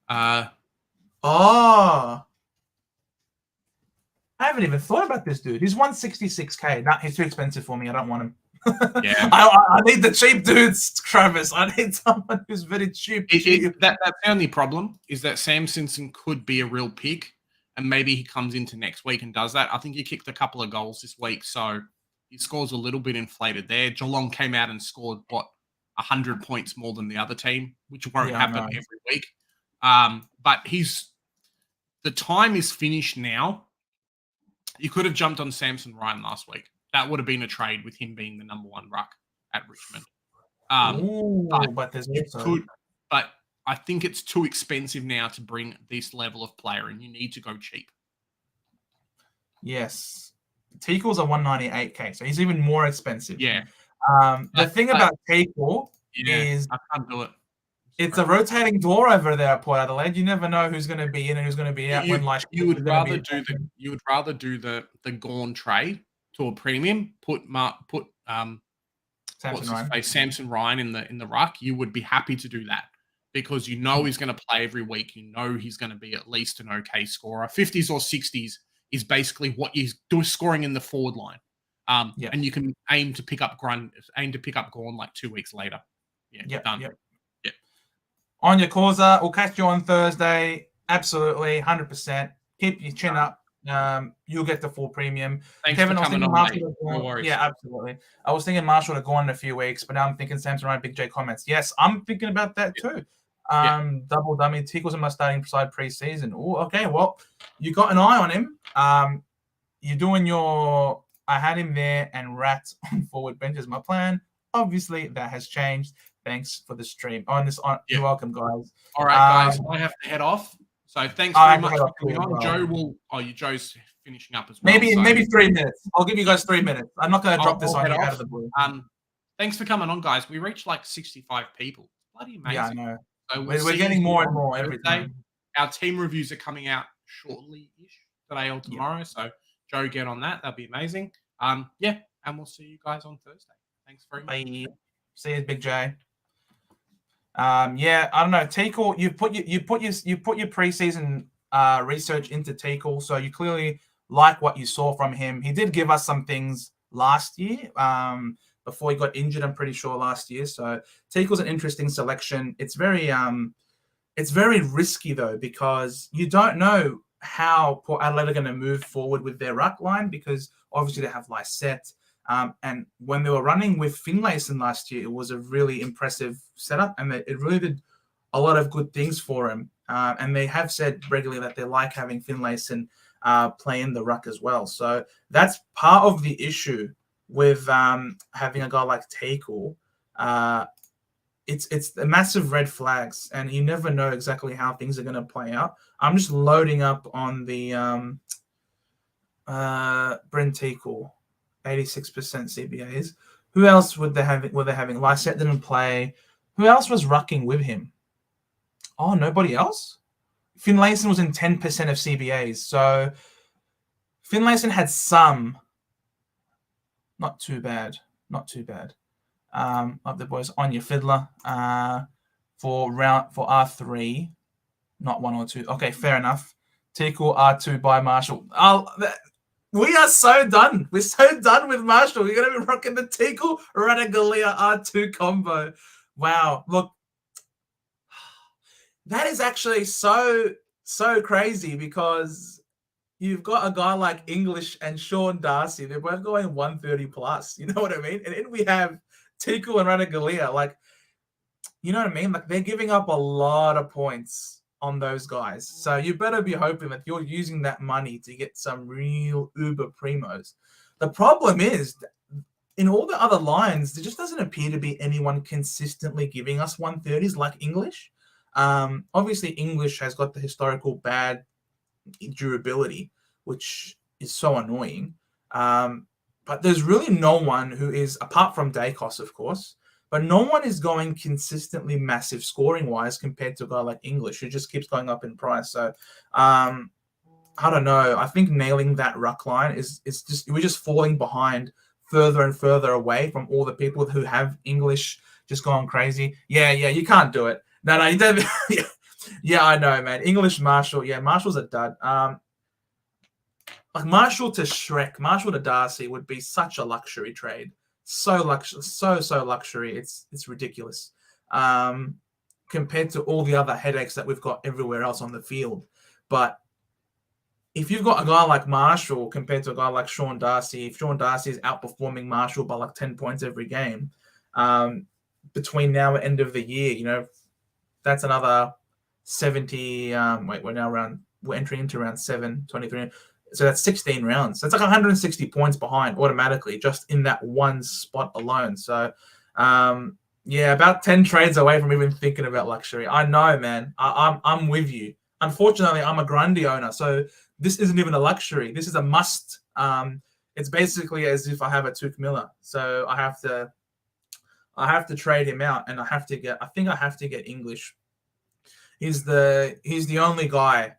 I haven't even thought about this dude. He's 166K. Nah, he's too expensive for me. I don't want him. Yeah. I need the cheap dudes, Travis. I need someone who's very cheap. That's the only problem is that Sam Simpson could be a real pick, and maybe he comes into next week and does that. I think he kicked a couple of goals this week, so his score's a little bit inflated there. Geelong came out and scored, 100 points more than the other team, which won't happen every week. But the time is finished now. You could have jumped on Samson Ryan last week. That would have been a trade with him being the number 1 ruck at Richmond. But I think it's too expensive now to bring this level of player, and you need to go cheap. Yes. Teakle's a 198K, so he's even more expensive. Yeah. The thing about Teakle is I can't do it. It's a rotating door over there at Port Adelaide. You never know who's going to be in and who's going to be out. You would rather do the Gawn trade to a premium. Put Samson Ryan in the ruck. You would be happy to do that because you know he's going to play every week. You know he's going to be at least an okay scorer. 50s or 60s is basically what he's doing, scoring in the forward line. And you can aim to pick up Gawn like 2 weeks later. Yeah, done. Yep. On your causa, we'll catch you on Thursday. Absolutely, 100%. Keep your chin up. You'll get the full premium. Thanks Kevin, for coming on, mate. No worries. Yeah, absolutely. I was thinking Marshall to go on in a few weeks, but now I'm thinking Samson Ryan, Big J comments. Yes, I'm thinking about that too. Double dummy. Tickles in my starting side pre-season. Oh, okay. Well, you got an eye on him. You're doing your I had him there and Rat on forward bench is my plan. Obviously, that has changed. Thanks for the stream. You're welcome, guys. All right, guys. I have to head off. So thanks very much for coming on. Joe's finishing up as well. Maybe 3 minutes. I'll give you guys 3 minutes. I'm not going to drop this on you out of the blue. Thanks for coming on, guys. We reached like 65 people. Bloody amazing. Yeah, I know. So we're getting more and more every day. Our team reviews are coming out shortly-ish, today or tomorrow. So Joe, get on that. That'd be amazing. And we'll see you guys on Thursday. Thanks very much. Bye. See you, Big J. I don't know. Teakle, you put your preseason research into Teakle, so you clearly like what you saw from him. He did give us some things last year, before he got injured. I'm pretty sure last year. So Teakle's an interesting selection. It's very risky though because you don't know how Port Adelaide are going to move forward with their ruck line because obviously they have Lysette. And when they were running with Finlayson last year, it was a really impressive setup, and it really did a lot of good things for him. And they have said regularly that they like having Finlayson play in the ruck as well. So that's part of the issue with having a guy like Teakle. It's the massive red flags, and you never know exactly how things are going to play out. I'm just loading up on the Brent Teakle. 86% CBAs. Who else were they having? Lysette didn't play. Who else was rucking with him? Oh, nobody else? Finlayson was in 10% of CBAs. So Finlayson had some. Not too bad. Of the boys on your fiddler for R3, not 1 or 2. Okay, fair enough. Teakle R2 by Marshall. We are so done. We're so done with Marshall. We're going to be rocking the Teakle Radagalia R2 combo. Wow. Look, that is actually so crazy because you've got a guy like English and Sean Darcy. They're both going 130 plus. You know what I mean? And then we have Teakle and Radagalia. Like, you know what I mean? Like, they're giving up a lot of points on those guys. So you better be hoping that you're using that money to get some real uber primos. The problem is, in all the other lines, there just doesn't appear to be anyone consistently giving us 130s like English. Obviously, English has got the historical bad durability, which is so annoying. But there's really no one who is, apart from Dacos, of course, but no one is going consistently massive scoring-wise compared to a guy like English, who just keeps going up in price. So I don't know. I think nailing that ruck line is just, we're just falling behind further and further away from all the people who have English just going crazy. Yeah, you can't do it. No, you don't. Yeah, I know, man. English Marshall. Yeah, Marshall's a dud. Like Marshall to Shrek, Marshall to Darcy would be such a luxury trade. So luxury. It's ridiculous. Compared to all the other headaches that we've got everywhere else on the field. But if you've got a guy like Marshall compared to a guy like Sean Darcy, if Sean Darcy is outperforming Marshall by like 10 points every game, between now and end of the year, that's another 70. We're entering into round 7, 23. So that's 16 rounds. That's like 160 points behind automatically just in that one spot alone. So, about 10 trades away from even thinking about luxury. I know, man. I'm with you. Unfortunately, I'm a Grundy owner, so this isn't even a luxury. This is a must. It's basically as if I have a Tuke Miller. So I have to trade him out, and I think I have to get English. He's the only guy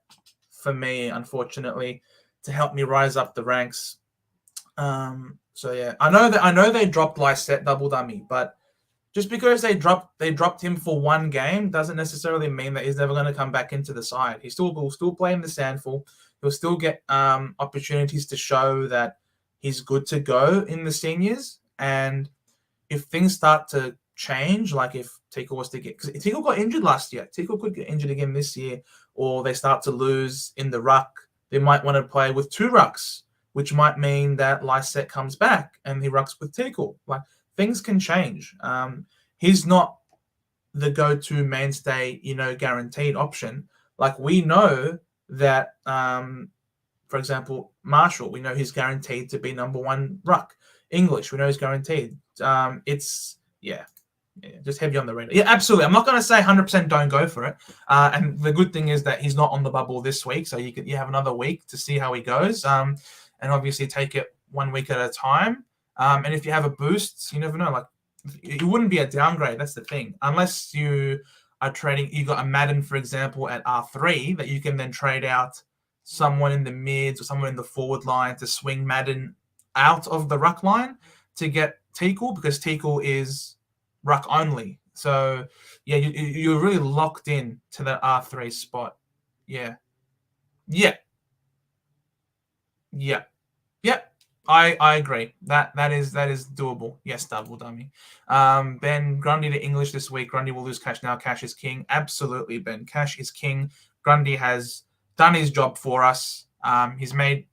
for me, unfortunately, to help me rise up the ranks. So yeah, I know they dropped Lysette double dummy, but just because they dropped him for one game doesn't necessarily mean that he's never going to come back into the side. He will still play in the Sandful. He'll still get opportunities to show that he's good to go in the seniors. And if things start to change, like if Tickle was to get, because Tickle got injured last year, Tickle could get injured again this year, or they start to lose in the ruck, they might want to play with 2 rucks, which might mean that Lysette comes back and he rucks with Tickle. Like, things can change. He's not the go-to mainstay, guaranteed option. Like, we know that, for example, Marshall, we know he's guaranteed to be number 1 ruck. English, we know he's guaranteed. Just heavy on the radar. Yeah, absolutely. I'm not going to say 100% don't go for it. And the good thing is that he's not on the bubble this week, so you have another week to see how he goes. And obviously take it 1 week at a time. And if you have a boost, you never know. Like, it wouldn't be a downgrade. That's the thing. Unless you are trading, you got a Madden, for example, at R3 that you can then trade out someone in the mids or someone in the forward line to swing Madden out of the ruck line to get Tickle, because Tickle is ruck only. So yeah, you're really locked in to that R3 spot. Yeah. I agree. That is doable. Yes, double dummy. Ben, Grundy to English this week. Grundy will lose cash now. Cash is king. Absolutely, Ben. Cash is king. Grundy has done his job for us. He's made,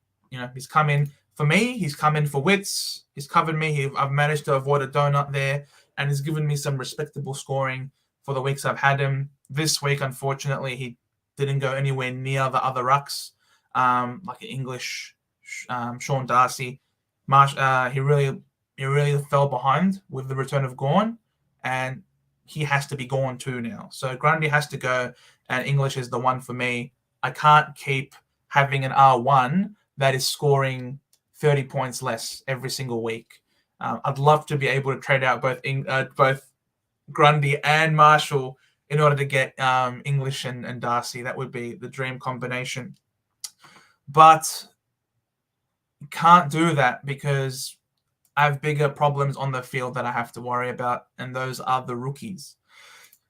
he's come in for me. He's come in for wits. He's covered me. I've managed to avoid a donut there, and he's given me some respectable scoring for the weeks I've had him. This week, unfortunately, he didn't go anywhere near the other rucks, like English, Sean Darcy. He really fell behind with the return of Gorn, and he has to be gone too now. So Grundy has to go, and English is the one for me. I can't keep having an R1 that is scoring 30 points less every single week. I'd love to be able to trade out both Grundy and Marshall in order to get English and Darcy. That would be the dream combination. But can't do that because I have bigger problems on the field that I have to worry about, and those are the rookies.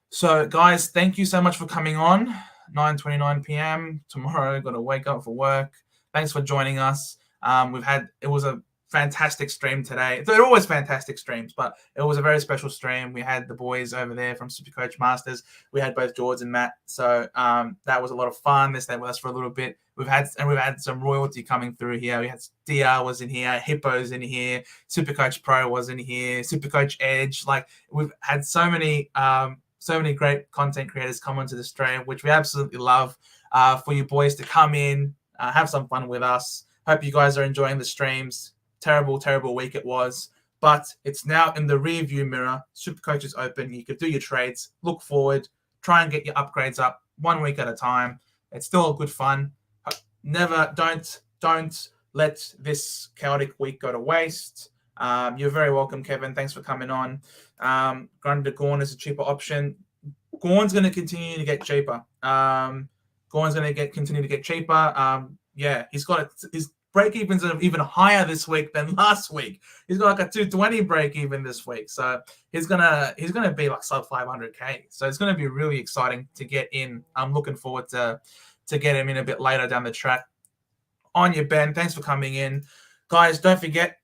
So, guys, thank you so much for coming on. 9:29 p.m. tomorrow. Got to wake up for work. Thanks for joining us. It was a fantastic stream today. They're always fantastic streams, but it was a very special stream. We had the boys over there from Supercoach Masters. We had both George and Matt. So that was a lot of fun. They stayed with us for a little bit. We've had some royalty coming through here. We had DR was in here, Hippo's in here, Supercoach Pro was in here, Supercoach Edge. Like, we've had so many So many great content creators come onto the stream, which we absolutely love. For you boys to come in, have some fun with us. Hope you guys are enjoying the streams. Terrible, terrible week it was, but it's now in the rear view mirror. Supercoach is open. You could do your trades, look forward, try and get your upgrades up 1 week at a time. It's still good fun. Don't let this chaotic week go to waste. You're very welcome, Kevin. Thanks for coming on. Grundy Gorn is a cheaper option. Gorn's going to continue to get cheaper. Gorn's going to continue to get cheaper. Yeah, he's got his break evens are even higher this week than last week. He's got like a 220 break even this week, so he's gonna be like sub 500k. So it's gonna be really exciting to get in. I'm looking forward to get him in a bit later down the track. On your Ben, thanks for coming in, guys. Don't forget,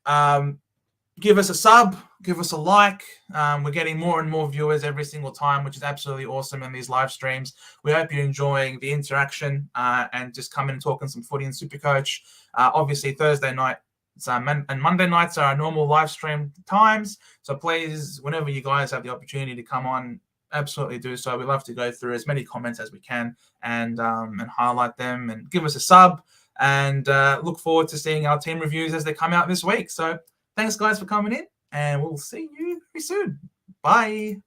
give us a sub, give us a like. We're getting more and more viewers every single time, which is absolutely awesome in these live streams. We hope you're enjoying the interaction and just coming and talking some footy and Supercoach. Obviously, Thursday night and Monday nights are our normal live stream times. So please, whenever you guys have the opportunity to come on, absolutely do so. We love to go through as many comments as we can and highlight them and give us a sub. And look forward to seeing our team reviews as they come out this week. So thanks, guys, for coming in, and we'll see you very soon. Bye.